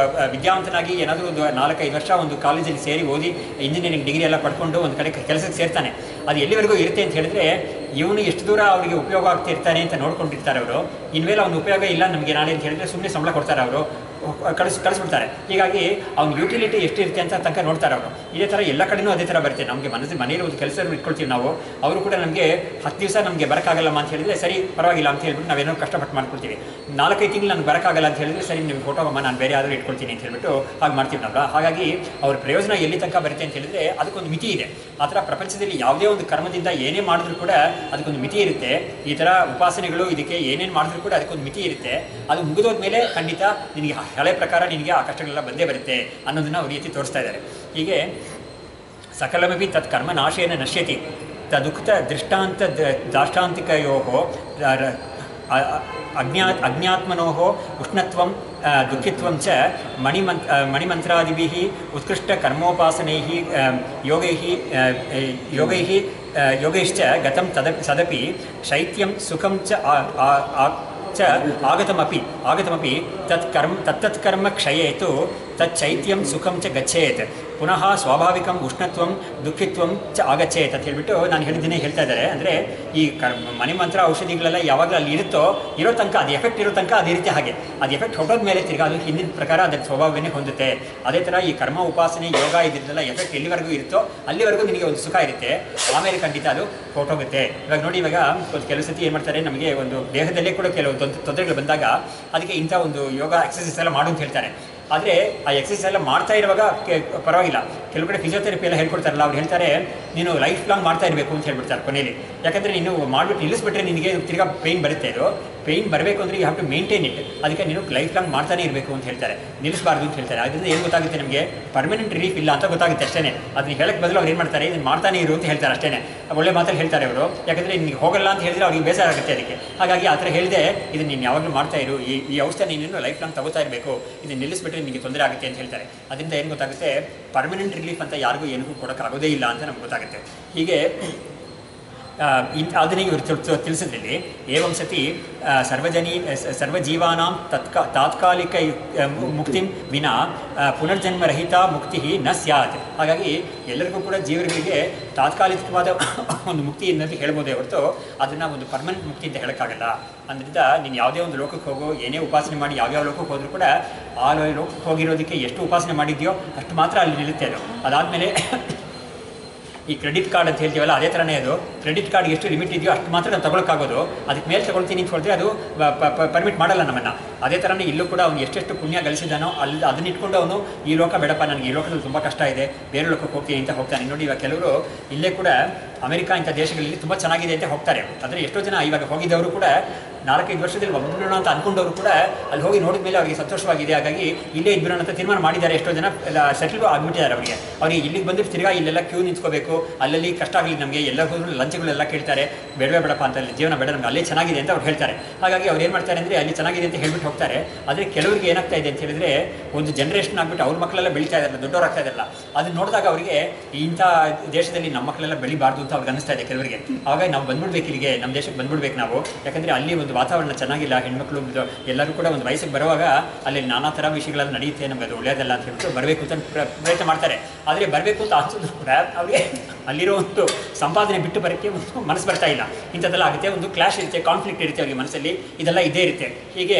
ವಿದ್ಯಾವಂತನಾಗಿ ಏನಾದರೂ ಒಂದು 4-5 ವರ್ಷ ಒಂದು ಕಾಲೇಜಲ್ಲಿ ಸೇರಿ ಓದಿ ಇಂಜಿನಿಯರಿಂಗ್ ಡಿಗ್ರಿ ಎಲ್ಲ ಪಡ್ಕೊಂಡು ಒಂದು ಕಡೆ ಕೆಲಸಕ್ಕೆ ಸೇರ್ತಾನೆ. ಅದು ಎಲ್ಲಿವರೆಗೂ ಇರುತ್ತೆ ಅಂತ ಹೇಳಿದ್ರೆ ಇವನು ಎಷ್ಟು ದೂರ ಅವರಿಗೆ ಉಪಯೋಗ ಆಗ್ತಿರ್ತಾನೆ ಅಂತ ನೋಡ್ಕೊಂಡಿರ್ತಾರೆ ಅವರು. ಇನ್ಮೇಲೆ ಅವ್ನ ಉಪಯೋಗ ಇಲ್ಲ ನಮಗೆ ನಾಳೆ ಅಂತ ಹೇಳಿದ್ರೆ ಸುಮ್ಮನೆ ಸಂಬಳ ಕೊಡ್ತಾರೆ ಅವರು, ಕಳಿಸ್ಬಿಡ್ತಾರೆ. ಹೀಗಾಗಿ ಅವ್ನ ಯೂಟಿಲಿಟಿ ಎಷ್ಟಿರುತ್ತೆ ಅಂತ ತನಕ ನೋಡ್ತಾರೆ ಅವರು. ಇದೇ ಥರ ಎಲ್ಲ ಕಡೆಯೂ ಅದೇ ಥರ ಬರುತ್ತೆ. ನಮಗೆ ಮನೇಲಿ ಒಂದು ಕೆಲಸ ಇಟ್ಕೊಳ್ತೀವಿ ನಾವು, ಅವರು ಕೂಡ ನಮಗೆ 10 ದಿವಸ ನಮಗೆ ಬರೋಕ್ಕಾಗಲ್ಲಮ್ಮ ಅಂತ ಹೇಳಿದ್ರೆ ಸರಿ ಪರವಾಗಿಲ್ಲ ಅಂತ ಹೇಳ್ಬಿಟ್ಟು ನಾವೇನೋ ಕಷ್ಟಪಟ್ಟು ಮಾಡ್ಕೊಳ್ತೀವಿ. 4-5 ತಿಂಗಳು ನನಗೆ ಬರೋಕ್ಕಾಗಲ್ಲ ಅಂತ ಹೇಳಿದ್ರೆ ಸರಿ ನಿಮ್ಗೆ ಫೋಟೋ ಅಮ್ಮ ನಾನು ಬೇರೆ ಯಾವ್ದಾದ್ರು ಇಟ್ಕೊಳ್ತೀನಿ ಅಂತ ಹೇಳ್ಬಿಟ್ಟು ಹಾಗೆ ಮಾಡ್ತೀವಿ ನಾವು. ಹಾಗಾಗಿ ಅವ್ರ ಪ್ರಯೋಜನ ಎಲ್ಲಿ ತನಕ ಬರುತ್ತೆ ಅಂತ ಹೇಳಿದ್ರೆ ಅದಕ್ಕೊಂದು ಮಿತಿ ಇದೆ. ಆ ಥರ ಪ್ರಪಂಚದಲ್ಲಿ ಯಾವುದೇ ಒಂದು ಕರ್ಮದಿಂದ ಏನೇ ಮಾಡಿದ್ರು ಕೂಡ ಅದಕ್ಕೊಂದು ಮಿತಿ ಇರುತ್ತೆ. ಈ ಥರ ಉಪಾಸನೆಗಳು ಇದಕ್ಕೆ ಏನೇನು ಮಾಡಿದ್ರು ಕೂಡ ಅದಕ್ಕೊಂದು ಮಿತಿ ಇರುತ್ತೆ. ಅದು ಮುಗಿದೋದ್ಮೇಲೆ ಖಂಡಿತ ನಿನಗೆ ಹಳೆ ಪ್ರಕಾರ ನಿನಗೆ ಆ ಕಷ್ಟಗಳೆಲ್ಲ ಬಂದೇ ಬರುತ್ತೆ ಅನ್ನೋದನ್ನು ಅವ್ರ ರೀತಿ ತೋರಿಸ್ತಾ ಇದ್ದಾರೆ. ಹೀಗೆ ಸಕಲಮಪಿ ತತ್ ಕರ್ಮ ನಾಶೇನ ನಶ್ಯತಿ ತದುಕ್ತ ದೃಷ್ಟಾಂತ ದಾಷ್ಟಾಂತಿಕಯೋ ಅಜ್ಞಾತ್ಮನೋ ಉಷ್ಣತ್ವಂ ದುಃಖಿತ್ವಂ ಚ ಮಣಿಮಂತ್ರಾದಿಭಿಃ ಉತ್ಕೃಷ್ಟಕರ್ಮೋಪಾಸನೈಃ ಯೋಗೈಶ್ಚ ಗತಂ ಸದಪಿ ಶೈತ್ಯಂ ಸುಖಂ ಚ ಆಗತಮಪಿ ತತ್ತತ್ ಕರ್ಮ ಕ್ಷಯೇತು ತಚ್ಚೈತ್ಯಂ ಸುಖಂ ಚ ಗಚ್ಚೇತ್ ಪುನಃ ಸ್ವಾಭಾವಿಕಂ ಉಷ್ಣತ್ವಂ ದುಃಖಿತ್ವಂ ಚ ಆಗಚ್ಚೇತ್ ಅಂತ ಹೇಳ್ಬಿಟ್ಟು ನಾನು ಹೇಳಿದ್ದೀನಿ ಹೇಳ್ತಾ ಇದ್ದಾರೆ. ಅಂದರೆ ಈ ಮನೆ ಮಂತ್ರ ಔಷಧಿಗಳೆಲ್ಲ ಯಾವಾಗಲೂ ಅಲ್ಲಿ ಇರೋ ತನಕ ಅದು ಎಫೆಕ್ಟ್ ಇರೋ ತನಕ ಅದೇ ರೀತಿ ಹಾಗೆ ಅದು ಎಫೆಕ್ಟ್ ಹೊಟ್ಟೋದ ಮೇಲೆ ತಿರ್ಗಾ ಅದು ಹಿಂದಿನ ಪ್ರಕಾರ ಅದರ ಸ್ವಭಾವವನ್ನೇ ಹೊಂದುತ್ತೆ. ಅದೇ ಥರ ಈ ಕರ್ಮ ಉಪಾಸನೆ ಯೋಗ ಇದ್ರದ್ದೆಲ್ಲ ಎಫೆಕ್ಟ್ ಎಲ್ಲಿವರೆಗೂ ಇರುತ್ತೋ ಅಲ್ಲಿವರೆಗೂ ನಿನಗೆ ಒಂದು ಸುಖ ಇರುತ್ತೆ, ಆಮೇಲೆ ಖಂಡಿತ ಅದು ಹೊಟ್ಟೋಗುತ್ತೆ. ಇವಾಗ ನೋಡಿ, ಇವಾಗ ಕೆಲವು ಸತಿ ಏನು ಮಾಡ್ತಾರೆ, ನಮಗೆ ಒಂದು ದೇಹದಲ್ಲೇ ಕೂಡ ಕೆಲವು ತೊಂದರೆಗಳು ಬಂದಾಗ ಅದಕ್ಕೆ ಇಂಥ ಒಂದು ಯೋಗ ಎಕ್ಸಸೈಸ್ ಎಲ್ಲ ಮಾಡು ಅಂತ ಹೇಳ್ತಾರೆ. ಆದರೆ ಆ ಎಕ್ಸಸೈಸ್ ಎಲ್ಲ ಮಾಡ್ತಾ ಇರುವಾಗ ಪರವಾಗಿಲ್ಲ. ಕೆಲವು ಕಡೆ ಫಿಸಿಯೋಥೆರಪಿ ಎಲ್ಲ ಹೇಳ್ಕೊಡ್ತಾರಲ್ಲ, ಅವ್ರು ಹೇಳ್ತಾರೆ ನೀನು ಲೈಫ್ ಲಾಂಗ್ ಮಾಡ್ತಾ ಇರಬೇಕು ಅಂತ ಹೇಳ್ಬಿಡ್ತಾರೆ ಕೊನೆಯಲ್ಲಿ. ಯಾಕಂದರೆ ನೀನು ಮಾಡಿಬಿಟ್ಟು ನಿಲ್ಲಿಸ್ಬಿಟ್ರೆ ನಿನಗೆ ತಿರ್ಗಾ ಪೇಯ್ನ್ ಬರುತ್ತೆ. ಇದು ಪೇಯ್ನ್ ಬರಬೇಕು ಅಂದರೆ you have to maintain it. ಅದಕ್ಕೆ ನೀನು ಲೈಫ್ ಲಾಂಗ್ ಮಾಡ್ತಾನೆ ಇರಬೇಕು ಅಂತ ಹೇಳ್ತಾರೆ, ನಿಲ್ಲಿಸಬಾರ್ದು ಅಂತ ಹೇಳ್ತಾರೆ. ಅದರಿಂದ ಏನು ಗೊತ್ತಾಗುತ್ತೆ ನಮಗೆ, ಪರ್ಮನೆಂಟ್ ರಿಲೀಫ್ ಇಲ್ಲ ಅಂತ ಗೊತ್ತಾಗುತ್ತೆ ಅಷ್ಟೇ. ಅದನ್ನ ಹೇಳಕ್ಕೆ ಬದಲು ಅವ್ರು ಏನು ಮಾಡ್ತಾರೆ, ಇದನ್ನು ಮಾಡ್ತಾನೆ ಇರು ಅಂತ ಹೇಳ್ತಾರೆ ಅಷ್ಟೇ. ಒಳ್ಳೆ ಮಾತಲ್ಲಿ ಹೇಳ್ತಾರೆ ಅವರು. ಯಾಕಂದರೆ ನಿನಗೆ ಹೋಗಲ್ಲ ಅಂತ ಹೇಳಿದ್ರೆ ಅವ್ರಿಗೆ ಬೇಸರ ಆಗುತ್ತೆ ಅದಕ್ಕೆ. ಹಾಗಾಗಿ ಆ ಥರ ಹೇಳಿದೆ ಇದನ್ನು ನೀನು ಯಾವಾಗಲೂ ಮಾಡ್ತಾ ಇರು, ಈ ಔಷಧ ನೀನು ಲೈಫ್ ಲಾಂಗ್ ತಗೋತಾ ಇರಬೇಕು, ಇದನ್ನು ನಿಲ್ಲಿಸ್ಬಿಟ್ರೆ ನಿಮಗೆ ತೊಂದರೆ ಆಗುತ್ತೆ ಅಂತ ಹೇಳ್ತಾರೆ. ಅದರಿಂದ ಏನು ಗೊತ್ತಾಗುತ್ತೆ, ಪರ್ಮನೆಂಟ್ ರಿಲೀಫ್ ಅಂತ ಯಾರಿಗೂ ಏನಕ್ಕೂ ಕೊಡೋಕ್ಕಾಗೋದೇ ಇಲ್ಲ ಅಂತ ನಮ್ಗೆ ಗೊತ್ತಾಗುತ್ತೆ. ಹೀಗೆ ಅದನ್ನೇ ಇವರು ತಿಳಿಸಿದ್ರಲ್ಲಿ ಏವಂ ಸತಿ ಸರ್ವಜೀವಾನಾಂ ತಾತ್ಕಾಲಿಕ ಮುಕ್ತಿಂ ವಿನಾ ಪುನರ್ಜನ್ಮರಹಿತ ಮುಕ್ತಿ ನ ಸ್ಯಾತ್. ಹಾಗಾಗಿ ಎಲ್ಲರಿಗೂ ಕೂಡ ಜೀವರಿಗೆ ತಾತ್ಕಾಲಿಕವಾದ ಒಂದು ಮುಕ್ತಿ ಅನ್ನೋದು ಹೇಳ್ಬೋದೇ ಹೊರತು ಅದನ್ನು ಒಂದು ಪರ್ಮನೆಂಟ್ ಮುಕ್ತಿ ಅಂತ ಹೇಳೋಕ್ಕಾಗಲ್ಲ. ಅದರಿಂದ ನೀನು ಯಾವುದೇ ಒಂದು ಲೋಕಕ್ಕೆ ಹೋಗೋ, ಏನೇ ಉಪಾಸನೆ ಮಾಡಿ ಯಾವ್ಯಾವ ಲೋಕಕ್ಕೆ ಹೋದರೂ ಕೂಡ ಆ ಲೋಕಕ್ಕೆ ಹೋಗಿರೋದಕ್ಕೆ ಎಷ್ಟು ಉಪಾಸನೆ ಮಾಡಿದೆಯೋ ಅಷ್ಟು ಮಾತ್ರ ಅಲ್ಲಿ ನಿಲ್ಲುತ್ತೆ. ಅದಾದಮೇಲೆ ಈ ಕ್ರೆಡಿಟ್ ಕಾರ್ಡ್ ಅಂತ ಹೇಳ್ತೀವಲ್ಲ, ಅದೇ ಥರನೇ ಅದು. ಕ್ರೆಡಿಟ್ ಕಾರ್ಡ್ ಎಷ್ಟು ಲಿಮಿಟ್ ಇದೆಯೋ ಅಷ್ಟು ಮಾತ್ರ ನಾವು ತೊಗೊಳಕ್ಕಾಗೋದು. ಅದಕ್ಕೆ ಮೇಲೆ ತೊಗೊಳ್ತೀನಿ ಅಂತ ಹೇಳಿದ್ರೆ ಅದು ಪರ್ಮಿಟ್ ಮಾಡಲ್ಲ ನಮ್ಮನ್ನು. ಅದೇ ಥರನೇ ಇಲ್ಲೂ ಕೂಡ ಅವನು ಎಷ್ಟೆಷ್ಟು ಪುಣ್ಯ ಗಳಿಸಿದಾನೋ ಅದನ್ನ ಇಟ್ಕೊಂಡು ಅವನು ಈ ಲೋಕ ಬೇಡಪ್ಪ, ನನಗೆ ಈ ಲೋಕದಲ್ಲಿ ತುಂಬ ಕಷ್ಟ ಇದೆ, ಬೇರೆ ಲೋಕಕ್ಕೆ ಹೋಗ್ತೀನಿ ಅಂತ ಹೋಗ್ತಾನೆ. ನೋಡಿ, ಇವಾಗ ಕೆಲವರು ಇಲ್ಲೇ ಕೂಡ ಅಮೆರಿಕ ಇಂಥ ದೇಶಗಳಲ್ಲಿ ತುಂಬ ಚೆನ್ನಾಗಿದೆ ಅಂತ ಹೋಗ್ತಾರೆ. ಆದರೆ ಎಷ್ಟೋ ಜನ ಇವಾಗ ಹೋಗಿದ್ದವರು ಕೂಡ 4-5 ವರ್ಷದಲ್ಲಿ ಒಬ್ಬಬಿಡೋಣ ಅಂತ ಅಂದ್ಕೊಂಡವರು ಕೂಡ ಅಲ್ಲಿ ಹೋಗಿ ನೋಡಿದ ಮೇಲೆ ಅವರಿಗೆ ಸಂತೋಷವಾಗಿದೆ. ಹಾಗಾಗಿ ಇಲ್ಲೇ ಇದ್ಬಿಡೋಣ ಅಂತ ತೀರ್ಮಾನ ಮಾಡಿದ್ದಾರೆ. ಎಷ್ಟೋ ಜನ ಸೆಟಲ್ ಆಗಿಬಿಟ್ಟಿದ್ದಾರೆ. ಅವರಿಗೆ ಇಲ್ಲಿಗೆ ಬಂದು ತಿರ್ಗಾ ಇಲ್ಲೆಲ್ಲ ಕ್ಯೂ ನಿಂತ್ಕೋಬೇಕು, ಅಲ್ಲಲ್ಲಿ ಕಷ್ಟ ಆಗಲಿ ನಮಗೆ, ಎಲ್ಲ ಹೋದ್ರು ಲಂಚಗಳೆಲ್ಲ ಕೇಳ್ತಾರೆ, ಬೇಡವೇ ಬೇಡಪ್ಪ ಅಂತ, ಜೀವನ ಬೇಡ ನಮಗೆ, ಅಲ್ಲೇ ಚೆನ್ನಾಗಿದೆ ಅಂತ ಅವ್ರು ಹೇಳ್ತಾರೆ. ಹಾಗಾಗಿ ಅವ್ರು ಏನು ಮಾಡ್ತಾರೆ ಅಂದರೆ ಅಲ್ಲಿ ಚೆನ್ನಾಗಿದೆ ಅಂತ ಹೇಳ್ಬಿಟ್ಟು ಹೋಗ್ತಾರೆ. ಆದರೆ ಕೆಲವರಿಗೆ ಏನಾಗ್ತಾ ಇದೆ ಅಂತ ಹೇಳಿದ್ರೆ, ಒಂದು ಜನ್ರೇಷನ್ ಆಗಿಬಿಟ್ಟು ಅವ್ರ ಮಕ್ಕಳೆಲ್ಲ ಬೆಳೀತಾ ಇದ್ದಾರಲ್ಲ, ದೊಡ್ಡವರಾಗ್ತಾ ಇದ್ದಾರಲ್ಲ, ಅದನ್ನ ನೋಡಿದಾಗ ಅವರಿಗೆ ಇಂಥ ದೇಶದಲ್ಲಿ ನಮ್ಮ ಮಕ್ಕಳೆಲ್ಲ ಬೆಳಿಬಾರ್ದು ಅಂತ ಅವ್ರಿಗೆ ಅನಿಸ್ತಾ ಇದೆ ಕೆಲವರಿಗೆ. ಹಾಗಾಗಿ ನಾವು ಬಂದ್ಬಿಡ್ಬೇಕು, ಇಲ್ಲಿಗೆ ನಮ್ಮ ದೇಶಕ್ಕೆ ಬಂದ್ಬಿಡ್ಬೇಕು ನಾವು. ಯಾಕಂದರೆ ಅಲ್ಲಿ ಒಂದು ವಾತಾವರಣ ಚೆನ್ನಾಗಿಲ್ಲ, ಹೆಣ್ಮಕ್ಳು ಎಲ್ಲರೂ ಕೂಡ ಒಂದು ವಯಸ್ಸಿಗೆ ಬರುವಾಗ ಅಲ್ಲಿ ನಾನಾ ಥರ ವಿಷಯಗಳೆಲ್ಲ ನಡೆಯುತ್ತೆ, ನಮಗೆ ಅದು ಒಳ್ಳೆಯದಲ್ಲ ಅಂತ ಹೇಳ್ಬಿಟ್ಟು ಬರಬೇಕು ಅಂತ ಪ್ರಯತ್ನ ಮಾಡ್ತಾರೆ. ಆದರೆ ಬರಬೇಕು ಅಂತ ಅನ್ಸಿದ್ರು ಕೂಡ ಅವರಿಗೆ ಅಲ್ಲಿರೋ ಒಂದು ಸಂಪಾದನೆ ಬಿಟ್ಟು ಬರೋಕ್ಕೆ ಮನಸ್ಸು ಬರ್ತಾ ಇಲ್ಲ. ಇಂಥದ್ದೆಲ್ಲ ಆಗುತ್ತೆ, ಒಂದು ಕ್ಲಾಶ್ ಇರುತ್ತೆ, ಕಾನ್ಫ್ಲಿಕ್ಟ್ ಇರುತ್ತೆ ಅವರಿಗೆ ಮನಸ್ಸಲ್ಲಿ, ಇದೆಲ್ಲ ಇದ್ದೇ ಇರುತ್ತೆ. ಹೀಗೆ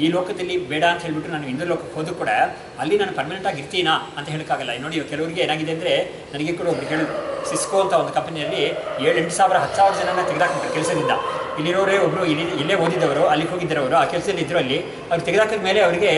ಈ ಲೋಕದಲ್ಲಿ ಬೇಡ ಅಂತ ಹೇಳ್ಬಿಟ್ಟು ನಾನು ಇನ್ನೊಂದು ಲೋಕಕ್ಕೆ ಹೋದರೂ ಕೂಡ ಅಲ್ಲಿ ನಾನು ಪರ್ಮನೆಂಟಾಗಿ ಇರ್ತೀನಾ ಅಂತ ಹೇಳೋಕ್ಕಾಗಲ್ಲ. ನೋಡಿ, ಕೆಲವರಿಗೆ ಏನಾಗಿದೆ ಅಂದರೆ, ನನಗೆ ಕೂಡ ಒಬ್ರು ಹೇಳಿ, ಸಿಸ್ಕೋ ಅಂತ ಒಂದು ಕಂಪನಿಯಲ್ಲಿ 7-8 ಸಾವಿರ 10,000 ಜನನ ತೆಗೆದಾಕ್ಬಿಟ್ರು ಕೆಲಸದಿಂದ. ಇಲ್ಲಿರೋರೇ ಒಬ್ಬರು ಇಲ್ಲೇ ಓದಿದ್ದವರು, ಅಲ್ಲಿಗೆ ಹೋಗಿದ್ದವರು, ಆ ಕೆಲಸದಲ್ಲಿ ಇದ್ದರು. ಅಲ್ಲಿ ಅವ್ರು ತೆಗೆದಾಕಿದ ಮೇಲೆ ಅವರಿಗೆ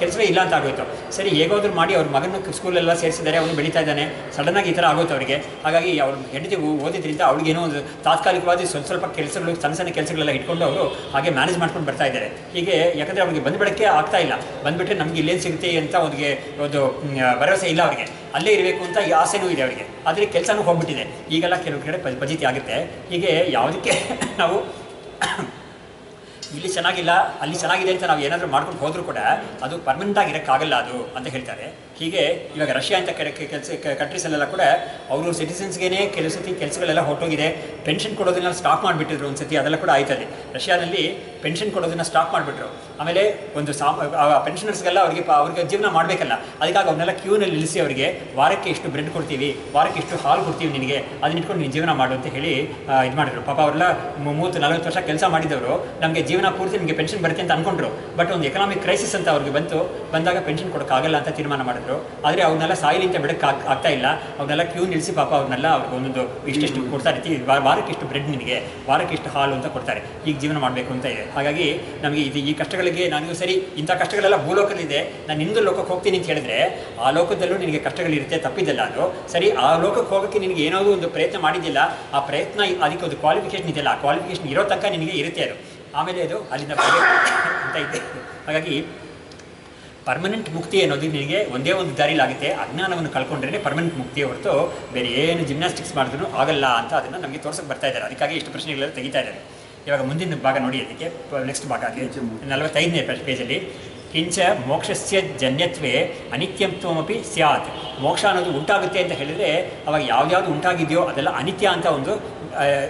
ಕೆಲಸವೇ ಇಲ್ಲ ಅಂತ ಆಗೋಯ್ತು. ಸರಿ, ಹೇಗೋದ್ರು ಮಾಡಿ ಅವ್ರ ಮಗನ ಸ್ಕೂಲೆಲ್ಲ ಸೇರಿಸಿದ್ದಾರೆ, ಅವನು ಬೆಳೀತಾ ಇದ್ದಾನೆ. ಸಡನ್ನಾಗಿ ಈ ಥರ ಆಗೋಯ್ತು ಅವರಿಗೆ. ಹಾಗಾಗಿ ಅವ್ರ ಹೆಂಡತಿ ಓದಿದ್ರಿಂದ ಅವ್ಳಿಗೇನೋ ಒಂದು ತಾತ್ಕಾಲಿಕವಾಗಿ ಸ್ವಲ್ಪ ಕೆಲಸಗಳು, ಸಣ್ಣ ಕೆಲಸಗಳೆಲ್ಲ ಇಟ್ಕೊಂಡು ಅವರು ಹಾಗೆ ಮ್ಯಾನೇಜ್ ಮಾಡ್ಕೊಂಡು ಬರ್ತಾ ಇದ್ದಾರೆ. ಹೀಗೆ ಯಾಕಂದರೆ ಅವ್ರಿಗೆ ಬಂದುಬಿಡೋಕ್ಕೆ ಆಗ್ತಾ ಇಲ್ಲ. ಬಂದುಬಿಟ್ರೆ ನಮಗೆ ಇಲ್ಲೇನು ಸಿಗುತ್ತೆ ಅಂತ ಅವ್ರಿಗೆ ಒಂದು ಭರವಸೆ ಇಲ್ಲ ಅವರಿಗೆ. ಅಲ್ಲೇ ಇರಬೇಕು ಅಂತ ಈ ಆಸೆನೂ ಇದೆ ಅವರಿಗೆ. ಆದರೆ ಕೆಲಸನೂ ಹೋಗ್ಬಿಟ್ಟಿದೆ. ಈಗೆಲ್ಲ ಕೆಲವು ಕಡೆ ಫಜಿತಿ ಆಗುತ್ತೆ. ಹೀಗೆ ಯಾವುದಕ್ಕೆ ನಾವು ಇಲ್ಲಿ ಚೆನ್ನಾಗಿಲ್ಲ, ಅಲ್ಲಿ ಚೆನ್ನಾಗಿದೆ ಅಂತ ನಾವು ಏನಾದರೂ ಮಾಡ್ಕೊಂಡು ಹೋದರೂ ಕೂಡ ಅದು ಪರ್ಮನೆಂಟಾಗಿ ಇರೋಕ್ಕಾಗಲ್ಲ ಅದು ಅಂತ ಹೇಳ್ತಾರೆ. ಹೀಗೆ ಇವಾಗ ರಷ್ಯಾ ಅಂತ ಕಂಟ್ರೀಸಲ್ಲೆಲ್ಲ ಕೂಡ ಅವರು ಸಿಟಿಸನ್ಸ್ಗೇ ಕೆಲವು ಸತಿ ಕೆಲಸಗಳೆಲ್ಲ ಹೊರಟೋಗಿದೆ, ಪೆನ್ಷನ್ ಕೊಡೋದನ್ನ ಸ್ಟಾಪ್ ಮಾಡಿಬಿಟ್ಟಿದ್ರು ಒಂದು ಸತಿ, ಅದೆಲ್ಲ ಕೂಡ ಆಯ್ತದೆ. ರಷ್ಯಾದಲ್ಲಿ ಪೆನ್ಷನ್ ಕೊಡೋದನ್ನ ಸ್ಟಾಪ್ ಮಾಡಿಬಿಟ್ರು. ಆಮೇಲೆ ಒಂದು ಪೆನ್ಷನರ್ಸ್ಗೆಲ್ಲ ಅವ್ರಿಗೆ ಜೀವನ ಮಾಡಬೇಕಲ್ಲ, ಅದಕ್ಕಾಗಿ ಅವನ್ನೆಲ್ಲ ಕ್ಯೂನಲ್ಲಿ ನಿಲ್ಲಿಸಿ ಅವರಿಗೆ ವಾರಕ್ಕೆ ಇಷ್ಟು ಬ್ರೆಡ್ ಕೊಡ್ತೀವಿ, ವಾರಕ್ಕೆ ಇಷ್ಟು ಹಾಲು ಕೊಡ್ತೀವಿ ನಿನಗೆ, ಅದನ್ನ ಇಟ್ಕೊಂಡು ನೀನು ಜೀವನ ಮಾಡು ಅಂತ ಹೇಳಿ ಇದು ಮಾಡಿದ್ರು. ಪಾಪ ಅವರೆಲ್ಲ 30-40 ವರ್ಷ ಕೆಲಸ ಮಾಡಿದವರು ನಮಗೆ ಜೀವನ ಪೂರ್ತಿ ನಿಮಗೆ ಪೆನ್ಷನ್ ಬರುತ್ತೆ ಅಂತ ಅಂದ್ಕೊಂಡ್ರು. ಬಟ್ ಒಂದು ಎಕನಾಮಿಕ್ ಕ್ರೈಸಿಸ್ ಅಂತ ಅವ್ರಿಗೆ ಬಂದಾಗ ಪೆನ್ಷನ್ ಕೊಡೋಕ್ಕಾಗಲ್ಲ ಅಂತ ತೀರ್ಮಾನ ಮಾಡಿದ್ರು. ಆದರೆ ಅವನ್ನೆಲ್ಲ ಸಾಯಿಲಿ ಅಂತ ಬಿಡಕ್ಕೆ ಆಗ್ತಾ ಇಲ್ಲ, ಅವನ್ನೆಲ್ಲ ಕ್ಯೂ ನಿಲ್ಲಿಸಿ ಪಾಪ ಅವ್ರನ್ನೆಲ್ಲ ಅವ್ರಿಗೆ ಒಂದೊಂದು ಇಷ್ಟಿಷ್ಟು ಕೊಡ್ತಾರೆ, ವಾರಕ್ಕೆ ಇಷ್ಟು ಬ್ರೆಡ್ ನಿನಗೆ, ವಾರಕ್ಕೆ ಇಷ್ಟು ಹಾಲು ಅಂತ ಕೊಡ್ತಾರೆ, ಈಗ ಜೀವನ ಮಾಡಬೇಕು ಅಂತ ಇದೆ. ಹಾಗಾಗಿ ನಮಗೆ ಈ ಕಷ್ಟಗಳಿಗೆ ನನಗೂ ಸರಿ ಇಂಥ ಕಷ್ಟಗಳೆಲ್ಲ ಭೂಲೋಕದಲ್ಲಿದೆ, ನಾನು ಇಂದು ಲೋಕಕ್ಕೆ ಹೋಗ್ತೀನಿ ಅಂತ ಹೇಳಿದ್ರೆ ಆ ಲೋಕದಲ್ಲೂ ನಿನಗೆ ಕಷ್ಟಗಳಿರುತ್ತೆ, ತಪ್ಪಿದ್ದಲ್ಲ ಅದು ಸರಿ. ಆ ಲೋಕಕ್ಕೆ ಹೋಗೋಕ್ಕೆ ನಿನಗೆ ಏನಾದರೂ ಒಂದು ಪ್ರಯತ್ನ ಮಾಡಿದ್ದಿಲ್ಲ, ಆ ಪ್ರಯತ್ನ ಅದಕ್ಕೆ ಒಂದು ಕ್ವಾಲಿಫಿಕೇಷನ್ ಇದೆಯಲ್ಲ, ಆ ಕ್ವಾಲಿಫಿಕೇಷನ್ ಇರೋ ತನಕ ನಿನಗೆ ಇರುತ್ತೆ ಅದು, ಆಮೇಲೆ ಅದು ಅಲ್ಲಿಂದ ಅಂತ ಇದೆ. ಹಾಗಾಗಿ ಪರ್ಮನೆಂಟ್ ಮುಕ್ತಿ ಅನ್ನೋದು ನಿನಗೆ ಒಂದೇ ಒಂದು ದಾರಿಲಾಗುತ್ತೆ, ಅಜ್ಞಾನವನ್ನು ಕಳ್ಕೊಂಡ್ರೆ ಪರ್ಮನೆಂಟ್ ಮುಕ್ತಿಯೇ ಹೊರತು ಬೇರೆ ಏನು ಜಿಮ್ನಾಸ್ಟಿಕ್ಸ್ ಮಾಡಿದ್ರೂ ಆಗಲ್ಲ ಅಂತ ಅದನ್ನು ನಮಗೆ ತೋರ್ಸಕ್ಕೆ ಬರ್ತಾ ಇದ್ದಾರೆ. ಅದಕ್ಕಾಗಿ ಇಷ್ಟು ಪ್ರಶ್ನೆಗಳೆಲ್ಲ ತೆಗಿತಾ ಇದ್ದಾರೆ. ಇವಾಗ ಮುಂದಿನ ಭಾಗ ನೋಡಿ, ಅದಕ್ಕೆ ನೆಕ್ಸ್ಟ್ ಭಾಗ ಆಗಿ 45ನೇ ಪೇಜಲ್ಲಿ ಕಿಂಚ ಮೋಕ್ಷಸ್ಯ ಜನ್ಯತ್ವೇ ಅನಿತ್ಯತ್ವಮಪಿ ಸ್ಯಾತ್. ಮೋಕ್ಷ ಅನ್ನೋದು ಉಂಟಾಗುತ್ತೆ ಅಂತ ಹೇಳಿದರೆ ಅವಾಗ ಯಾವ್ದು ಉಂಟಾಗಿದೆಯೋ ಅದೆಲ್ಲ ಅನಿತ್ಯ ಅಂತ ಒಂದು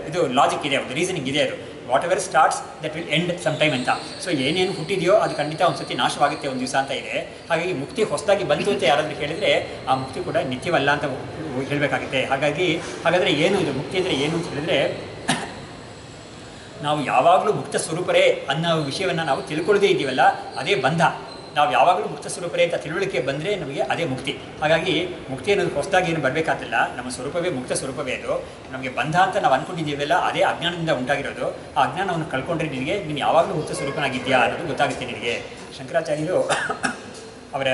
ಇದು ಲಾಜಿಕ್ ಇದೆ, ಒಂದು ರೀಸನಿಂಗ್ ಇದೆ. ಅದು whatever starts that will end some time ಅಂತ. ಸೊ ಏನೇನು ಹುಟ್ಟಿದೆಯೋ ಅದು ಖಂಡಿತ ಒಂದು ಸತಿ ನಾಶವಾಗುತ್ತೆ ಒಂದು ದಿವಸ ಅಂತ ಇದೆ. ಹಾಗಾಗಿ ಮುಕ್ತಿ ಹೊಸದಾಗಿ ಬಂತು ಅಂತ ಯಾರಾದರೂ ಹೇಳಿದರೆ ಆ ಮುಕ್ತಿ ಕೂಡ ನಿತ್ಯವಲ್ಲ ಅಂತ ಹೇಳಬೇಕಾಗುತ್ತೆ. ಹಾಗಾದರೆ ಏನು ಇದು ಮುಕ್ತಿ ಅಂದರೆ ಏನು ಅಂತ ಹೇಳಿದರೆ, ನಾವು ಯಾವಾಗಲೂ ಮುಕ್ತ ಸ್ವರೂಪರೇ ಅನ್ನೋ ವಿಷಯವನ್ನು ನಾವು ತಿಳ್ಕೊಳ್ಳದೇ ಇದ್ದೀವಲ್ಲ, ಅದೇ ಬಂಧ. ನಾವು ಯಾವಾಗಲೂ ಮುಕ್ತ ಸ್ವರೂಪರೇ ಅಂತ ತಿಳುವಳಿಕೆ ಬಂದರೆ ನಮಗೆ ಅದೇ ಮುಕ್ತಿ. ಹಾಗಾಗಿ ಮುಕ್ತಿ ಅನ್ನೋದು ಹೊಸದಾಗಿ ಏನು ಬರಬೇಕಾಗಿಲ್ಲ, ನಮ್ಮ ಸ್ವರೂಪವೇ ಮುಕ್ತ ಸ್ವರೂಪವೇ. ಅದು ನಮಗೆ ಬಂಧ ಅಂತ ನಾವು ಅಂದ್ಕೊಂಡಿದ್ದೀವಲ್ಲ, ಅದೇ ಅಜ್ಞಾನದಿಂದ ಉಂಟಾಗಿರೋದು. ಆ ಅಜ್ಞಾನವನ್ನು ಕಳ್ಕೊಂಡ್ರೆ ನೀನು ಯಾವಾಗಲೂ ಮುಕ್ತ ಸ್ವರೂಪನಾಗಿದೆಯಾ ಅನ್ನೋದು ಗೊತ್ತಾಗುತ್ತೆ ನಿನಗೆ. ಶಂಕರಾಚಾರ್ಯರು ಅವರ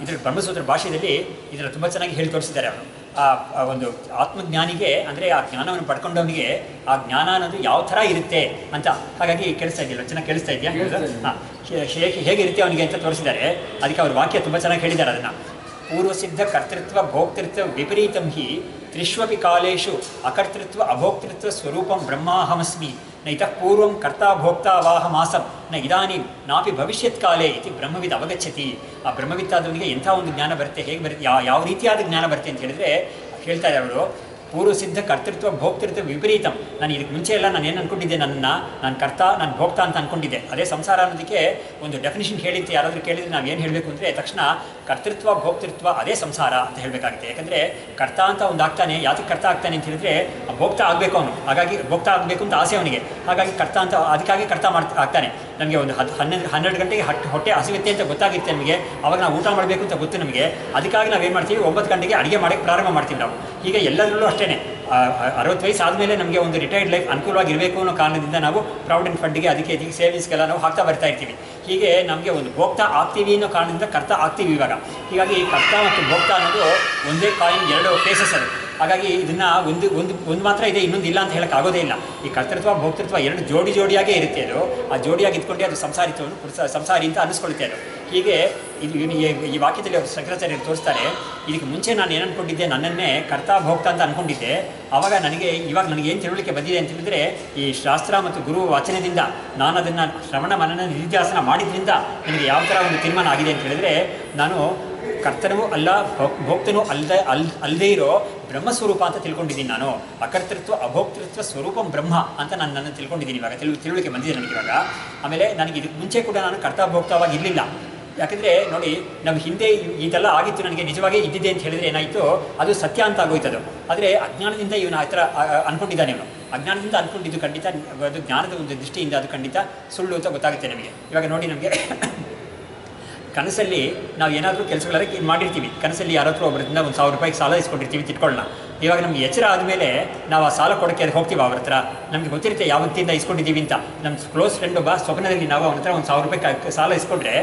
ಇದರ ಬ್ರಹ್ಮಸೂತ್ರ ಭಾಷೆಯಲ್ಲಿ ಇದನ್ನು ತುಂಬ ಚೆನ್ನಾಗಿ ಹೇಳಿ ತೋರಿಸಿದ್ದಾರೆ. ಅವರು ಆ ಒಂದು ಆತ್ಮಜ್ಞಾನಿಗೆ ಅಂದರೆ ಆ ಜ್ಞಾನವನ್ನು ಪಡ್ಕೊಂಡವನಿಗೆ ಆ ಜ್ಞಾನ ಅನ್ನೋದು ಯಾವ ಥರ ಇರುತ್ತೆ ಅಂತ. ಹಾಗಾಗಿ ಕೇಳಿಸ್ತಾ ಇದೆಯಲ್ಲ, ಚೆನ್ನಾಗಿ ಕೇಳಿಸ್ತಾ ಇದೆಯಾ? ಹಾಂ, ಹೇಗಿರುತ್ತೆ ಅವನಿಗೆ ಅಂತ ತೋರಿಸಿದ್ದಾರೆ. ಅದಕ್ಕೆ ಅವ್ರ ವಾಕ್ಯ ತುಂಬ ಚೆನ್ನಾಗಿ ಹೇಳಿದ್ದಾರೆ. ಅದನ್ನು ಪೂರ್ವಸಿದ್ಧ ಕರ್ತೃತ್ವ ಭೋಕ್ತೃತ್ವ ವಿಪರೀತಂ ಹಿ ತ್ರಿಷ್ವಪಿ ಕಾಲೇಶು ಅಕರ್ತೃತ್ವ ಅಭೋಕ್ತೃತ್ವ ಸ್ವರೂಪಂ ಬ್ರಹ್ಮಾಹಮಸ್ಮಿ ನ ಇತಃ ಪೂರ್ವಂ ಕರ್ತಾ ಭೋಕ್ತಾ ವಾಹಮಾಸಂ ನ ಇದಾನಿಂ ನಾಪಿ ಭವಿಷ್ಯತ್ ಕಾಲೇ ಇತಿ ಬ್ರಹ್ಮವಿದ್ ಅವಗಚ್ಚತಿ. ಆ ಬ್ರಹ್ಮವಿತ್ತಾದವನಿಗೆ ಎಂಥ ಒಂದು ಜ್ಞಾನ ಬರುತ್ತೆ, ಹೇಗೆ ಬರುತ್ತೆ, ಯಾವ ರೀತಿಯಾದ ಜ್ಞಾನ ಬರುತ್ತೆ ಅಂತ ಹೇಳಿದ್ರೆ ಹೇಳ್ತಾ ಇದ್ದಾರೆ ಅವರು. ಪೂರ್ವಸಿದ್ಧ ಕರ್ತೃತ್ವ ಭೋಕ್ತೃತ್ವ ವಿಪರೀತಂ. ನಾನು ಇದಕ್ಕೆ ಮುಂಚೆ ಎಲ್ಲ ನಾನು ಏನು ಅಂದ್ಕೊಂಡಿದ್ದೆ, ನಾನು ಕರ್ತ, ನಾನು ಭೋಕ್ತ ಅಂತ ಅಂದ್ಕೊಂಡಿದ್ದೆ. ಅದೇ ಸಂಸಾರ ಅನ್ನೋದಕ್ಕೆ ಒಂದು ಡೆಫಿನಿಷನ್ ಹೇಳಿತ್ತು ಯಾರಾದರೂ ಕೇಳಿದರೆ ನಾವು ಏನು ಹೇಳಬೇಕು ಅಂದರೆ ತಕ್ಷಣ ಕರ್ತೃತ್ವ ಭೋಕ್ತೃತ್ವ ಅದೇ ಸಂಸಾರ ಅಂತ ಹೇಳಬೇಕಾಗುತ್ತೆ. ಯಾಕಂದರೆ ಕರ್ತ ಅಂತ ಒಂದು ಆಗ್ತಾನೆ, ಯಾತಕ್ಕೆ ಕರ್ತ ಆಗ್ತಾನೆ ಅಂತ ಹೇಳಿದ್ರೆ ಭೋಕ್ತ ಆಗಬೇಕು ಅವನು. ಹಾಗಾಗಿ ಭೋಕ್ತ ಆಗಬೇಕು ಅಂತ ಆಸೆ ಅವನಿಗೆ, ಹಾಗಾಗಿ ಕರ್ತ ಅಂತ ಅದಕ್ಕಾಗಿ ಕರ್ತ ಆಗ್ತಾನೆ. ನಮಗೆ ಒಂದು 12 ಗಂಟೆಗೆ ಹೊಟ್ಟೆ ಹಸಿವಿತ್ತೆ ಅಂತ ಗೊತ್ತಾಗಿರುತ್ತೆ ನಮಗೆ, ಅವಾಗ ನಾವು ಊಟ ಮಾಡಬೇಕು ಅಂತ ಗೊತ್ತು ನಮಗೆ. ಅದಕ್ಕಾಗಿ ನಾವೇನು ಮಾಡ್ತೀವಿ, 9 ಗಂಟೆಗೆ ಅಡುಗೆ ಮಾಡೋಕ್ಕೆ ಪ್ರಾರಂಭ ಮಾಡ್ತೀವಿ ನಾವು. ಹೀಗೆ ಎಲ್ಲದರಲ್ಲೂ ಅಷ್ಟೇ 60 ವಯಸ್ಸು ಆದಮೇಲೆ ನಮಗೆ ಒಂದು ರಿಟೈರ್ಡ್ ಲೈಫ್ ಅನುಕೂಲವಾಗಿರಬೇಕು ಅನ್ನೋ ಕಾರಣದಿಂದ ನಾವು ಪ್ರಾವಿಡೆಂಟ್ ಫಂಡಿಗೆ ಅದಕ್ಕೆ ಸೇವಿಂಗ್ಸ್ಗೆಲ್ಲ ನಾವು ಹಾಕ್ತಾ ಬರ್ತಾ ಇರ್ತೀವಿ. ಹೀಗೆ ನಮಗೆ ಒಂದು ಭೋಕ್ತ ಆಗ್ತೀವಿ ಅನ್ನೋ ಕಾರಣದಿಂದ ಕರ್ತ ಆಗ್ತೀವಿ ಇವಾಗ. ಹೀಗಾಗಿ ಕರ್ತ ಮತ್ತು ಭೋಕ್ತ ಅನ್ನೋದು ಒಂದೇ ಕಾಯಿನ್ 2 ಫೇಸಸ್ ಅದು. ಹಾಗಾಗಿ ಇದನ್ನು ಒಂದು ಮಾತ್ರ ಇದೆ, ಇನ್ನೊಂದು ಇಲ್ಲ ಅಂತ ಹೇಳೋಕ್ಕೆ ಆಗೋದೇ ಇಲ್ಲ. ಈ ಕರ್ತೃತ್ವ ಭೋಕ್ತೃತ್ವ 2 ಜೋಡಿಯಾಗೇ ಇರುತ್ತೆ. ಅದು ಆ ಜೋಡಿಯಾಗಿ ಇದ್ಕೊಂಡೆ ಅದು ಸಂಸಾರಿ ಅಂತ ಅನ್ನಿಸ್ಕೊಳುತ್ತೆ ಅದು. ಹೀಗೆ ಈ ವಾಕ್ಯದಲ್ಲಿ ಅವರು ಶಂಕರಾಚಾರ್ಯರು ತೋರಿಸ್ತಾರೆ. ಇದಕ್ಕೆ ಮುಂಚೆ ನಾನು ಏನು ಅಂದ್ಕೊಂಡಿದ್ದೆ, ನನ್ನನ್ನೇ ಕರ್ತ ಭೋಕ್ತ ಅಂತ ಅಂದ್ಕೊಂಡಿದ್ದೆ. ಆವಾಗ ಇವಾಗ ನನಗೇನು ತಿಳುವಳಿಕೆ ಬಂದಿದೆ ಅಂತ ಹೇಳಿದ್ರೆ, ಈ ಶಾಸ್ತ್ರ ಮತ್ತು ಗುರು ವಚನದಿಂದ ನಾನು ಅದನ್ನು ಶ್ರವಣ ಮನನ ನಿಧಿಧ್ಯಾಸನ ಮಾಡಿದ್ರಿಂದ ನನಗೆ ಯಾವ ಥರ ಒಂದು ತೀರ್ಮಾನ ಆಗಿದೆ ಅಂತ ಹೇಳಿದ್ರೆ, ನಾನು ಕರ್ತನೂ ಅಲ್ಲ ಭೋಕ್ತನೂ ಅಲ್ಲದೇ ಇರೋ ಬ್ರಹ್ಮಸ್ವರೂಪ ಅಂತ ತಿಳ್ಕೊಂಡಿದ್ದೀನಿ. ನಾನು ಅಕರ್ತೃತ್ವ ಅಭೋಕ್ತೃತ್ವ ಸ್ವರೂಪಂ ಬ್ರಹ್ಮ ಅಂತ ನಾನು ತಿಳ್ಕೊಂಡಿದ್ದೀನಿ. ಇವಾಗ ತಿಳುವಳಿಕೆ ಬಂದಿದೆ ನನಗೆ ಇವಾಗ. ಆಮೇಲೆ ನನಗೆ ಇದಕ್ಕೆ ಮುಂಚೆ ಕೂಡ ನಾನು ಕರ್ತಾಭೋಕ್ತವಾಗಿ ಇರಲಿಲ್ಲ. ಯಾಕೆಂದರೆ ನೋಡಿ, ನಮ್ಮ ಹಿಂದೆ ಇದೆಲ್ಲ ಆಗಿತ್ತು, ನನಗೆ ನಿಜವಾಗೇ ಇದ್ದಿದೆ ಅಂತ ಹೇಳಿದರೆ ಏನಾಯಿತು, ಅದು ಸತ್ಯ ಅಂತ ಆಗೋಯ್ತದು. ಆದರೆ ಅಜ್ಞಾನದಿಂದ ಇವನು ಆ ಥರ ಅಂದ್ಕೊಂಡಿದ್ದಾನೆ. ಇವನು ಅಜ್ಞಾನದಿಂದ ಅಂದ್ಕೊಂಡಿದ್ದು ಖಂಡಿತ ಅದು ಜ್ಞಾನದ ಒಂದು ದೃಷ್ಟಿಯಿಂದ ಅದು ಖಂಡಿತ ಸುಳ್ಳು ಅಂತ ಗೊತ್ತಾಗುತ್ತೆ ನಮಗೆ. ಇವಾಗ ನೋಡಿ, ನಮಗೆ ಕನಸಲ್ಲಿ ನಾವು ಏನಾದರೂ ಕೆಲಸಗಳನ್ನ ಮಾಡಿರ್ತೀವಿ. ಕನಸಲ್ಲಿ ಯಾರ ಹತ್ರ ಒಬ್ಬರಿಂದ ಒಂದು 1000 ರೂಪಾಯಿಗೆ ಸಾಲ ಇಸ್ಕೊಂಡಿರ್ತೀವಿ, ತಿಟ್ಕೊಳ್ಳೋಣ. ಇವಾಗ ನಮ್ಗೆ ಎಚ್ಚರ ಆದಮೇಲೆ ನಾವು ಆ ಸಾಲ ಕೊಡೋಕ್ಕೆ ಅದು ಹೋಗ್ತೀವಿ ಅವ್ರ ಹತ್ರ. ನಮಗೆ ಗೊತ್ತಿರುತ್ತೆ ಯಾವ ವ್ಯಕ್ತಿಯಿಂದ ಇಸ್ಕೊಂಡಿದ್ದೀವಿ ಅಂತ. ನಮ್ಮ ಕ್ಲೋಸ್ ಫ್ರೆಂಡ್ ಒಬ್ಬ ಸ್ವಪ್ನದಲ್ಲಿ ನಾವು ಅವನ ಹತ್ರ ಒಂದು 1000 ರೂಪಾಯಿ ಸಾಲ ಇಸ್ಕೊಂಡ್ರೆ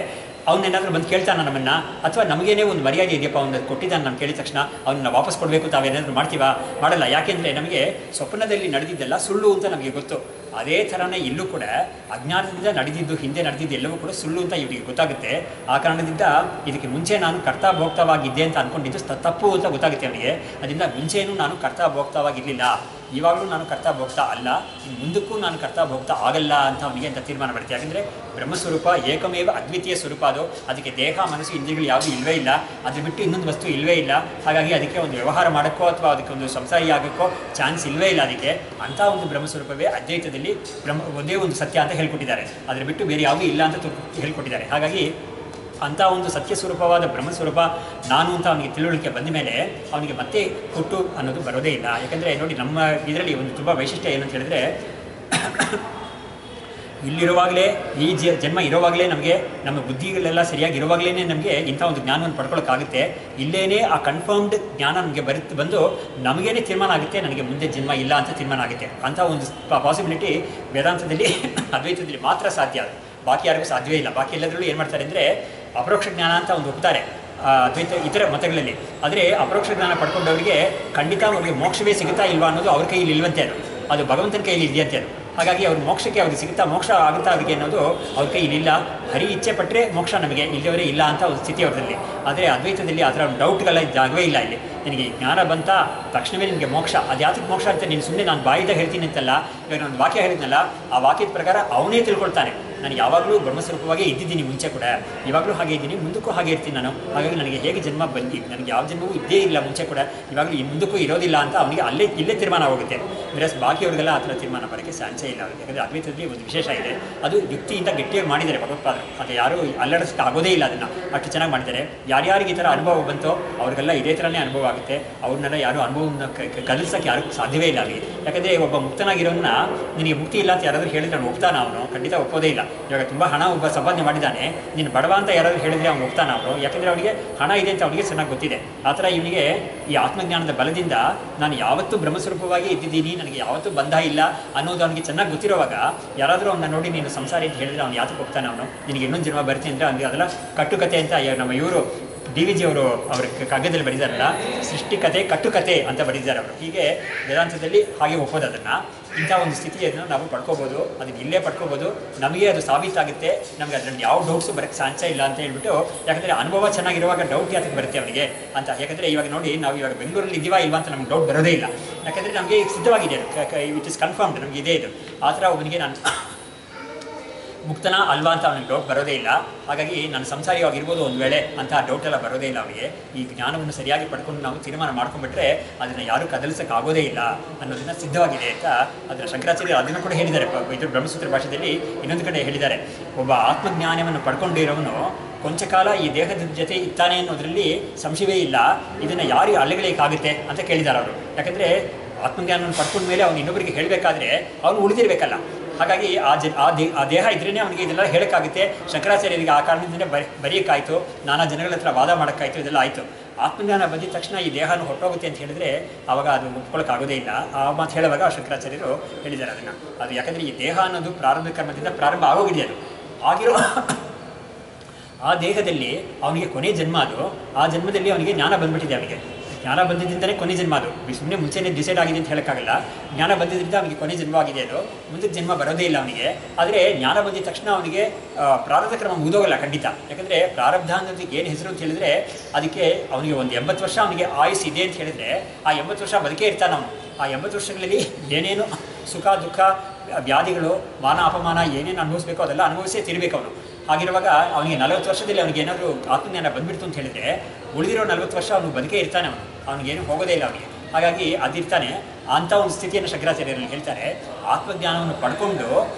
ಅವನೇನಾದರೂ ಬಂದು ಕೇಳ್ತಾನೆ ನಮ್ಮನ್ನು, ಅಥವಾ ನಮಗೇನೇ ಒಂದು ಮರ್ಯಾದೆ ಇದೆಯಪ್ಪ, ಅವನು ಕೊಟ್ಟಿದ್ದಾನೆ ನಾನು ಕೇಳಿದ ತಕ್ಷಣ ಅವನ್ನ ವಾಪಸ್ ಕೊಡಬೇಕು ತಾವೇನಾದರೂ ಮಾಡ್ತೀವಾ? ಮಾಡಲ್ಲ. ಯಾಕೆಂದರೆ ನಮಗೆ ಸ್ವಪ್ನದಲ್ಲಿ ನಡೆದಿದ್ದೆಲ್ಲ ಸುಳ್ಳು ಅಂತ ನಮಗೆ ಗೊತ್ತು. ಅದೇ ಥರನೇ ಇಲ್ಲೂ ಕೂಡ ಅಜ್ಞಾನದಿಂದ ನಡೆದಿದ್ದು, ಹಿಂದೆ ನಡೆದಿದ್ದು ಎಲ್ಲವೂ ಕೂಡ ಸುಳ್ಳು ಅಂತ ಇವರಿಗೆ ಗೊತ್ತಾಗುತ್ತೆ. ಆ ಕಾರಣದಿಂದ ಇದಕ್ಕೆ ಮುಂಚೆ ನಾನು ಕರ್ತಾಭೋಕ್ತವಾಗಿದ್ದೆ ಅಂತ ಅಂದ್ಕೊಂಡಿದ್ದು ತಪ್ಪು ಅಂತ ಗೊತ್ತಾಗುತ್ತೆ ಅವನಿಗೆ. ಅದರಿಂದ ಮುಂಚೆಯೂ ನಾನು ಕರ್ತಾಭೋಕ್ತವಾಗಿರಲಿಲ್ಲ. ಇವಾಗಲೂ ನಾನು ಕರ್ತಾ ಭೋಗ್ತಾ ಅಲ್ಲ, ಇನ್ನು ಮುಂದಕ್ಕೂ ನಾನು ಕರ್ತಾ ಭೋಗ್ತಾ ಆಗಲ್ಲ ಅಂತ ಅವನಿಗೆ ಅಂತ ತೀರ್ಮಾನ ಬರುತ್ತೆ. ಯಾಕಂದರೆ ಬ್ರಹ್ಮಸ್ವರೂಪ ಏಕಮೇವ ಅದ್ವಿತೀಯ ಸ್ವರೂಪ ಅದು. ಅದಕ್ಕೆ ದೇಹ ಮನಸ್ಸು ಇಂದ್ರಿಯಗಳು ಯಾವುದೂ ಇಲ್ಲವೇ ಇಲ್ಲ, ಅದ್ರ ಬಿಟ್ಟು ಇನ್ನೊಂದು ವಸ್ತು ಇಲ್ಲವೇ ಇಲ್ಲ. ಹಾಗಾಗಿ ಅದಕ್ಕೆ ಒಂದು ವ್ಯವಹಾರ ಮಾಡೋಕ್ಕೋ ಅಥವಾ ಅದಕ್ಕೆ ಒಂದು ಸಂಸಾರಿ ಆಗೋಕ್ಕೋ ಚಾನ್ಸ್ ಇಲ್ಲವೇ ಇಲ್ಲ. ಅದಕ್ಕೆ ಅಂಥ ಒಂದು ಬ್ರಹ್ಮಸ್ವರೂಪವೇ ಅದ್ವೈತದಲ್ಲಿ ಒಂದೇ ಒಂದು ಸತ್ಯ ಅಂತ ಹೇಳ್ಕೊಟ್ಟಿದ್ದಾರೆ. ಅದ್ರ ಬಿಟ್ಟು ಬೇರೆ ಯಾವುದೂ ಇಲ್ಲ ಅಂತ ಹೇಳ್ಕೊಟ್ಟಿದ್ದಾರೆ. ಹಾಗಾಗಿ ಅಂಥ ಒಂದು ಸತ್ಯ ಸ್ವರೂಪವಾದ ಬ್ರಹ್ಮಸ್ವರೂಪ ನಾನು ಅಂತ ಅವನಿಗೆ ತಿಳುವಳಿಕೆ ಬಂದ ಮೇಲೆ ಅವನಿಗೆ ಮತ್ತೆ ಹುಟ್ಟು ಅನ್ನೋದು ಬರೋದೇ ಇಲ್ಲ. ಯಾಕಂದರೆ ನೋಡಿ, ನಮ್ಮ ಇದರಲ್ಲಿ ಒಂದು ತುಂಬ ವೈಶಿಷ್ಟ್ಯ ಏನಂತ ಹೇಳಿದ್ರೆ, ಇಲ್ಲಿರುವಾಗಲೇ ಈ ಜನ್ಮ ಇರೋವಾಗಲೇ ನಮಗೆ ನಮ್ಮ ಬುದ್ಧಿಗಳೆಲ್ಲ ಸರಿಯಾಗಿ ಇರುವಾಗಲೇ ನಮಗೆ ಇಂಥ ಒಂದು ಜ್ಞಾನವನ್ನು ಪಡ್ಕೊಳ್ಳೋಕ್ಕಾಗುತ್ತೆ. ಇಲ್ಲೇನೇ ಆ ಕನ್ಫರ್ಮ್ಡ್ ಜ್ಞಾನ ನಮಗೆ ಬಂದು ನಮಗೇನೆ ತೀರ್ಮಾನ ಆಗುತ್ತೆ, ನನಗೆ ಮುಂದೆ ಜನ್ಮ ಇಲ್ಲ ಅಂತ ತೀರ್ಮಾನ ಆಗುತ್ತೆ. ಅಂಥ ಒಂದು ಪಾಸಿಬಿಲಿಟಿ ವೇದಾಂತದಲ್ಲಿ ಅದ್ವೈತದಲ್ಲಿ ಮಾತ್ರ ಸಾಧ್ಯ. ಅದು ಬಾಕಿ ಯಾರಿಗೂ ಸಾಧ್ಯವೇ ಇಲ್ಲ. ಬಾಕಿ ಎಲ್ಲದರಲ್ಲೂ ಏನು ಮಾಡ್ತಾರೆ ಅಂದರೆ ಅಪರೋಕ್ಷ ಜ್ಞಾನ ಅಂತ ಒಂದು ಒಪ್ತಾರೆ ಅದ್ವೈತ ಇತರ ಮತಗಳಲ್ಲಿ. ಆದರೆ ಅಪರೋಕ್ಷ ಜ್ಞಾನ ಪಡ್ಕೊಂಡವರಿಗೆ ಖಂಡಿತ ಅವ್ರಿಗೆ ಮೋಕ್ಷವೇ ಸಿಗುತ್ತಾ ಇಲ್ವಾ ಅನ್ನೋದು ಅವ್ರ ಕೈಯಲ್ಲಿ ಇಲ್ವಂತೆ. ಅದು ಭಗವಂತನ ಕೈಯಲ್ಲಿ ಇದೆಯಂತೆ. ಅದು ಹಾಗಾಗಿ ಅವ್ರ ಮೋಕ್ಷಕ್ಕೆ ಅವ್ರಿಗೆ ಸಿಗುತ್ತಾ, ಮೋಕ್ಷ ಆಗುತ್ತಾ ಅವರಿಗೆ ಅನ್ನೋದು ಅವ್ರ ಕೈಯಲ್ಲಿ ಇಲ್ಲ. ಹರಿ ಇಚ್ಛೆ ಪಟ್ಟರೆ ಮೋಕ್ಷ ನಮಗೆ, ಇಲ್ಲವರೇ ಇಲ್ಲ ಅಂತ ಒಂದು ಸ್ಥಿತಿ ಅವ್ರದಲ್ಲಿ. ಆದರೆ ಅದ್ವೈತದಲ್ಲಿ ಆ ಥರ ಡೌಟ್ಗಳ ಜಾಗವೇ ಇಲ್ಲ. ಇಲ್ಲಿ ನಿನಗೆ ಜ್ಞಾನ ಬಂತ ತಕ್ಷಣವೇ ನಿಮಗೆ ಮೋಕ್ಷ. ಅದು ಯಾತಕ್ಕೆ ಮೋಕ್ಷ ಅಂತ ನೀನು ಸುಮ್ಮನೆ ನಾನು ಬಾಯಿದಾಗ ಹೇಳ್ತೀನಿ ಅಂತಲ್ಲ. ಇವಾಗ ನಾನು ವಾಕ್ಯ ಹೇಳಿದ್ನಲ್ಲ, ಆ ವಾಕ್ಯದ ಪ್ರಕಾರ ಅವನೇ ತಿಳ್ಕೊಳ್ತಾನೆ. ನಾನು ಯಾವಾಗಲೂ ಬ್ರಹ್ಮಸ್ವರೂಪವಾಗಿ ಇದ್ದಿದ್ದೀನಿ, ಮುಂಚೆ ಕೂಡ ಇವಾಗಲೂ ಹಾಗೆ ಇದ್ದೀನಿ, ಮುಂದಕ್ಕೂ ಹಾಗೆ ಇರ್ತೀನಿ ನಾನು. ಹಾಗಾಗಿ ನನಗೆ ಹೇಗೆ ಜನ್ಮ ಬಂದು ನನಗೆ ಯಾವ ಜನ್ಮವೂ ಇದ್ದೇ ಇಲ್ಲ ಮುಂಚೆ ಕೂಡ, ಇವಾಗಲೂ ಮುಂದಕ್ಕೂ ಇರೋದಿಲ್ಲ ಅಂತ ಅವನಿಗೆ ಇಲ್ಲೇ ತೀರ್ಮಾನ ಹೋಗುತ್ತೆ. ವೇರಸ್ ಬಾಕಿಯವ್ರಿಗೆಲ್ಲ ಆ ಥರ ತೀರ್ಮಾನ ಬರೋಕ್ಕೆ ಚಾನ್ಸೇ ಇಲ್ಲ. ಯಾಕಂದರೆ ಅದ್ವೈತದಲ್ಲಿ ಒಂದು ವಿಶೇಷ ಇದೆ, ಅದು ಯುಕ್ತಿಯಿಂದ ಗಟ್ಟಿಯಾಗಿ ಮಾಡಿದ್ದಾರೆ ಭಗವತ್ಪಾದರು. ಅದು ಯಾರೂ ಅಲ್ಲಾಡಿಸಕ್ಕೆ ಆಗೋದೇ ಇಲ್ಲ, ಅದನ್ನು ಅಷ್ಟು ಚೆನ್ನಾಗಿ ಮಾಡಿದ್ದಾರೆ. ಯಾರ್ಯಾರಿಗೆ ಈ ಥರ ಅನುಭವ ಬಂತೋ ಅವ್ರಿಗೆಲ್ಲ ಇದೇ ಥರನೇ ಅನುಭವ ಆಗುತ್ತೆ. ಅವ್ರನ್ನೆಲ್ಲ ಯಾರೂ ಅನುಭವವನ್ನು ಕಲಿಸೋಕ್ಕೆ ಯಾರೂ ಸಾಧ್ಯವೇ ಇಲ್ಲ ಅಲ್ಲಿ. ಯಾಕಂದರೆ ಒಬ್ಬ ಮುಕ್ತನಾಗಿರೋನ್ನ ನಿನಗೆ ಮುಕ್ತಿ ಇಲ್ಲ ಅಂತ ಯಾರಾದರೂ ಹೇಳಿದ್ರೆ ಅವ್ನು ಒಪ್ತಾನ? ಅವನು ಖಂಡಿತ ಒಪ್ಪೋದೇ ಇಲ್ಲ. ಇವಾಗ ತುಂಬ ಹಣ ಒಬ್ಬ ಸಂಪಾದನೆ ಮಾಡಿದ್ದಾನೆ, ನೀನು ಬಡವ ಅಂತ ಯಾರಾದರೂ ಹೇಳಿದರೆ ಅವ್ನು ಒಪ್ತಾನ ಅವನು? ಯಾಕಂದರೆ ಅವನಿಗೆ ಹಣ ಇದೆ ಅಂತ ಅವನಿಗೆ ಚೆನ್ನಾಗಿ ಗೊತ್ತಿದೆ. ಆ ಥರ ಇವನಿಗೆ ಈ ಆತ್ಮಜ್ಞಾನದ ಬಲದಿಂದ ನಾನು ಯಾವತ್ತೂ ಬ್ರಹ್ಮಸ್ವರೂಪವಾಗಿ ಇದ್ದಿದ್ದೀನಿ, ನನಗೆ ಯಾವತ್ತೂ ಬಂಧ ಇಲ್ಲ ಅನ್ನೋದು ಅವನಿಗೆ ಚೆನ್ನಾಗಿ ಗೊತ್ತಿರೋವಾಗ ಯಾರಾದರೂ ಅವನ್ನ ನೋಡಿ ನೀನು ಸಂಸಾರಿ ಅಂತ ಹೇಳಿದರೆ ಅವ್ನು ಯಾತಕ್ಕೆ ಹೋಗ್ತಾನೆ? ಅವನು ನಿನಗೆ ಇನ್ನೊಂದು ಜನ್ಮ ಬರ್ತೀನಿ ಅಂದರೆ ಅವನಿಗೆ ಅದೆಲ್ಲ ಕಟ್ಟುಕತೆ ಅಂತ ನಮ್ಮ ಇವರು DVG ಅವರು ಅವ್ರ ಕಾಗದದಲ್ಲಿ ಬರೆದಿದ್ದಾರಲ್ಲ, ಸೃಷ್ಟಿಕತೆ ಕಟ್ಟುಕತೆ ಅಂತ ಬರೆದಿದ್ದಾರೆ ಅವರು. ಹೀಗೆ ವೇದಾಂತದಲ್ಲಿ ಹಾಗೆ ಒಪ್ಪೋದು ಅದನ್ನು. ಇಂಥ ಒಂದು ಸ್ಥಿತಿಯನ್ನು ನಾವು ಪಡ್ಕೋಬೋದು, ಅದನ್ನು ಇಲ್ಲೇ ಪಡ್ಕೋಬೋದು. ನಮಗೆ ಅದು ಸಾಬೀತಾಗುತ್ತೆ, ನಮಗೆ ಅದರಲ್ಲಿ ಯಾವ ಡೌಟ್ಸು ಬರೋಕ್ಕೆ ಚಾನ್ಸೇ ಇಲ್ಲ ಅಂತ ಹೇಳ್ಬಿಟ್ಟು. ಯಾಕಂದರೆ ಅನುಭವ ಚೆನ್ನಾಗಿರುವಾಗ ಡೌಟ್ ಯಾತಕ್ಕೆ ಬರುತ್ತೆ ಅವನಿಗೆ ಅಂತ. ಯಾಕಂದರೆ ಇವಾಗ ನೋಡಿ, ನಾವು ಇವಾಗ ಬೆಂಗಳೂರಲ್ಲಿ ಇದೀವಾ ಇಲ್ವಾ ಅಂತ ನಮ್ಗೆ ಡೌಟ್ ಬರೋದೇ ಇಲ್ಲ. ಯಾಕಂದರೆ ನಮಗೆ ಸಿದ್ಧವಾಗಿದೆ, ಇಟ್ ಇಸ್ ಕನ್ಫರ್ಮ್ಡ್, ನಮಗೆ ಇದೇ ಇದು. ಆ ಥರ ಒಬ್ಬನಿಗೆ ನಾನು ಮುಕ್ತನ ಅಲ್ವಾ ಅಂತ ಅವನಿಗೆ ಡೌಟ್ ಬರೋದೇ ಇಲ್ಲ. ಹಾಗಾಗಿ ನಾನು ಸಂಸಾರಿಯಾಗಿರ್ಬೋದು ಒಂದು ವೇಳೆ ಅಂತ ಆ ಡೌಟ್ ಎಲ್ಲ ಬರೋದೇ ಇಲ್ಲ ಅವನಿಗೆ. ಈ ಜ್ಞಾನವನ್ನು ಸರಿಯಾಗಿ ಪಡ್ಕೊಂಡು ನಾವು ತೀರ್ಮಾನ ಮಾಡ್ಕೊಂಡ್ಬಿಟ್ರೆ ಅದನ್ನು ಯಾರೂ ಕದಲಿಸೋಕ್ಕಾಗೋದೇ ಇಲ್ಲ ಅನ್ನೋದನ್ನು ಸಿದ್ಧವಾಗಿದೆ ಅಂತ ಅದನ್ನು ಶಂಕರಾಚಾರ್ಯರು ಅದನ್ನು ಕೂಡ ಹೇಳಿದ್ದಾರೆ. ಇದು ಬ್ರಹ್ಮಸೂತ್ರ ಭಾಷೆಯಲ್ಲಿ ಇನ್ನೊಂದು ಕಡೆ ಹೇಳಿದ್ದಾರೆ, ಒಬ್ಬ ಆತ್ಮಜ್ಞಾನವನ್ನು ಪಡ್ಕೊಂಡಿರೋನು ಕೊಂಚ ಕಾಲ ಈ ದೇಹದ ಜೊತೆ ಇರ್ತಾನೆ ಅನ್ನೋದರಲ್ಲಿ ಸಂಶಯವೇ ಇಲ್ಲ. ಇದನ್ನು ಯಾರು ಅಲೆಗಳಿಗಾಗುತ್ತೆ ಅಂತ ಕೇಳಿದ್ದಾರೆ ಅವರು. ಯಾಕಂದರೆ ಆತ್ಮಜ್ಞಾನವನ್ನು ಪಡ್ಕೊಂಡ ಮೇಲೆ ಅವನು ಇನ್ನೊಬ್ಬರಿಗೆ ಹೇಳಬೇಕಾದ್ರೆ ಅವನು ಉಳಿದಿರಬೇಕಲ್ಲ. ಹಾಗಾಗಿ ಆ ದೇಹ ಇದ್ರೇ ಅವನಿಗೆ ಇದೆಲ್ಲ ಹೇಳೋಕ್ಕಾಗುತ್ತೆ. ಶಂಕರಾಚಾರ್ಯರಿಗೆ ಆ ಕಾರಣದಿಂದ ಬರೆಯೋಕ್ಕಾಯಿತು, ನಾನಾ ಜನಗಳ ಹತ್ರ ವಾದ ಮಾಡೋಕ್ಕಾಯಿತು, ಇದೆಲ್ಲ ಆಯಿತು. ಆತ್ಮಜ್ಞಾನ ಬಂದಿದ ತಕ್ಷಣ ಈ ದೇಹನ ಹೊಟ್ಟೋಗುತ್ತೆ ಅಂತ ಹೇಳಿದ್ರೆ ಆವಾಗ ಅದು ಒಪ್ಕೊಳ್ಳೋಕ್ಕಾಗೋದೇ ಇಲ್ಲ. ಆ ಮಾತು ಹೇಳುವಾಗ ಶಂಕರಾಚಾರ್ಯರು ಹೇಳಿದ್ದಾರೆ ಅದನ್ನು. ಅದು ಯಾಕಂದರೆ ಈ ದೇಹ ಅನ್ನೋದು ಪ್ರಾರಂಭಿಕ ಕರ್ಮದಿಂದ ಪ್ರಾರಂಭ ಆಗೋಗಿದೆ. ಅದು ಆಗಿರೋ ಆ ದೇಹದಲ್ಲಿ ಅವನಿಗೆ ಕೊನೆ ಜನ್ಮ. ಅದು ಆ ಜನ್ಮದಲ್ಲಿ ಅವನಿಗೆ ಜ್ಞಾನ ಬಂದ್ಬಿಟ್ಟಿದೆ. ಅವನಿಗೆ ಜ್ಞಾನ ಬಂದಿದ್ದರಿಂದಲೇ ಕೊನೆ ಜನ್ಮ. ಅದು ಸುಮ್ಮನೆ ಮುಂಚೆನೇ ಡಿಸೈಡ್ ಆಗಿದೆ ಅಂತ ಹೇಳೋಕ್ಕಾಗಲ್ಲ. ಜ್ಞಾನ ಬಂದಿದ್ದರಿಂದ ಅವನಿಗೆ ಕೊನೆ ಜನ್ಮ ಆಗಿದೆ. ಅದು ಮುಂದಕ್ಕೆ ಜನ್ಮ ಬರೋದೇ ಇಲ್ಲ ಅವನಿಗೆ. ಆದರೆ ಜ್ಞಾನ ಬಂದಿದ ತಕ್ಷಣ ಅವನಿಗೆ ಪ್ರಾರಬ್ಧ ಕ್ರಮ ಮುಗಿದೋಗಲ್ಲ ಖಂಡಿತ. ಯಾಕಂದರೆ ಪ್ರಾರಬ್ಧ ಅನ್ನೋದಕ್ಕೆ ಏನು ಹೆಸರು ಅಂತ ಹೇಳಿದ್ರೆ, ಅದಕ್ಕೆ ಅವನಿಗೆ ಒಂದು 80 ವರ್ಷ ಅವನಿಗೆ ಆಯುಸ್ ಇದೆ ಅಂತ ಹೇಳಿದ್ರೆ ಆ 80 ವರ್ಷ ಬದುಕೇ ಇರ್ತಾನೆ ಅವನು. ಆ 80 ವರ್ಷಗಳಲ್ಲಿ ಏನೇನು ಸುಖ ದುಃಖ ವ್ಯಾಧಿಗಳು ಮಾನ ಅಪಮಾನ ಏನೇನು ಅನುಭವಿಸ್ಬೇಕೋ ಅದೆಲ್ಲ ಅನುಭವಿಸೇ ತಿರ್ಬೇಕು ಅವನು. ಹಾಗಿರುವಾಗ ಅವನಿಗೆ 40 ವರ್ಷದಲ್ಲಿ ಅವನಿಗೆ ಏನಾದರೂ ಆತ್ಮಜ್ಞಾನ ಬಂದುಬಿಡ್ತು ಅಂತ ಹೇಳಿದರೆ ಉಳಿದಿರೋ 40 ವರ್ಷ ಅವನು ಬದುಕೇ ಇರ್ತಾನೆ. ಅವನಿಗೇನು ಹೋಗೋದೇ ಇಲ್ಲ ಅವನಿಗೆ. ಹಾಗಾಗಿ ಅದಿರ್ತಾನೆ. ಅಂಥ ಒಂದು ಸ್ಥಿತಿಯನ್ನು ಶಂಕರಾಚಾರ್ಯರಲ್ಲಿ ಹೇಳ್ತಾರೆ. ಆತ್ಮಜ್ಞಾನವನ್ನು ಪಡ್ಕೊಂಡು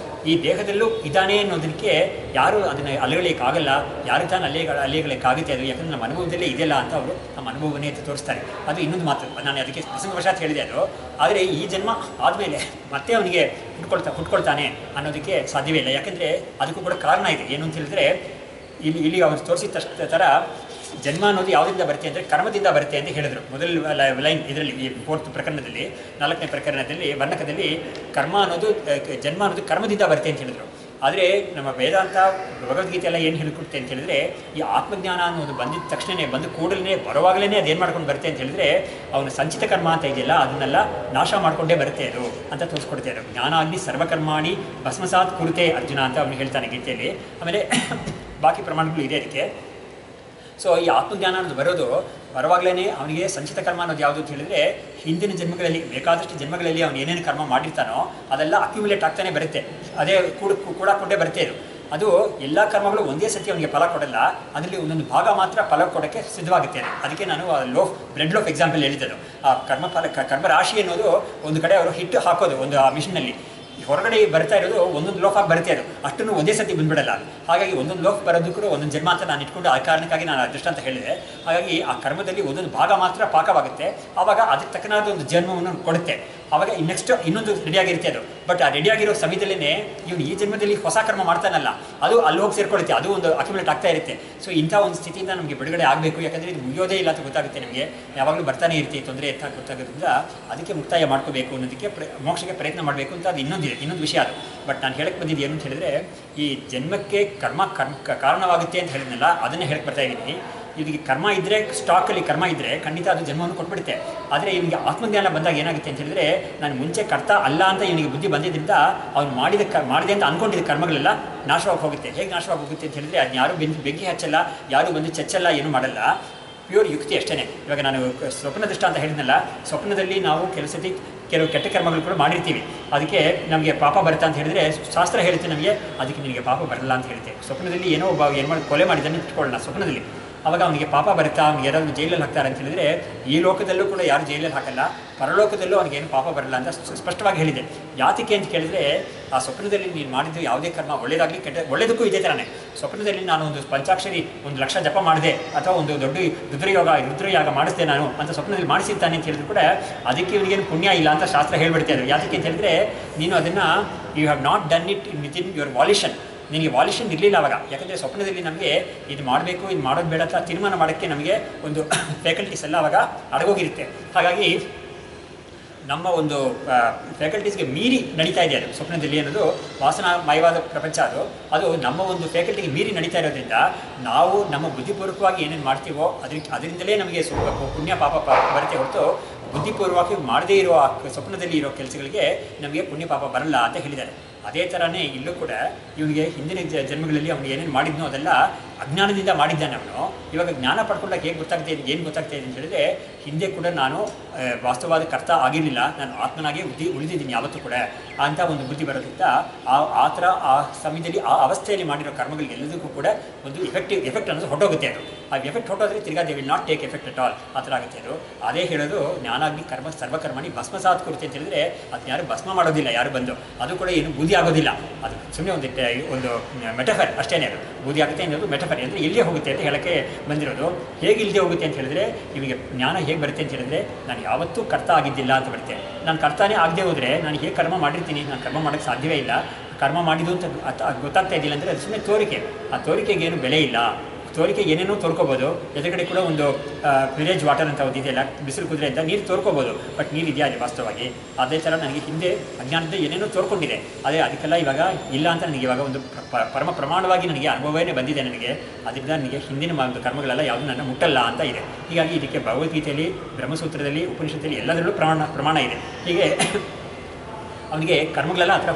ಈ ದೇಹದಲ್ಲೂ ಇದ್ದಾನೆ ಅನ್ನೋದಕ್ಕೆ ಯಾರೂ ಅದನ್ನು ಅಲೆಗಳಿಕ್ಕಾಗಲ್ಲ. ಯಾರು ತಾನು ಅಲೆಗಳಿಕ್ಕಾಗುತ್ತೆ ಅದು, ಯಾಕಂದರೆ ನಮ್ಮ ಅನುಭವದಲ್ಲೇ ಇದೆಯಲ್ಲ ಅಂತ ಅವರು ನಮ್ಮ ಅನುಭವವನ್ನೇ ತೋರಿಸ್ತಾರೆ. ಅದು ಇನ್ನೊಂದು ಮಾತು, ನಾನು ಅದಕ್ಕೆ ಪ್ರಸಂಗವಶಾತ್ ಹೇಳಿದೆ ಅದು. ಆದರೆ ಈ ಜನ್ಮ ಆದಮೇಲೆ ಮತ್ತೆ ಅವನಿಗೆ ಹುಟ್ಕೊಳ್ತಾನೆ ಅನ್ನೋದಕ್ಕೆ ಸಾಧ್ಯವೇ ಇಲ್ಲ. ಯಾಕಂದರೆ ಅದಕ್ಕೂ ಕೂಡ ಕಾರಣ ಇದೆ. ಏನು ಅಂತ ಹೇಳಿದ್ರೆ, ಇಲ್ಲಿ ಅವರು ತೋರಿಸಿದ ಥರ ಜನ್ಮ ಅನ್ನೋದು ಯಾವುದರಿಂದ ಬರುತ್ತೆ ಅಂದರೆ ಕರ್ಮದಿಂದ ಬರುತ್ತೆ ಅಂತ ಹೇಳಿದರು. ಮೊದಲ ಲೈನ್ ಇದರಲ್ಲಿ ಈ 4th ಪ್ರಕರಣದಲ್ಲಿ, 4ನೇ ಪ್ರಕರಣದಲ್ಲಿ ವರ್ಣಕದಲ್ಲಿ ಕರ್ಮ ಅನ್ನೋದು ಜನ್ಮ ಅನ್ನೋದು ಕರ್ಮದಿಂದ ಬರುತ್ತೆ ಅಂತ ಹೇಳಿದರು. ಆದರೆ ನಮ್ಮ ವೇದಾಂತ ಭಗವದ್ಗೀತೆ ಎಲ್ಲ ಏನು ಹೇಳ್ಕೊಡುತ್ತೆ ಅಂತ ಹೇಳಿದ್ರೆ, ಈ ಆತ್ಮಜ್ಞಾನ ಅನ್ನೋದು ಬಂದಿದ್ದ ತಕ್ಷಣವೇ ಬಂದು ಕೂಡಲೇ ಬರುವಾಗಲೇ ಅದೇನು ಮಾಡ್ಕೊಂಡು ಬರುತ್ತೆ ಅಂತ ಹೇಳಿದ್ರೆ, ಅವನ ಸಂಚಿತ ಕರ್ಮ ಅಂತ ಇದೆಯಲ್ಲ ಅದನ್ನೆಲ್ಲ ನಾಶ ಮಾಡಿಕೊಂಡೇ ಬರುತ್ತೆ ಅದು ಅಂತ ತೋರಿಸ್ಕೊಡ್ತಾ ಇದ್ದಾರೆ. ಜ್ಞಾನಾಗ್ನಿ ಸರ್ವಕರ್ಮಾಣಿ ಭಸ್ಮಸಾತ್ ಕುರುತೆ ಅರ್ಜುನ ಅಂತ ಅವನು ಹೇಳ್ತಾನೆ ಗೀತೆಯಲ್ಲಿ. ಆಮೇಲೆ ಬಾಕಿ ಪ್ರಮಾಣಗಳು ಇದೆ ಅದಕ್ಕೆ. ಸೊ ಈ ಆತ್ಮಜ್ಞಾನ ಅನ್ನೋದು ಬರೋದು ಬರುವಾಗಲೇ ಅವನಿಗೆ ಸಂಚಿತ ಕರ್ಮ ಅನ್ನೋದು ಯಾವುದು ಅಂತ ಹೇಳಿದರೆ ಹಿಂದಿನ ಜನ್ಮಗಳಲ್ಲಿ ಬೇಕಾದಷ್ಟು ಜನ್ಮಗಳಲ್ಲಿ ಅವನು ಏನೇನು ಕರ್ಮ ಮಾಡಿರ್ತಾನೋ ಅದೆಲ್ಲ ಅಕ್ಯುಮುಲೇಟ್ ಆಗ್ತಾನೆ ಬರುತ್ತೆ. ಅದೇ ಕೂಡಾಕೊಂಡೇ ಬರುತ್ತೆ ಇದು. ಅದು ಎಲ್ಲ ಕರ್ಮಗಳು ಒಂದೇ ಸತಿ ಅವನಿಗೆ ಫಲ ಕೊಡಲ್ಲ, ಅದರಲ್ಲಿ ಒಂದೊಂದು ಭಾಗ ಮಾತ್ರ ಫಲ ಕೊಡೋಕ್ಕೆ ಸಿದ್ಧವಾಗುತ್ತೆ. ಅದಕ್ಕೆ ನಾನು ಬ್ರೆಡ್ ಲೋಫ್ ಎಕ್ಸಾಂಪಲ್ ಹೇಳಿದ್ದನು. ಆ ಕರ್ಮರಾಶಿ ಅನ್ನೋದು ಒಂದು ಕಡೆ ಅವರು ಹಿಟ್ಟು ಹಾಕೋದು ಒಂದು ಆ ಮಿಷಿನಲ್ಲಿ, ಹೊರಗಡೆ ಬರ್ತಾ ಇರೋದು ಒಂದೊಂದು ಲೋಫ್ ಆಗಿ ಬರುತ್ತೆ. ಅದು ಅಷ್ಟನ್ನು ಒಂದೇ ಸತಿ ಬಂದ್ಬಿಡಲ್ಲ. ಹಾಗಾಗಿ ಒಂದೊಂದು ಲೋಫ್ ಬರೋದು ಕೂಡ ಒಂದೊಂದು ಜನ್ಮ ಅಂತ ನಾನು ಇಟ್ಕೊಂಡು ಆ ಕಾರಣಕ್ಕಾಗಿ ನಾನು ಅದೃಷ್ಟ ಅಂತ ಹೇಳಿದೆ. ಹಾಗಾಗಿ ಆ ಕರ್ಮದಲ್ಲಿ ಒಂದೊಂದು ಭಾಗ ಮಾತ್ರ ಪಾಕವಾಗುತ್ತೆ. ಆವಾಗ ಅದಕ್ಕೆ ತಕ್ಕನಾದ ಒಂದು ಜನ್ಮವನ್ನು ಕೊಡುತ್ತೆ. ಆವಾಗ ನೆಕ್ಸ್ಟ್ ಇನ್ನೊಂದು ರೆಡಿಯಾಗಿರುತ್ತೆ ಅದು. ಬಟ್ ಆ ರೆಡಿಯಾಗಿರೋ ಸಮಯದಲ್ಲೇ ಇವನು ಈ ಜನ್ಮದಲ್ಲಿ ಹೊಸ ಕರ್ಮ ಮಾಡ್ತಾನಲ್ಲ, ಅದು ಅಲ್ಲಿ ಹೋಗಿ ಸೇರ್ಕೊಳ್ಳುತ್ತೆ, ಅದು ಒಂದು ಅಕ್ಯುಮುಲೇಟ್ ಆಗ್ತಾ ಇರುತ್ತೆ. ಸೊ ಇಂಥ ಒಂದು ಸ್ಥಿತಿಯಿಂದ ನಮಗೆ ಬಿಡುಗಡೆ ಆಗಬೇಕು. ಯಾಕಂದರೆ ಇದು ಮುಗಿಯೋದೇ ಇಲ್ಲ ಅಂತ ಗೊತ್ತಾಗುತ್ತೆ ನಮಗೆ, ಯಾವಾಗಲೂ ಬರ್ತಾನೆ ಇರ್ತೀವಿ ತೊಂದರೆ ಅಂತ ಗೊತ್ತಾಗೋದ್ರಿಂದ ಅದಕ್ಕೆ ಮುಕ್ತಾಯ ಮಾಡ್ಕೋಬೇಕು ಅನ್ನೋದಕ್ಕೆ ಮೋಕ್ಷಕ್ಕೆ ಪ್ರಯತ್ನ ಮಾಡಬೇಕು ಅಂತ ಅದು ಇನ್ನೊಂದು ವಿಷಯ ಅದು. ಬಟ್ ನಾನು ಹೇಳಕ್ಕೆ ಬಂದಿದ್ದು ಏನು ಅಂತ ಹೇಳಿದ್ರೆ, ಈ ಜನ್ಮಕ್ಕೆ ಕರ್ಮ ಕಾರಣವಾಗುತ್ತೆ ಅಂತ ಹೇಳಿದ್ನಲ್ಲ, ಅದನ್ನೇ ಹೇಳಕ್ಕೆ ಬರ್ತಾ ಇದ್ದೀನಿ. ಇವನಿಗೆ ಕರ್ಮ ಇದ್ದರೆ, ಸ್ಟಾಕಲ್ಲಿ ಕರ್ಮ ಇದ್ದರೆ ಖಂಡಿತ ಅದು ಜನ್ಮವನ್ನು ಕೊಟ್ಬಿಡುತ್ತೆ. ಆದರೆ ಇವನಿಗೆ ಆತ್ಮಜ್ಞಾನ ಬಂದಾಗ ಏನಾಗುತ್ತೆ ಅಂತ ಹೇಳಿದ್ರೆ, ನಾನು ಮುಂಚೆ ಕರ್ತ ಅಲ್ಲ ಅಂತ ಇವನಿಗೆ ಬುದ್ಧಿ ಬಂದಿದ್ದರಿಂದ ಅವನು ಮಾಡಿದೆ ಅಂತ ಅಂದ್ಕೊಂಡಿದ್ದ ಕರ್ಮಗಳೆಲ್ಲ ನಾಶವಾಗಿ ಹೋಗುತ್ತೆ. ಹೇಗೆ ನಾಶವಾಗಿ ಹೋಗುತ್ತೆ ಅಂತ ಹೇಳಿದ್ರೆ, ಅದನ್ನ ಯಾರೂ ಬೆಂಕಿ ಹಚ್ಚಲ್ಲ, ಯಾರೂ ಬಂದು ಚಚ್ಚಲ್ಲ, ಏನೂ ಮಾಡಲ್ಲ. ಪ್ಯೂರ್ ಯುಕ್ತಿ ಅಷ್ಟೇ. ಇವಾಗ ನಾನು ಸ್ವಪ್ನ ದೃಷ್ಟ ಅಂತ ಹೇಳಿದ್ನಲ್ಲ, ಸ್ವಪ್ನದಲ್ಲಿ ನಾವು ಕೆಲವು ಕೆಟ್ಟ ಕರ್ಮಗಳು ಕೂಡ ಮಾಡಿರ್ತೀವಿ. ಅದಕ್ಕೆ ನಮಗೆ ಪಾಪ ಬರುತ್ತೆ ಅಂತ ಹೇಳಿದ್ರೆ ಶಾಸ್ತ್ರ ಹೇಳುತ್ತೆ ನಮಗೆ, ಅದಕ್ಕೆ ನಿನಗೆ ಪಾಪ ಬರಲ್ಲ ಅಂತ ಹೇಳುತ್ತೆ. ಸ್ವಪ್ನದಲ್ಲಿ ಏನೋ ಒಬ್ಬ ಏನು ಮಾಡಿ ಕೊಲೆ ಮಾಡಿದ್ದಾನೆ ಇಟ್ಕೊಳ್ಳೋಣ ಸ್ವಪ್ನದಲ್ಲಿ, ಆವಾಗ ಅವನಿಗೆ ಪಾಪ ಬರುತ್ತಾ, ಅವ್ನಿಗೆ ಯಾರಾದರೂ ಜೈಲಲ್ಲಿ ಹಾಕ್ತಾರೆ ಅಂತ ಹೇಳಿದ್ರೆ, ಈ ಲೋಕದಲ್ಲೂ ಕೂಡ ಯಾರು ಜೈಲಲ್ಲಿ ಹಾಕಲ್ಲ, ಪರಲೋಕದಲ್ಲೂ ಅವನಿಗೇನು ಪಾಪ ಬರಲ್ಲ ಅಂತ ಸ್ಪಷ್ಟವಾಗಿ ಹೇಳಿದೆ. ಯಾತಕ್ಕೆ ಅಂತ ಕೇಳಿದರೆ, ಆ ಸ್ವಪ್ನದಲ್ಲಿ ನೀನು ಮಾಡಿದ್ದು ಯಾವುದೇ ಕರ್ಮ ಒಳ್ಳೇದಾಗಲಿ ಒಳ್ಳೇದಕ್ಕೂ ಇದೇ ಥರನೇ. ಸ್ವಪ್ನದಲ್ಲಿ ನಾನು ಒಂದು ಪಂಚಾಕ್ಷರಿ 1,00,000 ಜಪ ಮಾಡಿದೆ, ಅಥವಾ ಒಂದು ದೊಡ್ಡ ರುದ್ರಯಾಗ ಮಾಡಿಸಿದೆ ನಾನು ಅಂತ ಸ್ವಪ್ನದಲ್ಲಿ ಮಾಡಿಸಿರ್ತಾನೆ ಅಂತ ಹೇಳಿದ್ರು ಕೂಡ ಅದಕ್ಕೆ ಇವನಿಗೇನು ಪುಣ್ಯ ಇಲ್ಲ ಅಂತ ಶಾಸ್ತ್ರ ಹೇಳ್ಬಿಡ್ತಾ ಇದ್ರು. ಯಾತಕ್ಕೆ ಅಂತ ಹೇಳಿದ್ರೆ, ನೀನು ಅದನ್ನು you have not done it within your volition. ನಿನಗೆ ವಾಲ್ಯೂಷನ್ ಇರಲಿಲ್ಲ ಅವಾಗ. ಯಾಕಂದರೆ ಸ್ವಪ್ನದಲ್ಲಿ ನಮಗೆ ಇದು ಮಾಡಬೇಕು, ಇದು ಮಾಡೋದು ಬೇಡ ಅಂತ ತೀರ್ಮಾನ ಮಾಡೋಕ್ಕೆ ನಮಗೆ ಒಂದು ಫ್ಯಾಕಲ್ಟೀಸ್ ಎಲ್ಲ ಅವಾಗ ಅಡಗೋಗಿರುತ್ತೆ. ಹಾಗಾಗಿ ನಮ್ಮ ಒಂದು ಫ್ಯಾಕಲ್ಟೀಸ್ಗೆ ಮೀರಿ ನಡೀತಾ ಇದೆ ಅದು ಸ್ವಪ್ನದಲ್ಲಿ ಅನ್ನೋದು ವಾಸನಾಮಯವಾದ ಪ್ರಪಂಚ. ಅದು ನಮ್ಮ ಒಂದು ಫ್ಯಾಕಲ್ಟಿಗೆ ಮೀರಿ ನಡೀತಾ ಇರೋದ್ರಿಂದ ನಾವು ನಮ್ಮ ಬುದ್ಧಿಪೂರ್ವಕವಾಗಿ ಏನೇನು ಮಾಡ್ತೀವೋ ಅದರಿಂದಲೇ ನಮಗೆ ಪುಣ್ಯ ಪಾಪ ಬರುತ್ತೆ ಹೊರತು ಬುದ್ಧಿಪೂರ್ವಕವಾಗಿ ಮಾಡದೇ ಇರೋ ಸ್ವಪ್ನದಲ್ಲಿ ಇರೋ ಕೆಲಸಗಳಿಗೆ ನಮಗೆ ಪುಣ್ಯ ಪಾಪ ಬರಲ್ಲ ಅಂತ ಹೇಳಿದ್ದಾರೆ. ಅದೇ ಥರನೇ ಇಲ್ಲೂ ಕೂಡ ಇವನಿಗೆ ಹಿಂದಿನ ಜನ್ಮಗಳಲ್ಲಿ ಅವನು ಏನೇನು ಮಾಡಿದ್ನೋ ಅದೆಲ್ಲ ಅಜ್ಞಾನದಿಂದ ಮಾಡಿದ್ದಾನೆ ಅವನು. ಇವಾಗ ಜ್ಞಾನ ಪಡ್ಕೊಂಡಾಗ ಏನು ಗೊತ್ತಾಗ್ತಾ ಇದೆ ಅಂತ ಹೇಳಿದ್ರೆ, ಹಿಂದೆ ಕೂಡ ನಾನು ವಾಸ್ತವವಾದ ಕರ್ತ ಆಗಿರಲಿಲ್ಲ, ನಾನು ಆತ್ಮನಾಗೆ ಉಳಿದಿದ್ದೀನಿ ಯಾವತ್ತೂ ಕೂಡ ಅಂತ ಒಂದು ಬುದ್ಧಿ ಬರೋದ್ರಿಂದ ಆ ಥರ ಆ ಸಮಯದಲ್ಲಿ ಆ ಅವಸ್ಥೆಯಲ್ಲಿ ಮಾಡಿರೋ ಕರ್ಮಗಳಿಗೆ ಎಲ್ಲದಕ್ಕೂ ಕೂಡ ಒಂದು ಎಫೆಕ್ಟ್ ಅನ್ನೋದು ಹೊಟ್ಟೋಗುತ್ತೆ. ಅದು ಆ ಎಫೆಕ್ಟ್ ಹೊಟ್ಟೋದ್ರೆ ತಿರ್ಗಾ they will not take effect at all, ಆ ಥರ ಆಗುತ್ತೆ ಅದು. ಅದೇ ಹೇಳೋದು ಜ್ಞಾನಾಗ್ನಿ ಕರ್ಮ ಸರ್ವಕರ್ಮಣಿ ಭಸ್ಮಸಾತ್ ಕುರಿತೆ ಅಂತ ಹೇಳಿದ್ರೆ, ಅದನ್ನ ಯಾರು ಭಸ್ಮ ಮಾಡೋದಿಲ್ಲ, ಯಾರು ಬಂದು ಅದು ಕೂಡ ಏನು ಬೂದಿ ಆಗೋದಿಲ್ಲ. ಅದು ಸುಮ್ಮನೆ ಒಂದು ಮೆಟಫರ್ ಅಷ್ಟೇ. ಅದು ಬೂದಿ ಆಗುತ್ತೆ ಅನ್ನೋದು ಮೆಟಫರ್. ಅಂದರೆ ಎಲ್ಲಿಯೇ ಹೋಗುತ್ತೆ ಅಂತ ಹೇಳೋಕ್ಕೆ ಬಂದಿರೋದು. ಹೇಗೆ ಇಲ್ಲದೆ ಹೋಗುತ್ತೆ ಅಂತ ಹೇಳಿದ್ರೆ, ನಿಮಗೆ ಜ್ಞಾನ ಹೇಗೆ ಬರುತ್ತೆ ಅಂತ ಹೇಳಿದ್ರೆ, ನಾನು ಯಾವತ್ತೂ ಕರ್ತ ಆಗಿದ್ದಿಲ್ಲ ಅಂತ ಬರುತ್ತೆ. ನಾನು ಕರ್ತಾನೇ ಆಗದೆ ಹೋದರೆ ನಾನು ಹೇಗೆ ಕರ್ಮ ಮಾಡಿರ್ತೀನಿ, ನಾನು ಕರ್ಮ ಮಾಡೋಕ್ಕೆ ಸಾಧ್ಯವೇ ಇಲ್ಲ. ಕರ್ಮ ಮಾಡಿದ್ದು ಅಂತ ಗೊತ್ತಾಗ್ತಾ ಇದ್ದಿಲ್ಲ ಅಂದರೆ ಅದು ಸುಮ್ಮನೆ ತೋರಿಕೆ. ಆ ತೋರಿಕೆಗೆ ಏನು ಬೆಲೆ ಇಲ್ಲ. ತೋರಿಕೆ ಏನೇನೋ ತೋರ್ಕೋಬೋದು. ಎದುರುಗಡೆ ಕೂಡ ಒಂದು ವಿಲೇಜ್ ವಾಟರ್ ಅಂತ ಒಂದು ಇದೆಯಲ್ಲ, ಬಿಸಿಲು ಕುದುರೆ ಅಂತ ನೀರು ತೋರ್ಕೋಬೋದು, ಬಟ್ ನೀರು ಇದೆಯಾ ಅಲ್ಲಿ ವಾಸ್ತವವಾಗಿ. ಅದೇ ಥರ ನನಗೆ ಹಿಂದೆ ಅಜ್ಞಾನದ ಏನೇನೋ ತೋರ್ಕೊಂಡಿದೆ, ಅದಕ್ಕೆಲ್ಲ ಇವಾಗ ಇಲ್ಲ ಅಂತ ನನಗೆ ಇವಾಗ ಒಂದು ಪರಮ ಪ್ರಮಾಣವಾಗಿ ನನಗೆ ಅನುಭವವೇ ಬಂದಿದೆ ನನಗೆ. ಅದರಿಂದ ನನಗೆ ಹಿಂದಿನ ಒಂದು ಕರ್ಮಗಳೆಲ್ಲ ಯಾವುದು ನನ್ನ ಮುಟ್ಟಲ್ಲ ಅಂತ ಇದೆ. ಹೀಗಾಗಿ ಇದಕ್ಕೆ ಭಗವದ್ಗೀತೆಯಲ್ಲಿ, ಬ್ರಹ್ಮಸೂತ್ರದಲ್ಲಿ, ಉಪನಿಷತ್ತಲ್ಲಿ ಎಲ್ಲದರಲ್ಲೂ ಪ್ರಮಾಣ ಇದೆ. ಹೀಗೆ ಅವನಿಗೆ ಕರ್ಮಗಳೆಲ್ಲ ಆ ಥರ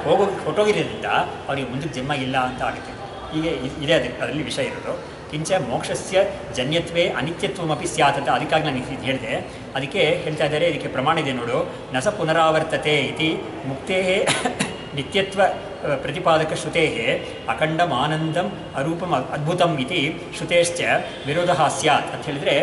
ಹೊಟ್ಟೋಗಿರೋದ್ರಿಂದ ಅವನಿಗೆ ಮುಂದಕ್ಕೆ ಜನ್ಮ ಇಲ್ಲ ಅಂತ ಆಗುತ್ತೆ. ಹೀಗೆ ಇದೆ ಅದರಲ್ಲಿ ವಿಷಯ ಇರೋದು. ಕಿಂಚ ಮೋಕ್ಷಸ್ಯ ಜನ್ಯತ್ವೇ ಅನಿತ್ಯತ್ವಮಪಿ ಸ್ಯಾತ್ ಅಂತ ಅದಕ್ಕಾಗಿ ನಾನು ಇದು ಹೇಳಿದೆ. ಅದಕ್ಕೆ ಹೇಳ್ತಾ ಇದ್ದಾರೆ, ಇದಕ್ಕೆ ಪ್ರಮಾಣ ಇದೆ ನೋಡು. ನಸ ಪುನರಾವರ್ತತೆ ಇತಿ ಮುಕ್ತೇ ನಿತ್ಯತ್ವ ಪ್ರತಿಪಾದಕ ಶ್ರುತೇ ಅಖಂಡಂ ಆನಂದಂ ಅರೂಪಂ ಅದ್ಭುತಂ ಇತಿ ಶ್ರುತೇಶ್ಚ ವಿರೋಧ ಸ್ಯಾತ್ ಅಂತ ಹೇಳಿದರೆ,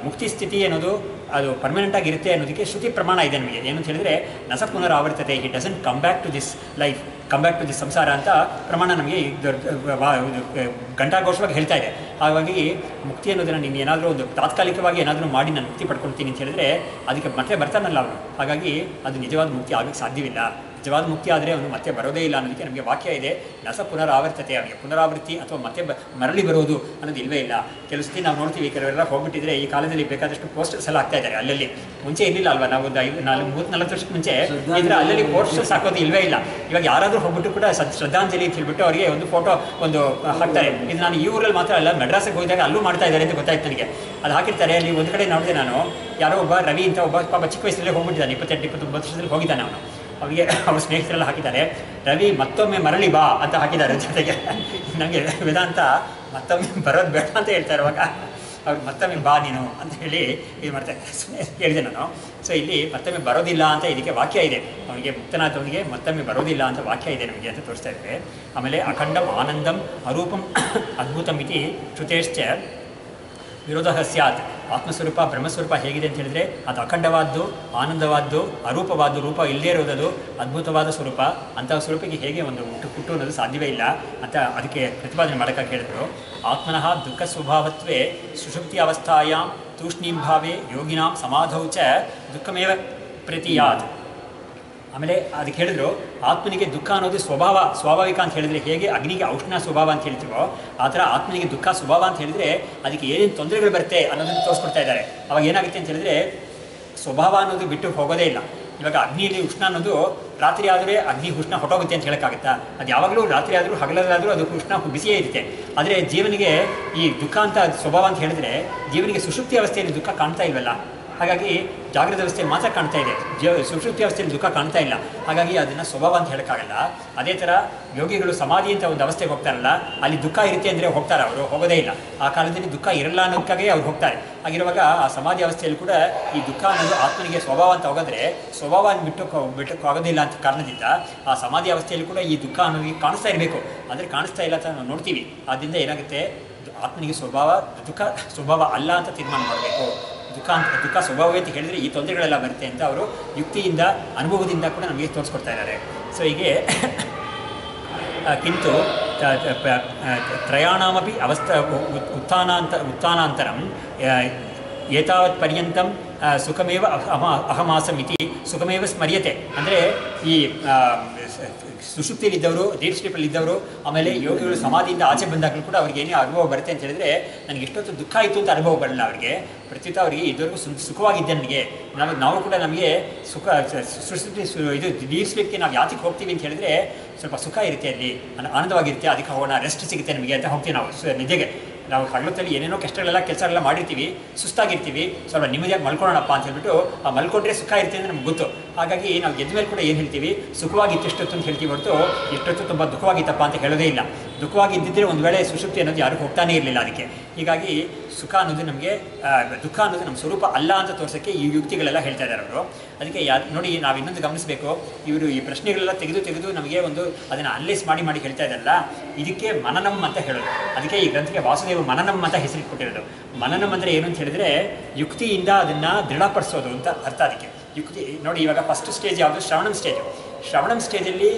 ಮುಕ್ತಿ ಸ್ಥಿತಿ ಅನ್ನೋದು ಅದು ಪರ್ಮನೆಂಟ್ ಆಗಿರುತ್ತೆ ಅನ್ನೋದಕ್ಕೆ ಶ್ರುತಿ ಪ್ರಮಾಣ ಇದೆ ನಮಗೆ. ಏನಂತ ಹೇಳಿದರೆ, ನಸ ಪುನರಾವರ್ತತೆ, he doesn't come back to this life, come back to this samsara ಅಂತ ಪ್ರಮಾಣ ನಮಗೆ ಘಂಟಾಘೋಷವಾಗಿ ಹೇಳ್ತಾ ಇದೆ. ಹಾಗಾಗಿ ಮುಕ್ತಿ ಅನ್ನೋದನ್ನು ನೀನು ಏನಾದರೂ ಒಂದು ತಾತ್ಕಾಲಿಕವಾಗಿ ಏನಾದರೂ ಮಾಡಿ ನಾನು ಮುಕ್ತಿ ಪಡ್ಕೊಳ್ತೀನಿ ಅಂತ ಹೇಳಿದ್ರೆ ಅದಕ್ಕೆ ಮತ್ತೆ ಬರ್ತಾನಲ್ಲ ಅವನು. ಹಾಗಾಗಿ ಅದು ನಿಜವಾದ ಮುಕ್ತಿ ಆಗೋಕ್ಕೆ ಸಾಧ್ಯವಿಲ್ಲ. ನಿಜವಾದ ಮುಕ್ತಿ ಆದರೆ ಅವನು ಮತ್ತೆ ಬರೋದೇ ಇಲ್ಲ ಅನ್ನೋದಕ್ಕೆ ನಮಗೆ ವಾಕ್ಯ ಇದೆ. ನಸ ಪುನರಾವರ್ತತೆ, ಅವನಿಗೆ ಪುನರಾವೃತ್ತಿ ಅಥವಾ ಮತ್ತೆ ಮರಳಿ ಬರೋದು ಅನ್ನೋದು ಇಲ್ಲವೇ ಇಲ್ಲ. ಕೆಲವು ಸತಿ ನಾವು ನೋಡ್ತೀವಿ, ಕೆಲವರೆಲ್ಲ ಹೋಗ್ಬಿಟ್ಟಿದ್ರೆ ಈ ಕಾಲದಲ್ಲಿ ಬೇಕಾದಷ್ಟು ಪೋಸ್ಟರ್ಸ್ ಎಲ್ಲ ಆಗ್ತಾ ಇದ್ದಾರೆ. ಅಲ್ಲಲ್ಲಿ ಮುಂಚೆ ಇರಲಿಲ್ಲ ಅಲ್ವಾ, ನಾವು ಒಂದು 30-40 ವರ್ಷಕ್ಕೆ ಮುಂಚೆ ಇದ್ರೆ ಅಲ್ಲಲ್ಲಿ ಪೋಸ್ಟರ್ಸ್ ಹಾಕೋದು ಇಲ್ಲವೇ ಇಲ್ಲ. ಇವಾಗ ಯಾರಾದರೂ ಹೋಗ್ಬಿಟ್ಟು ಕೂಡ ಶ್ರದ್ಧಾಂಜಲಿ ಅಂತ ಹೇಳ್ಬಿಟ್ಟು ಅವರಿಗೆ ಒಂದು ಫೋಟೋ ಹಾಕ್ತಾರೆ. ಇದು ನಾನು ಈ ಊರಲ್ಲಿ ಮಾತ್ರ ಅಲ್ಲ, ಮೆಡ್ರಾಸಿಗೆ ಹೋದಾಗ ಅಲ್ಲೂ ಮಾಡ್ತಾ ಇದ್ದಾರೆ ಅಂತ ಗೊತ್ತಾಯ್ತು ನನಗೆ. ಅದು ಹಾಕಿರ್ತಾರೆ. ಅಲ್ಲಿ ಒಂದು ಕಡೆ ನೋಡಿದೆ ನಾನು, ಯಾರೋ ಒಬ್ಬ ರವಿ ಅಂತ ಒಬ್ಬ ಪಾಪ ಚಿಕ್ಕ ವಯಸ್ಸಲ್ಲೇ ಹೋಗ್ಬಿಟ್ಟಿದ್ದಾನೆ, 28-29 ವರ್ಷದಲ್ಲಿ ಹೋಗಿದ್ದಾನೆ ಅವನು. ಅವರಿಗೆ ಅವ್ರ ಸ್ನೇಹಿತರೆಲ್ಲ ಹಾಕಿದ್ದಾರೆ, ರವಿ ಮತ್ತೊಮ್ಮೆ ಮರಳಿ ಬಾ ಅಂತ ಹಾಕಿದ್ದಾರೆ. ಜೊತೆಗೆ ನನಗೆ ವೇದಾಂತ ಮತ್ತೊಮ್ಮೆ ಬರೋದು ಬೇಡ ಅಂತ ಹೇಳ್ತಾರೆ. ಅವಾಗ ಅವ್ರು ಮತ್ತೊಮ್ಮೆ ಬಾ ನೀನು ಅಂತ ಹೇಳಿ ಇದು ಮಾಡ್ತಾರೆ. ಹೇಳಿದೆ ನಾನು. ಸೊ ಇಲ್ಲಿ ಮತ್ತೊಮ್ಮೆ ಬರೋದಿಲ್ಲ ಅಂತ ಇದಕ್ಕೆ ವಾಕ್ಯ ಇದೆ. ಅವನಿಗೆ ಮುಕ್ತನಾದವನಿಗೆ ಮತ್ತೊಮ್ಮೆ ಬರೋದಿಲ್ಲ ಅಂತ ವಾಕ್ಯ ಇದೆ ನಮಗೆ ಅಂತ ತೋರಿಸ್ತಾ ಇದ್ದಾರೆ. ಆಮೇಲೆ ಅಖಂಡಂ ಆನಂದಂ ಅರೂಪಂ ಅದ್ಭುತಂ ಇತಿ ಶ್ರುತೇಶ್ಚ ವಿರೋಧ ಸ್ಯಾತ್. ಆತ್ಮಸ್ವರೂಪ ಬ್ರಹ್ಮಸ್ವರೂಪ ಹೇಗಿದೆ ಅಂತ ಹೇಳಿದ್ರೆ ಅದು ಅಖಂಡವಾದ್ದು, ಆನಂದವಾದ್ದು, ಅರೂಪವಾದ್ದು, ರೂಪ ಇಲ್ಲದೇ ಇರೋದದು ಅದ್ಭುತವಾದ ಸ್ವರೂಪ. ಅಂತಹ ಸ್ವರೂಪಕ್ಕೆ ಹೇಗೆ ಒಂದು ಹುಟ್ಟು ಅನ್ನೋದು ಸಾಧ್ಯವೇ ಇಲ್ಲ ಅಂತ ಅದಕ್ಕೆ ಪ್ರತಿಪಾದನೆ ಮಾಡೋಕ್ಕಾಗಿ ಹೇಳಿದ್ರು. ಆತ್ಮನಃ ದುಃಖ ಸ್ವಭಾವತ್ವೇ ಸುಷುಪ್ತಿ ಅವಸ್ಥಾಯಾಂ ತೂಷ್ಣೀಂ ಭಾವೇ ಯೋಗಿನಾಂ ಸಮಾಧೌ ಚ ದುಃಖಮೇವ ಪ್ರತಿಯಾತ್. ಆಮೇಲೆ ಅದಕ್ಕೆ ಹೇಳಿದ್ರು ಆತ್ಮನಿಗೆ ದುಃಖ ಅನ್ನೋದು ಸ್ವಾಭಾವಿಕ ಅಂತ ಹೇಳಿದರೆ ಹೇಗೆ ಅಗ್ನಿಗೆ ಔಷ್ಣ ಸ್ವಭಾವ ಅಂತ ಹೇಳ್ತೀವೋ ಆ ಥರ ಆತ್ಮನಿಗೆ ದುಃಖ ಸ್ವಭಾವ ಅಂತ ಹೇಳಿದರೆ ಅದಕ್ಕೆ ಏನೇನು ತೊಂದರೆಗಳು ಬರುತ್ತೆ ಅನ್ನೋದನ್ನು ತೋರಿಸ್ಕೊಡ್ತಾ ಇದ್ದಾರೆ. ಅವಾಗ ಏನಾಗುತ್ತೆ ಅಂತ ಹೇಳಿದ್ರೆ ಸ್ವಭಾವ ಅನ್ನೋದು ಬಿಟ್ಟು ಹೋಗೋದೇ ಇಲ್ಲ. ಇವಾಗ ಅಗ್ನಿಯಲ್ಲಿ ಉಷ್ಣ ಅನ್ನೋದು ರಾತ್ರಿ ಆದರೆ ಅಗ್ನಿ ಉಷ್ಣ ಹೊಟ್ಟೋಗುತ್ತೆ ಅಂತ ಹೇಳೋಕ್ಕಾಗುತ್ತಾ? ಅದು ಯಾವಾಗಲೂ ರಾತ್ರಿ ಆದರೂ ಹಗಲಲ್ಲಾದರೂ ಅದು ಉಷ್ಣ ಬಿಸಿಯೇ ಇರುತ್ತೆ. ಆದರೆ ಜೀವನಿಗೆ ಈ ದುಃಖ ಅಂತ ಸ್ವಭಾವ ಅಂತ ಹೇಳಿದ್ರೆ ಜೀವನಿಗೆ ಸುಷುಪ್ತಿ ಅವಸ್ಥೆಯಲ್ಲಿ ದುಃಖ ಕಾಣ್ತಾ ಇಲ್ವಲ್ಲ. ಹಾಗಾಗಿ ಜಾಗೃತ ಅವಸ್ಥೆಯಲ್ಲಿ ಮಾತ್ರ ಕಾಣ್ತಾ ಇದೆ, ಸುಷುಪ್ತಿ ಅವಸ್ಥೆಯಲ್ಲಿ ದುಃಖ ಕಾಣ್ತಾ ಇಲ್ಲ. ಹಾಗಾಗಿ ಅದನ್ನು ಸ್ವಭಾವ ಅಂತ ಹೇಳೋಕ್ಕಾಗಲ್ಲ. ಅದೇ ಥರ ಯೋಗಿಗಳು ಸಮಾಧಿ ಅಂತ ಒಂದು ಅವಸ್ಥೆಗೆ ಹೋಗ್ತಾರಲ್ಲ, ಅಲ್ಲಿ ದುಃಖ ಇರುತ್ತೆ ಅಂದರೆ ಹೋಗ್ತಾರೆ, ಅವರು ಹೋಗೋದೇ ಇಲ್ಲ. ಆ ಕಾಲದಲ್ಲಿ ದುಃಖ ಇರಲ್ಲ ಅನ್ನೋಕ್ಕಾಗೆ ಅವ್ರು ಹೋಗ್ತಾರೆ. ಹಾಗಿರುವಾಗ ಆ ಸಮಾಧಿ ಅವಸ್ಥೆಯಲ್ಲಿ ಕೂಡ ಈ ದುಃಖ ಅನ್ನೋದು ಆತ್ಮನಿಗೆ ಸ್ವಭಾವ ಅಂತ ಹೋಗೋದ್ರೆ ಸ್ವಭಾವವನ್ನು ಬಿಟ್ಟಕ್ಕೆ ಆಗೋದಿಲ್ಲ ಅಂತ ಕಾರಣದಿಂದ ಆ ಸಮಾಧಿ ಅವಸ್ಥೆಯಲ್ಲಿ ಕೂಡ ಈ ದುಃಖ ಅನ್ನೋದು ಕಾಣಿಸ್ತಾ ಇರಬೇಕು. ಆದರೆ ಕಾಣಿಸ್ತಾ ಇಲ್ಲ ಅಂತ ನಾವು ನೋಡ್ತೀವಿ. ಆದ್ದರಿಂದ ಏನಾಗುತ್ತೆ, ಆತ್ಮನಿಗೆ ದುಃಖ ಸ್ವಭಾವ ಅಲ್ಲ ಅಂತ ತೀರ್ಮಾನ ಮಾಡಬೇಕು. ದುಃಖ ಸ್ವಭಾವವೇ ಅಂತ ಹೇಳಿದರೆ ಈ ತೊಂದರೆಗಳೆಲ್ಲ ಬರುತ್ತೆ ಅಂತ ಅವರು ಯುಕ್ತಿಯಿಂದ ಅನುಭವದಿಂದ ಕೂಡ ನಮಗೆ ತೋರಿಸ್ಕೊಡ್ತಾ ಇದ್ದಾರೆ. ಸೊ ಹೀಗೆ ಕಿಂತು ತ್ರಯಾಣಾಮಪಿ ಉತ್ಥಾನಾಂತರಂ ಏತಾವತ್ ಪರ್ಯಂತಂ ಸುಖಮೇವ ಅಹಮಾಸಂ ಇತಿ ಸುಖಮೇವ ಸ್ಮರ್ಯತೆ. ಅಂದರೆ ಈ ಸುಷುಪ್ತಿಯಲ್ಲಿದ್ದವರು, ಡೀಪ್ ಸ್ಲೀಪಲ್ಲಿದ್ದವರು, ಆಮೇಲೆ ಯೋಗಿಗಳು ಸಮಾಧಿಯಿಂದ ಆಚೆ ಬಂದಾಗಲೂ ಕೂಡ ಅವ್ರಿಗೆ ಏನೇ ಅನುಭವ ಬರುತ್ತೆ ಅಂತ ಹೇಳಿದ್ರೆ ನನಗೆ ಎಷ್ಟೊತ್ತು ದುಃಖ ಆಯಿತು ಅಂತ ಅನುಭವ ಬರಲ್ಲ ಅವರಿಗೆ. ಪ್ರತ್ಯುತ ಅವರಿಗೆ ಇದುವರೆಗೂ ಸುಖವಾಗಿದ್ದೆ ನನಗೆ. ನಾವು ಕೂಡ ನಮಗೆ ಸುಖ ಸುಷುಪ್ತಿ ಇದು ಡೀಪ್ ಸ್ಲೀಪ್ಗೆ ನಾವು ಯಾತಿಗೆ ಹೋಗ್ತೀವಿ ಅಂತ ಹೇಳಿದ್ರೆ ಸ್ವಲ್ಪ ಸುಖ ಇರುತ್ತೆ, ಅಲ್ಲಿ ಆನಂದವಾಗಿರುತ್ತೆ, ಅದಕ್ಕೆ ಹೋಗೋಣ, ರೆಸ್ಟ್ ಸಿಗುತ್ತೆ ನಮಗೆ ಅಂತ ಹೋಗ್ತೀವಿ ನಾವು ನಿದ್ದೆಗೆ. ನಾವು ಹಗಲೊತ್ತಲ್ಲಿ ಏನೇನೋ ಕೆಲಸಗಳೆಲ್ಲ ಮಾಡಿರ್ತೀವಿ, ಸುಸ್ತಾಗಿರ್ತೀವಿ, ಸ್ವಲ್ಪ ನಿಮ್ಮದಿಯಾಗಿ ಮಲ್ಕೊಳ್ಳೋಣಪ್ಪ ಅಂತ ಹೇಳ್ಬಿಟ್ಟು ಆ ಮಲ್ಕೊಂಡ್ರೆ ಸುಖ ಇರುತ್ತೆ ಅಂದರೆ ನಮ್ಗೆ ಗೊತ್ತು. ಹಾಗಾಗಿ ನಾವು ಗೆದ್ದ ಮೇಲೆ ಕೂಡ ಏನು ಹೇಳ್ತೀವಿ, ಸುಖವಾಗಿತ್ತು ಎಷ್ಟೊತ್ತು ಅಂತ ಹೇಳ್ತೀವಿ ಹೊರತು ಎಷ್ಟೊತ್ತು ತುಂಬ ದುಃಖವಾಗಿತ್ತಪ್ಪ ಅಂತ ಹೇಳೋದೇ ಇಲ್ಲ. ದುಃಖವಾಗಿ ಇದ್ದಿದ್ದರೆ ಒಂದು ವೇಳೆ ಸುಷುಪ್ತಿ ಅನ್ನೋದು ಯಾರಿಗೂ ಹೋಗ್ತಾನೇ ಇರಲಿಲ್ಲ. ಅದಕ್ಕೆ ಹೀಗಾಗಿ ಸುಖ ಅನ್ನೋದು ನಮಗೆ ದುಃಖ ಅನ್ನೋದು ನಮ್ಮ ಸ್ವರೂಪ ಅಲ್ಲ ಅಂತ ತೋರಿಸೋಕ್ಕೆ ಈ ಯುಕ್ತಿಗಳೆಲ್ಲ ಹೇಳ್ತಾ ಇದ್ದಾರೆ ಅವರು. ಅದಕ್ಕೆ ನೋಡಿ, ನಾವು ಇನ್ನೊಂದು ಗಮನಿಸಬೇಕು, ಇವರು ಈ ಪ್ರಶ್ನೆಗಳೆಲ್ಲ ತೆಗೆದು ನಮಗೆ ಒಂದು ಅದನ್ನು ಅನಲೈಸ್ ಮಾಡಿ ಹೇಳ್ತಾ ಇದ್ದಾರಲ್ಲ, ಇದಕ್ಕೆ ಮನನಂ ಅಂತ ಹೇಳೋದು. ಅದಕ್ಕೆ ಈ ಗ್ರಂಥಕ್ಕೆ ವಾಸುದೇವ ಮನನಂ ಅಂತ ಹೆಸರು ಕೊಟ್ಟಿರೋದು. ಮನನಂ ಅಂದರೆ ಏನು ಅಂತ ಹೇಳಿದ್ರೆ ಯುಕ್ತಿಯಿಂದ ಅದನ್ನು ದೃಢಪಡಿಸೋದು ಅಂತ ಅರ್ಥ. ಅದಕ್ಕೆ ಯುಕ್ತಿ ನೋಡಿ, ಇವಾಗ ಫಸ್ಟ್ ಸ್ಟೇಜ್ ಯಾವುದು, ಶ್ರವಣಂ ಸ್ಟೇಜಲ್ಲಿ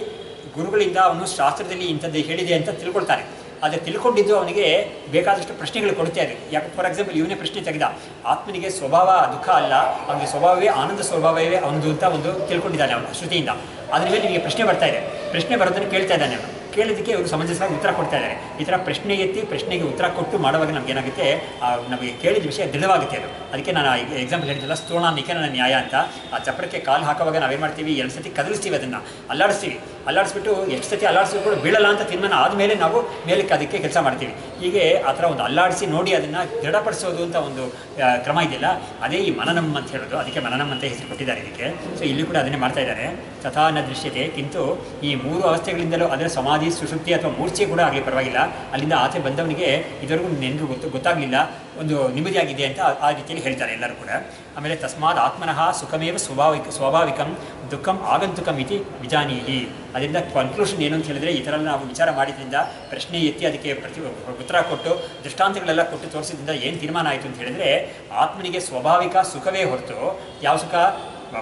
ಗುರುಗಳಿಂದ ಅವನು ಶಾಸ್ತ್ರದಲ್ಲಿ ಇಂಥದ್ದು ಹೇಳಿದೆ ಅಂತ ತಿಳ್ಕೊಳ್ತಾನೆ. ಆದರೆ ತಿಳ್ಕೊಂಡಿದ್ದು ಅವನಿಗೆ ಬೇಕಾದಷ್ಟು ಪ್ರಶ್ನೆಗಳು ಕೊಡ್ತಾ ಇದೆ. ಯಾಕೆ ಫಾರ್ ಎಕ್ಸಾಂಪಲ್ ಇವನೇ ಪ್ರಶ್ನೆ ತೆಗೆದ, ಆತ್ಮನಿಗೆ ಸ್ವಭಾವ ದುಃಖ ಅಲ್ಲ, ಅವನಿಗೆ ಸ್ವಭಾವವೇ ಆನಂದ ಸ್ವಭಾವವೇ ಅವನದು ಅಂತ ಒಂದು ತಿಳ್ಕೊಂಡಿದ್ದಾನೆ ಅವನು ಶ್ರುತಿಯಿಂದ. ಅದ್ರ ಮೇಲೆ ನಿಮಗೆ ಪ್ರಶ್ನೆ ಬರ್ತಾ ಇದೆ, ಪ್ರಶ್ನೆ ಬರೋದನ್ನು ಕೇಳ್ತಾ ಇದ್ದಾನೆ ಅವನು. ಕೇಳಿದ್ದಕ್ಕೆ ಇವರು ಸಮಂಜಸವಾಗಿ ಉತ್ತರ ಕೊಡ್ತಾ ಇದ್ದಾರೆ. ಈ ಥರ ಪ್ರಶ್ನೆ ಎತ್ತಿ ಪ್ರಶ್ನೆಗೆ ಉತ್ತರ ಕೊಟ್ಟು ಮಾಡುವಾಗ ನಮಗೇನಾಗುತ್ತೆ, ನಮಗೆ ಕೇಳಿದ ವಿಷಯ ದೃಢವಾಗುತ್ತೆ ಅದು. ಅದಕ್ಕೆ ನಾನು ಎಕ್ಸಾಂಪಲ್ ಹೇಳಿದ್ದಲ್ಲ, ಸ್ಥೂಣ ನಿಖನ ನ್ಯಾಯ ಅಂತ. ಆ ಚಪ್ರಕ್ಕೆ ಕಾಲು ಹಾಕುವಾಗ ನಾವೇನು ಮಾಡ್ತೀವಿ, 2 ಸತಿ ಕದಲಿಸ್ತೀವಿ, ಅದನ್ನು ಅಲ್ಲಾಡಿಸ್ಬಿಟ್ಟು ಎಷ್ಟು ಸತಿ ಅಲ್ಲಾಡಿಸಿದ್ರು ಕೂಡ ಬೀಳಲ್ಲ ಅಂತ ತೀರ್ಮಾನ ಆದಮೇಲೆ ನಾವು ಮೇಲಕ್ಕೆ ಅದಕ್ಕೆ ಕೆಲಸ ಮಾಡ್ತೀವಿ. ಹೀಗೆ ಆ ಥರ ಒಂದು ಅಲ್ಲಾಡಿಸಿ ನೋಡಿ ಅದನ್ನು ದೃಢಪಡಿಸೋದು ಅಂತ ಒಂದು ಕ್ರಮ ಇದೆಯಲ್ಲ, ಅದೇ ಈ ಮನನಂ ಅಂತ ಹೇಳೋದು. ಅದಕ್ಕೆ ಮನನಂ ಅಂತ ಹೆಸರು ಕೊಟ್ಟಿದ್ದಾರೆ ಇದಕ್ಕೆ. ಸೊ ಇಲ್ಲಿ ಕೂಡ ಅದನ್ನೇ ಮಾಡ್ತಾ ಇದ್ದಾರೆ. ತಥಾ ನ ದೃಶ್ಯತೆ ಕಿಂತು ಈ 3 ಅವಸ್ಥೆಗಳಿಂದಲೂ ಅದರ ಸಮಾಧಿ, ಸುಷುಪ್ತಿ ಅಥವಾ ಮೂರ್ಛೆ ಕೂಡ ಆಗಲಿ ಪರವಾಗಿಲ್ಲ, ಅಲ್ಲಿಂದ ಆಚೆ ಬಂದವನಿಗೆ ಇದುವರೆಗೂ ನೆನಪು ಗೊತ್ತಾಗಲಿಲ್ಲ, ಒಂದು ನಿಮ್ಮದಿಯಾಗಿದೆ ಅಂತ ಆ ರೀತಿಯಲ್ಲಿ ಹೇಳ್ತಾರೆ ಎಲ್ಲರೂ ಕೂಡ. ಆಮೇಲೆ ತಸ್ಮಾತ್ ಆತ್ಮನಃ ಸುಖಮೇವ ಸ್ವಾಭಾವಿಕಂ ದುಃಖಂ ಆಗಂತುಕಂ ಇತಿ ವಿಜಾನೀಹಿ. ಅದರಿಂದ ಕನ್ಕ್ಲೂಷನ್ ಏನು ಅಂತ ಹೇಳಿದ್ರೆ, ಈ ಥರ ನಾವು ವಿಚಾರ ಮಾಡಿದ್ರಿಂದ, ಪ್ರಶ್ನೆ ಎತ್ತಿ ಅದಕ್ಕೆ ಉತ್ತರ ಕೊಟ್ಟು ದೃಷ್ಟಾಂತಗಳೆಲ್ಲ ಕೊಟ್ಟು ತೋರಿಸಿದ್ರಿಂದ ಏನು ತೀರ್ಮಾನ ಆಯಿತು ಅಂತ ಹೇಳಿದ್ರೆ, ಆತ್ಮನಿಗೆ ಸ್ವಾಭಾವಿಕ ಸುಖವೇ ಹೊರತು ಯಾವ ಸುಖ,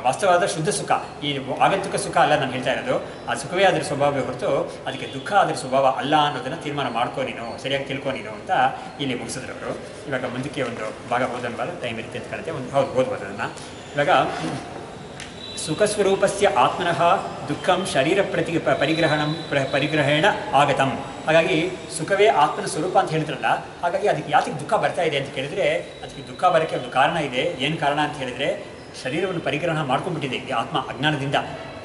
ವಾಸ್ತವವಾದ ಶುದ್ಧ ಸುಖ, ಈ ಆಗಂತುಕ ಸುಖ ಅಲ್ಲ ನಾನು ಹೇಳ್ತಾ ಇರೋದು. ಆ ಸುಖವೇ ಅದರ ಸ್ವಭಾವವೇ ಹೊರತು ಅದಕ್ಕೆ ದುಃಖ ಅದರ ಸ್ವಭಾವ ಅಲ್ಲ ಅನ್ನೋದನ್ನು ತೀರ್ಮಾನ ಮಾಡ್ಕೊ ನೀನು, ಸರಿಯಾಗಿ ತಿಳ್ಕೊ ನೀನು ಅಂತ ಇಲ್ಲಿ ಮುಗಿಸಿದ್ರು ಅವರು. ಇವಾಗ ಮುಂದಕ್ಕೆ ಒಂದು ಭಾಗ ಹೋದನ್ಬಲ್ಲ, ಟೈಮ್ ಇರುತ್ತೆ ಅಂತ ಕಾಣುತ್ತೆ, ಓದ್ಬೋದು ಅದನ್ನು. ಇವಾಗ ಸುಖಸ್ವರೂಪಸ್ಯ ಆತ್ಮನಃ ದುಃಖಂ ಶರೀರ ಪರಿಗ್ರಹೇಣ ಆಗತಂ. ಹಾಗಾಗಿ ಸುಖವೇ ಆತ್ಮನ ಸ್ವರೂಪ ಅಂತ ಹೇಳಿದ್ರಲ್ಲ, ಹಾಗಾಗಿ ಅದಕ್ಕೆ ಯಾತಕ್ಕೆ ದುಃಖ ಬರ್ತಾ ಇದೆ ಅಂತ ಕೇಳಿದರೆ, ಅದಕ್ಕೆ ದುಃಖ ಬರೋಕ್ಕೆ ಒಂದು ಕಾರಣ ಇದೆ. ಏನು ಕಾರಣ ಅಂತ ಹೇಳಿದರೆ, ಶರೀರವನ್ನು ಪರಿಗ್ರಹಣ ಮಾಡ್ಕೊಂಡ್ಬಿಟ್ಟಿದೆ ಈ ಆತ್ಮ ಅಜ್ಞಾನದಿಂದ.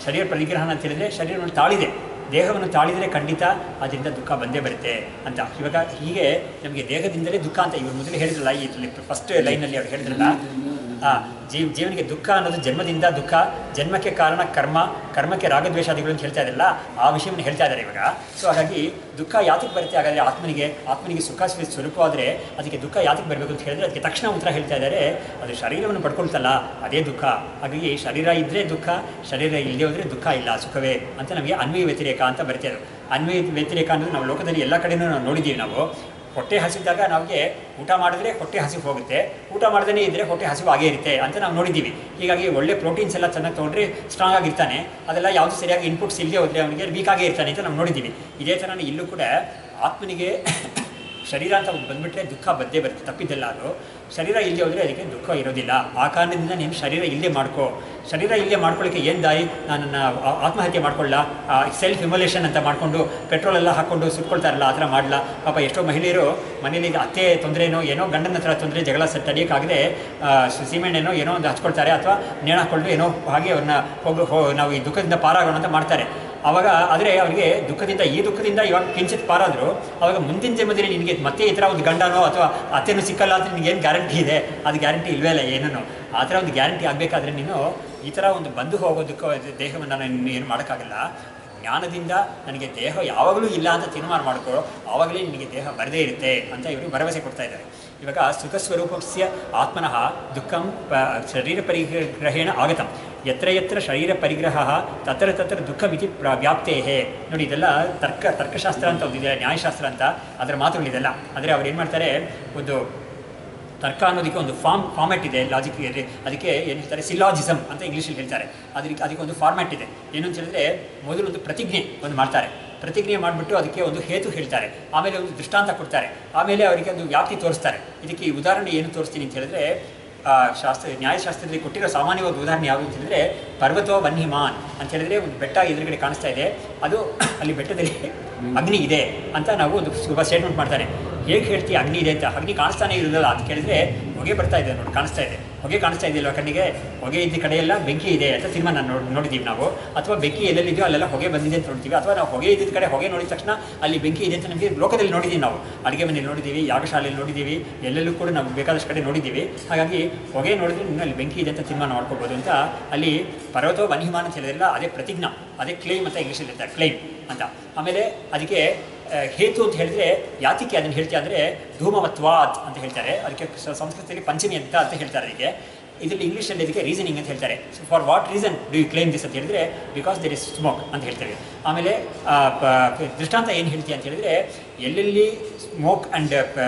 ಶರೀರ ಪರಿಗ್ರಹಣ ಅಂತ ಹೇಳಿದರೆ ಶರೀರವನ್ನು ತಾಳಿದೆ, ದೇಹವನ್ನು ತಾಳಿದರೆ ಖಂಡಿತ ಅದರಿಂದ ದುಃಖ ಬಂದೇ ಬರುತ್ತೆ ಅಂತ. ಇವಾಗ ಹೀಗೆ ನಮಗೆ ದೇಹದಿಂದಲೇ ದುಃಖ ಅಂತ ಇವರು ಮೊದಲು ಹೇಳಿದ್ರಲ್ಲ, ಈ ಫಸ್ಟ್ ಲೈನಲ್ಲಿ ಅವ್ರು ಹೇಳಿದ್ರಲ್ಲ, ಜೀವನಿಗೆ ದುಃಖ ಅನ್ನೋದು ಜನ್ಮದಿಂದ ದುಃಖ, ಜನ್ಮಕ್ಕೆ ಕಾರಣ ಕರ್ಮ, ಕರ್ಮಕ್ಕೆ ರಾಗದ್ವೇಷಾದಿಗಳು ಅಂತ ಹೇಳ್ತಾ ಇದ್ದಾರಲ್ಲ, ಆ ವಿಷಯವನ್ನು ಹೇಳ್ತಾ ಇದ್ದಾರೆ ಇವಾಗ. ಸೊ ಹಾಗಾಗಿ ದುಃಖ ಯಾತಕ್ಕೆ ಬರುತ್ತೆ ಹಾಗಾದರೆ? ಆತ್ಮನಿಗೆ ಸುಖ ಸ್ವರೂಪವಾದರೆ ಅದಕ್ಕೆ ದುಃಖ ಯಾತಕ್ಕೆ ಬರಬೇಕು ಅಂತ ಹೇಳಿದ್ರೆ ಅದಕ್ಕೆ ತಕ್ಷಣ ಉತ್ತರ ಹೇಳ್ತಾ ಇದ್ದಾರೆ, ಅದು ಶರೀರವನ್ನು ಪಡ್ಕೊಳ್ತಲ್ಲ ಅದೇ ದುಃಖ. ಹಾಗಾಗಿ ಶರೀರ ಇದ್ದರೆ ದುಃಖ, ಶರೀರ ಇಲ್ಲದೆ ಹೋದರೆ ದುಃಖ ಇಲ್ಲ, ಸುಖವೇ ಅಂತ ನಮಗೆ ಅನ್ವಯ ವ್ಯತಿರೇಕ ಅಂತ ಬರುತ್ತೆ. ಅದು ಅನ್ವಯ ವ್ಯತಿರೇಕ ಅನ್ನೋದು ನಾವು ಲೋಕದಲ್ಲಿ ಎಲ್ಲ ಕಡೆಯೂ ನಾವು ನೋಡಿದ್ದೀವಿ. ನಾವು ಹೊಟ್ಟೆ ಹಸಿದಾಗ ನಮಗೆ ಊಟ ಮಾಡಿದ್ರೆ ಹೊಟ್ಟೆ ಹಸಿವು ಹೋಗುತ್ತೆ, ಊಟ ಮಾಡದೇ ಇದ್ದರೆ ಹೊಟ್ಟೆ ಹಸಿವು ಆಗೇ ಇರುತ್ತೆ ಅಂತ ನಾವು ನೋಡಿದ್ದೀವಿ. ಹೀಗಾಗಿ ಒಳ್ಳೆ ಪ್ರೋಟೀನ್ಸ್ ಎಲ್ಲ ಚೆನ್ನಾಗಿ ತೊಗೊಂಡ್ರೆ ಸ್ಟ್ರಾಂಗ್ ಆಗಿರ್ತಾನೆ, ಅದೆಲ್ಲ ಯಾವುದು ಸರಿಯಾಗಿ ಇನ್ಪುಟ್ಸ್ ಇಲ್ಲದೆ ಹೋದರೆ ಅವನಿಗೆ ವೀಕ್ ಆಗೇ ಇರ್ತಾನೆ ಅಂತ ನಾವು ನೋಡಿದ್ದೀವಿ. ಇದೇ ಥರ ಇಲ್ಲೂ ಕೂಡ ಆತ್ಮನಿಗೆ ಶರೀರ ಅಂತ ಬಂದುಬಿಟ್ರೆ ದುಃಖ ಬಂದೇ ಬರುತ್ತೆ, ತಪ್ಪಿದ್ದೆಲ್ಲ. ಅದು ಶರೀರ ಇಲ್ಲದೆ ಹೋದರೆ ಅದಕ್ಕೆ ದುಃಖ ಇರೋದಿಲ್ಲ. ಆ ಕಾರಣದಿಂದ ನೀನು ಶರೀರ ಇಲ್ಲದೆ ಮಾಡ್ಕೋ. ಶರೀರ ಇಲ್ಲದೆ ಮಾಡ್ಕೊಳ್ಳೋಕ್ಕೆ ಏನು ದಾರಿ? ನನ್ನನ್ನು ಆತ್ಮಹತ್ಯೆ ಮಾಡ್ಕೊಳ್ಳ, ಸೆಲ್ಫ್ ಇಮೋಲೇಷನ್ ಅಂತ ಮಾಡಿಕೊಂಡು ಪೆಟ್ರೋಲೆಲ್ಲ ಹಾಕ್ಕೊಂಡು ಸುಟ್ಕೊಳ್ತಾರಲ್ಲ, ಆ ಥರ ಮಾಡಲ್ಲ. ಪಾಪ ಎಷ್ಟೋ ಮಹಿಳೆಯರು ಮನೇಲಿ ಅತ್ತೆ ತೊಂದರೆನೋ ಏನೋ, ಗಂಡನ ಹತ್ರ ತೊಂದರೆ ಜಗಳ ತಡೆಯೋಕ್ಕಾಗದೆ ಸೀಮೆಣ್ಣೆನೋ ಏನೋ ಒಂದು ಹಚ್ಕೊಳ್ತಾರೆ, ಅಥವಾ ನೇಣು ಹಾಕ್ಕೊಂಡು ಏನೋ ಹಾಗೆ ಅವ್ರನ್ನ ನಾವು ಈ ದುಃಖದಿಂದ ಪಾರಾಗೋಣ ಅಂತ ಮಾಡ್ತಾರೆ. ಆವಾಗ ಆದರೆ ಅವರಿಗೆ ಈ ದುಃಖದಿಂದ ಇವಾಗ ಕಿಂಚಿತ್ ಪಾರಾದರೂ ಅವಾಗ ಮುಂದಿನ ಜನ್ಮದಲ್ಲಿ ನಿನಗೆ ಮತ್ತೆ ಈ ಥರ ಒಂದು ಗಂಡನೋ ಅಥವಾ ಅತ್ತೆನೂ ಸಿಕ್ಕಲ್ಲ ಅಂತ ನಿನಗೇನು ಗ್ಯಾರಂಟಿ ಇದೆ? ಅದು ಗ್ಯಾರಂಟಿ ಇಲ್ಲವೇ ಇಲ್ಲ ಏನೂ. ಆ ಥರ ಒಂದು ಗ್ಯಾರಂಟಿ ಆಗಬೇಕಾದ್ರೆ ನೀನು ಈ ಥರ ಒಂದು ಬಂದು ಹೋಗೋದಕ್ಕೂ ದೇಹವನ್ನು ನಾನು ಏನು ಮಾಡೋಕ್ಕಾಗಲ್ಲ. ಜ್ಞಾನದಿಂದ ನನಗೆ ದೇಹ ಯಾವಾಗಲೂ ಇಲ್ಲ ಅಂತ ತೀರ್ಮಾನ ಮಾಡ್ಕೋ, ಆವಾಗಲೇ ನಿನಗೆ ದೇಹ ಬರದೇ ಇರುತ್ತೆ ಅಂತ ಇವರು ಭರವಸೆ ಕೊಡ್ತಾ ಇದ್ದಾರೆ. ಇವಾಗ ಸುಖಸ್ವರೂಪಸ್ಯ ಆತ್ಮನಃ ದುಃಖಂ ಶರೀರ ಪರಿಗ್ರಹೇಣ ಆಗತಂ, ಯತ್ರ ಯತ್ರ ಶರೀರ ಪರಿಗ್ರಹ ತತ್ರ ತತ್ರ ದುಃಖಮಿತಿ ವ್ಯಾಪ್ತೇ. ನೋಡಿ, ಇದೆಲ್ಲ ತರ್ಕಶಾಸ್ತ್ರ ಅಂತ ಒಂದಿದೆ, ನ್ಯಾಯಶಾಸ್ತ್ರ ಅಂತ, ಅದರ ಮಾತುಗಳಿದೆಲ್ಲ. ಆದರೆ ಅವ್ರು ಏನು ಮಾಡ್ತಾರೆ, ಒಂದು ತರ್ಕ ಅನ್ನೋದಕ್ಕೆ ಒಂದು ಫಾರ್ಮ್ಯಾಟ್ ಇದೆ, ಲಾಜಿಕ್ ಇದೆ. ಅದಕ್ಕೆ ಏನು ಹೇಳ್ತಾರೆ, ಸಿಲಾಜಿಸಮ್ ಅಂತ ಇಂಗ್ಲೀಷಲ್ಲಿ ಹೇಳ್ತಾರೆ. ಅದಕ್ಕೆ ಒಂದು ಫಾರ್ಮ್ಯಾಟ್ ಇದೆ. ಏನು ಅಂತ ಹೇಳಿದ್ರೆ, ಮೊದಲು ಒಂದು ಪ್ರತಿಜ್ಞೆ ಒಂದು ಪ್ರತಿಜ್ಞೆ ಮಾಡಿಬಿಟ್ಟು ಅದಕ್ಕೆ ಒಂದು ಹೇತು ಹೇಳ್ತಾರೆ, ಆಮೇಲೆ ಒಂದು ದೃಷ್ಟಾಂತ ಕೊಡ್ತಾರೆ, ಆಮೇಲೆ ಅವರಿಗೆ ಒಂದು ವ್ಯಾಪ್ತಿ ತೋರಿಸ್ತಾರೆ. ಇದಕ್ಕೆ ಈ ಉದಾಹರಣೆ ಏನು ತೋರಿಸ್ತೀನಿ ಅಂತ ಹೇಳಿದ್ರೆ, ನ್ಯಾಯಶಾಸ್ತ್ರದಲ್ಲಿ ಕೊಟ್ಟಿರೋ ಸಾಮಾನ್ಯವಾದ ಉದಾಹರಣೆ ಯಾವುದು ಅಂತ ಹೇಳಿದ್ರೆ, ಪರ್ವತೋ ವನ್ಹಿಮಾನ್ ಅಂತ ಹೇಳಿದ್ರೆ ಒಂದು ಬೆಟ್ಟ ಎದುರುಗಡೆ ಕಾಣಿಸ್ತಾ ಇದೆ, ಅದು ಅಲ್ಲಿ ಬೆಟ್ಟದಲ್ಲಿ ಅಗ್ನಿ ಇದೆ ಅಂತ ನಾವು ಒಂದು ಸ್ವಲ್ಪ ಸ್ಟೇಟ್ಮೆಂಟ್ ಮಾಡ್ತಾರೆ. ಹೇಗೆ ಹೇಳ್ತೀವಿ ಅಗ್ನಿ ಇದೆ ಅಂತ? ಅಗ್ನಿ ಕಾಣಿಸ್ತಾನೆ ಇರೋದಲ್ಲ ಅಂತ ಕೇಳಿದ್ರೆ, ಹೊಗೆ ಬರ್ತಾ ಇದೆ ನೋಡಿ, ಕಾಣಿಸ್ತಾ ಇದೆ, ಹೊಗೆ ಕಾಣಿಸ್ತಾ ಇದೆಯಲ್ವ ಕಣ್ಣಿಗೆ? ಹೊಗೆ ಇದ್ದ ಕಡೆಯೆಲ್ಲ ಬೆಂಕಿ ಇದೆ ಅಂತ ತೀರ್ಮಾನ ನೋಡಿದ್ದೀವಿ ನಾವು. ಅಥವಾ ಬೆಂಕಿ ಎಲ್ಲೆಲ್ಲಿದೆಯೋ ಅಲ್ಲೆಲ್ಲ ಹೊಗೆ ಬಂದಿದೆ ಅಂತ ನೋಡ್ತೀವಿ. ಅಥವಾ ನಾವು ಹೊಗೆ ಇದ್ದ ಕಡೆ ಹೊಗೆ ನೋಡಿದ ತಕ್ಷಣ ಅಲ್ಲಿ ಬೆಂಕಿ ಇದೆ ಅಂತ ನಮಗೆ ಲೋಕದಲ್ಲಿ ನೋಡಿದ್ದೀವಿ. ನಾವು ಅಡುಗೆ ಮನೆಯಲ್ಲಿ ನೋಡಿದ್ದೀವಿ, ಯಾಗಶಾಲೆಯಲ್ಲಿ ನೋಡಿದ್ದೀವಿ, ಎಲ್ಲೆಲ್ಲೂ ಕೂಡ ನಾವು ಬೇಕಾದಷ್ಟು ಕಡೆ ನೋಡಿದ್ದೀವಿ. ಹಾಗಾಗಿ ಹೊಗೆ ನೋಡಿದ್ರೆ ಇನ್ನೂ ಅಲ್ಲಿ ಬೆಂಕಿ ಇದೆ ಅಂತ ತೀರ್ಮಾನ ಮಾಡ್ಕೋಬೋದು ಅಂತ. ಅಲ್ಲಿ ಪರ್ವತೋ ವನ್ಹಿಮಾನ್ ಅಂತ ಹೇಳಿದ್ರಲ್ಲ, ಅದೇ ಪ್ರತಿಜ್ಞಾ, ಅದೇ ಕ್ಲೈಮ್ ಅಂತ ಇಂಗ್ಲೀಷಲ್ಲಿ ಇರ್ತಾರೆ, ಕ್ಲೈಮ್ ಅಂತ. ಆಮೇಲೆ ಅದಕ್ಕೆ ಹೇತು ಅಂತ ಹೇಳಿದ್ರೆ, ಯಾತಿಕೆ ಅದನ್ನು ಹೇಳ್ತೀವಿ ಅಂದರೆ ಧೂಮವತ್ವಾತ್ ಅಂತ ಹೇಳ್ತಾರೆ. ಅದಕ್ಕೆ ಸಂಸ್ಕೃತದಲ್ಲಿ ಪಂಚಮಿ ಅಂತ ಹೇಳ್ತಾರೆ. ಅದಕ್ಕೆ ಇದರಲ್ಲಿ ಇಂಗ್ಲೀಷಲ್ಲಿ ಇದಕ್ಕೆ ರೀಸನಿಂಗ್ ಅಂತ ಹೇಳ್ತಾರೆ. So for what reason do you claim this ಅಂತ ಹೇಳಿದ್ರೆ, ಬಿಕಾಸ್ ದೇರ್ ಇಸ್ ಸ್ಮೋಕ್ ಅಂತ ಹೇಳ್ತೇವೆ. ಆಮೇಲೆ ದೃಷ್ಟಾಂತ ಏನು ಹೇಳ್ತೀವಿ ಅಂತ ಹೇಳಿದ್ರೆ, ಎಲ್ಲೆಲ್ಲಿ ಸ್ಮೋಕ್ ಆ್ಯಂಡ್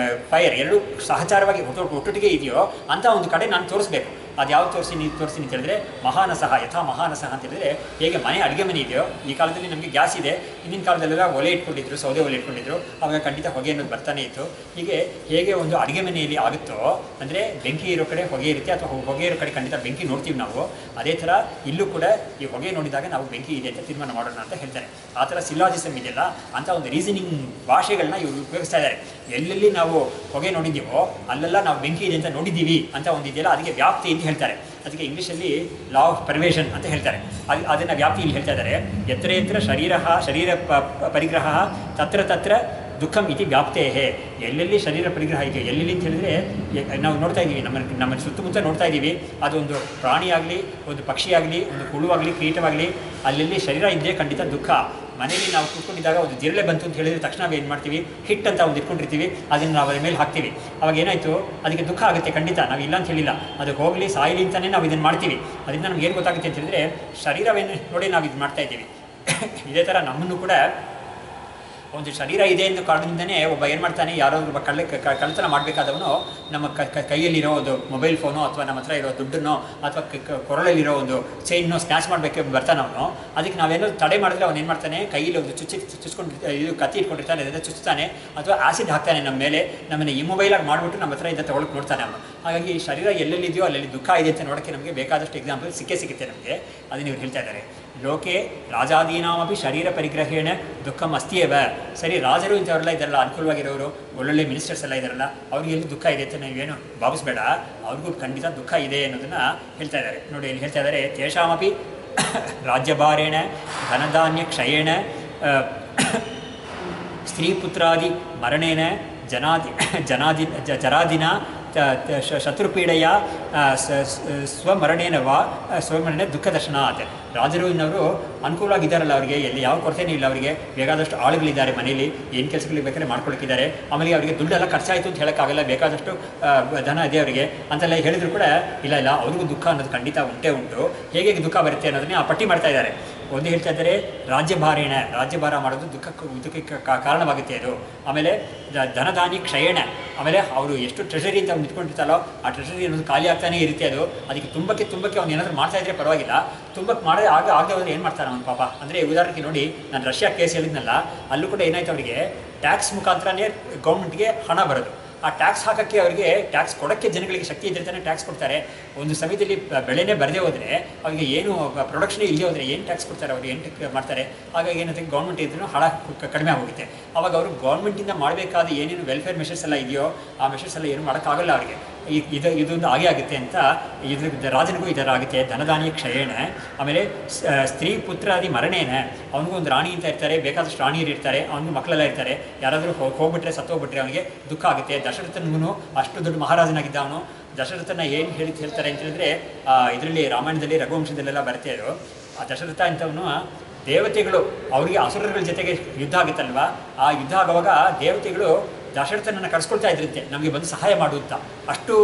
ಫೈರ್ ಎರಡೂ ಸಹಚಾರವಾಗಿ ಒಟ್ಟೊಟ್ಟಿಗೆ ಇದೆಯೋ ಅಂಥ ಒಂದು ಕಡೆ ನಾನು ತೋರಿಸ್ಬೇಕು. ಅದು ಯಾವ್ದು ತೋರಿಸ್ತೀನಿ ಅಂತ ಹೇಳಿದ್ರೆ, ಮಹಾನಸಹ ಯಥಾ ಮಹಾನಸಹ ಅಂತ ಹೇಳಿದ್ರೆ, ಹೇಗೆ ಅಡುಗೆ ಮನೆ ಇದೆಯೋ, ಈ ಕಾಲದಲ್ಲಿ ನಮಗೆ ಗ್ಯಾಸ್ ಇದೆ, ಹಿಂದಿನ ಕಾಲದಲ್ಲೆಲ್ಲ ಒಲೆ ಇಟ್ಕೊಂಡಿದ್ರು, ಸೌದೆ ಒಲೆ ಇಟ್ಕೊಂಡಿದ್ರು, ಆವಾಗ ಖಂಡಿತ ಹೊಗೆ ಅನ್ನೋದು ಬರ್ತಾನೆ ಇತ್ತು. ಹೀಗೆ ಹೇಗೆ ಒಂದು ಅಡುಗೆ ಮನೆಯಲ್ಲಿ ಆಗುತ್ತೋ, ಅಂದರೆ ಬೆಂಕಿ ಇರೋ ಕಡೆ ಹೊಗೆ ಇರುತ್ತೆ, ಅಥವಾ ಹೊಗೆ ಇರೋ ಕಡೆ ಖಂಡಿತ ಬೆಂಕಿ ನೋಡ್ತೀವಿ ನಾವು. ಅದೇ ಥರ ಇಲ್ಲೂ ಕೂಡ ಈ ಹೊಗೆ ನೋಡಿದಾಗ ನಾವು ಬೆಂಕಿ ಇದೆ ಅಂತ ತೀರ್ಮಾನ ಮಾಡೋಣ ಅಂತ ಹೇಳ್ತಾರೆ. ಆ ಥರ ಸಿಲಾಜಿಸಮ್ ಇದೆಯಲ್ಲ, ಅಂಥ ಒಂದು ರೀಸನಿಂಗ್ ಭಾಷೆಗಳನ್ನ ಇವರು ಉಪಯೋಗಿಸ್ತಾ ಇದ್ದಾರೆ. ಎಲ್ಲೆಲ್ಲಿ ನಾವು ಹೊಗೆ ನೋಡಿದ್ದೀವೋ ಅಲ್ಲೆಲ್ಲ ನಾವು ಬೆಂಕಿ ಇದೆ ಅಂತ ನೋಡಿದ್ದೀವಿ ಅಂತ ಒಂದಿದೆಯಲ್ಲ, ಅದಕ್ಕೆ ವ್ಯಾಪ್ತಿ ಅಂತ ಹೇಳ್ತಾರೆ. ಅದಕ್ಕೆ ಇಂಗ್ಲೀಷಲ್ಲಿ ಲಾ ಆಫ್ ಪರ್ವೇಷನ್ ಅಂತ ಹೇಳ್ತಾರೆ. ಅದನ್ನು ವ್ಯಾಪ್ತಿ ಇಲ್ಲಿ ಹೇಳ್ತಾ ಇದ್ದಾರೆ. ಯತ್ರ ಯತ್ರ ಶರೀರ ಪರಿಗ್ರಹ ತತ್ರ ತತ್ರ ದುಃಖಂ ಇತಿ ವ್ಯಾಪ್ತೇ. ಎಲ್ಲೆಲ್ಲಿ ಶರೀರ ಪರಿಗ್ರಹ ಇದೆಯೋ, ಎಲ್ಲೆಲ್ಲಿ ಅಂತ ಹೇಳಿದ್ರೆ ನಾವು ನೋಡ್ತಾ ಇದ್ದೀವಿ, ನಮ್ಮ ಸುತ್ತಮುತ್ತ ನೋಡ್ತಾ ಇದ್ದೀವಿ. ಅದೊಂದು ಪ್ರಾಣಿಯಾಗಲಿ, ಒಂದು ಪಕ್ಷಿಯಾಗಲಿ, ಒಂದು ಹುಳುವಾಗಲಿ, ಕೀಟವಾಗಲಿ, ಅಲ್ಲೆಲ್ಲಿ ಶರೀರ ಇದ್ದರೆ ಖಂಡಿತ ದುಃಖ. ಮನೆಯಲ್ಲಿ ನಾವು ಕೂತ್ಕೊಂಡಿದ್ದಾಗ ಒಂದು ಜಿರಳೆ ಬಂತು ಅಂತ ಹೇಳಿದ್ರೆ ತಕ್ಷಣ ನಾವು ಏನು ಮಾಡ್ತೀವಿ, ಹಿಟ್ ಅಂತ ಒಂದು ಇಟ್ಕೊಂಡಿರ್ತೀವಿ, ಅದನ್ನು ನಾವು ಅದರ ಮೇಲೆ ಹಾಕ್ತೀವಿ. ಅವಾಗ ಏನಾಯಿತು, ಅದಕ್ಕೆ ದುಃಖ ಆಗುತ್ತೆ ಖಂಡಿತ, ನಾವು ಇಲ್ಲ ಅಂತ ಹೇಳಿಲ್ಲ. ಅದು ಹೋಗಲಿ ಸಾಯಲಿ ಅಂತಲೇ ನಾವು ಇದನ್ನು ಮಾಡ್ತೀವಿ. ಅದರಿಂದ ನಮ್ಗೆ ಏನು ಗೊತ್ತಾಗುತ್ತೆ ಅಂತ ಹೇಳಿದ್ರೆ, ಶರೀರವೇನು ನೋಡಿ ನಾವು ಇದು ಮಾಡ್ತಾ ಇದ್ದೀವಿ. ಇದೇ ಥರ ನಮ್ಮನ್ನು ಕೂಡ ಒಂದು ಶರೀರ ಇದೆ ಎಂದು ಕಾರಣದಿಂದನೇ ಒಬ್ಬ ಏನು ಮಾಡ್ತಾನೆ, ಯಾರಾದ್ರೂ ಒಬ್ಬ ಕಳ್ಳತನ ಮಾಡಬೇಕಾದವನು ನಮ್ಮ ಕೈಯಲ್ಲಿರೋ ಒಂದು ಮೊಬೈಲ್ ಫೋನು, ಅಥವಾ ನಮ್ಮ ಹತ್ರ ಇರೋ ದುಡ್ಡನ್ನೋ, ಅಥವಾ ಕೊರಳಲ್ಲಿರೋ ಒಂದು ಚೈನ್ನೋ ಸ್ನ್ಯಾಚ್ ಮಾಡಬೇಕು ಬರ್ತಾನೆ ಅವನು. ಅದಕ್ಕೆ ನಾವೇನೋ ತಡೆ ಮಾಡಿದ್ರೆ ಅವನು ಏನು ಮಾಡ್ತಾನೆ, ಕೈಯಲ್ಲಿ ಒಂದು ಚುಚ್ಕೊಂಡು ಇದು ಕತ್ತಿ ಇಟ್ಕೊಂಡಿರ್ತಾನೆ, ಅದರಿಂದ ಚುಚ್ತಾನೆ, ಅಥವಾ ಆ್ಯಸಿಡ್ ಹಾಕ್ತಾನೆ ನಮ್ಮ ಮೇಲೆ, ನಮ್ಮನ್ನು ಈ ಮೊಬೈಲಾಗಿ ಮಾಡಿಬಿಟ್ಟು ನಮ್ಮ ಹತ್ರ ಇದನ್ನು ತೊಗೊಳಕ್ಕೆ ನೋಡ್ತಾನೆ ಅವನು. ಹಾಗಾಗಿ ಶರೀರ ಎಲ್ಲೆಲ್ಲಿದೆಯೋ ಅಲ್ಲೆಲ್ಲಿ ದುಃಖ ಇದೆ ಅಂತ ನೋಡೋಕ್ಕೆ ನಮಗೆ ಬೇಕಾದಷ್ಟು ಎಕ್ಸಾಂಪಲ್ ಸಿಗುತ್ತೆ ನಮಗೆ. ಅದನ್ನು ಇವ್ರು ಹೇಳ್ತಾ ಇದ್ದಾರೆ. ಲೋಕೆ ರಾಜಾದೀನಾಮಪಿ ಶರೀರ ಪರಿಗ್ರಹೇಣ ದುಃಖಂ ಅಸ್ತಿಯೇವ. ಸರಿ, ರಾಜರು ಇಂಥವರೆಲ್ಲ ಇದ್ದಾರಲ್ಲ, ಅನುಕೂಲವಾಗಿರೋರು, ಒಳ್ಳೊಳ್ಳೆ ಮಿನಿಸ್ಟರ್ಸ್ ಎಲ್ಲ ಇದ್ದಾರಲ್ಲ, ಅವ್ರಿಗೆ ಎಲ್ಲಿ ದುಃಖ ಇದೆ ಅಂತ ನೀವೇನು ಭಾವಿಸ್ಬೇಡ, ಅವ್ರಿಗೂ ಖಂಡಿತ ದುಃಖ ಇದೆ ಅನ್ನೋದನ್ನು ಹೇಳ್ತಾ ಇದ್ದಾರೆ. ನೋಡಿ, ಇಲ್ಲಿ ಹೇಳ್ತಾ ಇದ್ದಾರೆ, ತೇಷಾಮಪಿ ರಾಜ್ಯಭಾರೇಣ ಧನಧಾನ್ಯ ಕ್ಷಯೇಣ ಸ್ತ್ರೀಪುತ್ರಾದಿ ಮರಣೇನ ಜರಾದಿನ ಶತ್ರುಪೀಡೆಯ ಸ್ವಮರಣೆ ದುಃಖ ದರ್ಶನ ಆತೆ. ರಾಜರು ಇನ್ನವರು ಅನುಕೂಲವಾಗಿದ್ದಾರಲ್ಲ, ಅವರಿಗೆ ಎಲ್ಲಿ ಯಾವ ಕೊರತೆಯೂ ಇಲ್ಲ, ಅವರಿಗೆ ಬೇಕಾದಷ್ಟು ಆಳುಗಳಿದ್ದಾರೆ ಮನೆಯಲ್ಲಿ, ಏನು ಕೆಲಸಗಳಿಗೆ ಬೇಕಾದ್ರೆ ಮಾಡ್ಕೊಳ್ತಿದ್ದಾರೆ. ಆಮೇಲೆ ಅವರಿಗೆ ದುಡ್ಡೆಲ್ಲ ಖರ್ಚಾಯಿತು ಅಂತ ಹೇಳೋಕ್ಕಾಗಲ್ಲ, ಬೇಕಾದಷ್ಟು ಧನ ಇದೆ ಅವರಿಗೆ ಅಂತೆಲ್ಲ ಹೇಳಿದ್ರು ಕೂಡ ಇಲ್ಲ ಅವ್ರಿಗೂ ದುಃಖ ಅನ್ನೋದು ಖಂಡಿತ ಉಂಟು. ಹೇಗೆ ದುಃಖ ಬರುತ್ತೆ ಅನ್ನೋದನ್ನೇ ಆ ಪಟ್ಟಿ ಮಾಡ್ತಾ ಇದ್ದಾರೆ. ಒಂದು ಹೇಳ್ತಾ ಇದ್ದಾರೆ ರಾಜ್ಯಭಾರ ಮಾಡೋದು ದುಃಖಕ್ಕೆ ಕಾರಣವಾಗುತ್ತೆ ಅದು. ಆಮೇಲೆ ಧನಧಾನ್ಯ ಕ್ಷಯಣ, ಆಮೇಲೆ ಅವರು ಎಷ್ಟು ಟ್ರೆಷರಿ ಅಂತ ಅವ್ನು ನಿಂತ್ಕೊಂಡಿರ್ತಾರೋ ಆ ಟ್ರೆಷರಿ ಅನ್ನೋದು ಖಾಲಿ ಆಗ್ತಾನೆ ಇರುತ್ತೆ. ಅದು ಅದಕ್ಕೆ ತುಂಬಕ್ಕೆ ಅವ್ನು ಏನಾದರೂ ಮಾಡ್ತಾ ಇದ್ರೆ ಪರವಾಗಿಲ್ಲ, ತುಂಬಕ್ಕೆ ಆಗದೆ ಹೋದ್ರೆ ಏನು ಮಾಡ್ತಾನೆ ಅವನು ಪಾಪ. ಅಂದರೆ ಉದಾಹರಣೆಗೆ ನೋಡಿ, ನಾನು ರಷ್ಯಾ ಕೇಸ್ ಹೇಳಿದ್ನಲ್ಲ, ಅಲ್ಲೂ ಕೂಡ ಏನಾಯ್ತು, ಅವರಿಗೆ ಟ್ಯಾಕ್ಸ್ ಮುಖಾಂತರನೇ ಗೌರ್ಮೆಂಟ್ಗೆ ಹಣ ಬರೋದು. ಆ ಟ್ಯಾಕ್ಸ್ ಹಾಕೋಕ್ಕೆ ಅವರಿಗೆ ಟ್ಯಾಕ್ಸ್ ಕೊಡೋಕ್ಕೆ ಜನಗಳಿಗೆ ಶಕ್ತಿ ಇದ್ದರೆ ತಾನೇ ಟ್ಯಾಕ್ಸ್ ಕೊಡ್ತಾರೆ. ಒಂದು ಸಮಯದಲ್ಲಿ ಬೆಳೆನೇ ಬರದೇ ಹೋದರೆ ಅವರಿಗೆ ಏನು ಪ್ರೊಡಕ್ಷನ್ ಇಲ್ಲದೆ ಹೋದರೆ ಏನು ಟ್ಯಾಕ್ಸ್ ಕೊಡ್ತಾರೆ, ಅವರು ಏನು ಮಾಡ್ತಾರೆ. ಹಾಗಾಗಿ ಏನಂತ ಗೌರ್ಮೆಂಟ್ ಇದ್ರೂ ಹಣ ಕಡಿಮೆ ಆಗೋಗುತ್ತೆ. ಆವಾಗ ಅವರು ಗೌರ್ಮೆಂಟಿಂದ ಮಾಡಬೇಕಾದ ಏನೇನು ವೆಲ್ಫೇರ್ ಮೆಷರ್ಸ್ ಎಲ್ಲ ಇದೆಯೋ ಆ ಮೆಷರ್ಸ್ ಎಲ್ಲ ಏನು ಮಾಡೋಕ್ಕಾಗಲ್ಲ ಅವರಿಗೆ. ಇದೊಂದು ಹಾಗೆ ಆಗುತ್ತೆ ಅಂತ ರಾಜನಿಗೂ ಈ ಥರ ಆಗುತ್ತೆ. ಧನಧಾನ್ಯ ಕ್ಷಯಣ, ಆಮೇಲೆ ಸ್ತ್ರೀ ಪುತ್ರಾದಿ ಮರಣೇನ, ಅವನಿಗೂ ಒಂದು ರಾಣಿ ಅಂತ ಇರ್ತಾರೆ, ಬೇಕಾದಷ್ಟು ರಾಣಿಯರು ಇರ್ತಾರೆ, ಅವನಿಗೂ ಮಕ್ಕಳೆಲ್ಲ ಇರ್ತಾರೆ. ಯಾರಾದರೂ ಹೋಗ್ಬಿಟ್ರೆ ಸತ್ತೋಗ್ಬಿಟ್ರೆ ಅವನಿಗೆ ದುಃಖ ಆಗುತ್ತೆ. ದಶರಥನಿಗೂ ಅಷ್ಟು ದೊಡ್ಡ ಮಹಾರಾಜನಾಗಿದ್ದ ಅವನು. ದಶರಥನ ಏನು ಹೇಳ್ತಾರೆ ಅಂತ ಹೇಳಿದ್ರೆ, ಇದರಲ್ಲಿ ರಾಮಾಯಣದಲ್ಲಿ ರಘುವಂಶದಲ್ಲೆಲ್ಲ ಬರುತ್ತೆ ಅದು. ಆ ದಶರಥ ಅಂತವನು ದೇವತೆಗಳು ಅವರಿಗೆ ಅಸುರಗಳ ಜೊತೆಗೆ ಯುದ್ಧ ಆಗುತ್ತಲ್ವ, ಆ ಯುದ್ಧ ಆಗುವಾಗ ದೇವತೆಗಳು ದಶರಥನನ್ನು ಕರೆಸ್ಕೊಳ್ತಾ ಇದ್ರಂತೆ, ನಮಗೆ ಬಂದು ಸಹಾಯ ಮಾಡುತ್ತಾ. ಅಷ್ಟು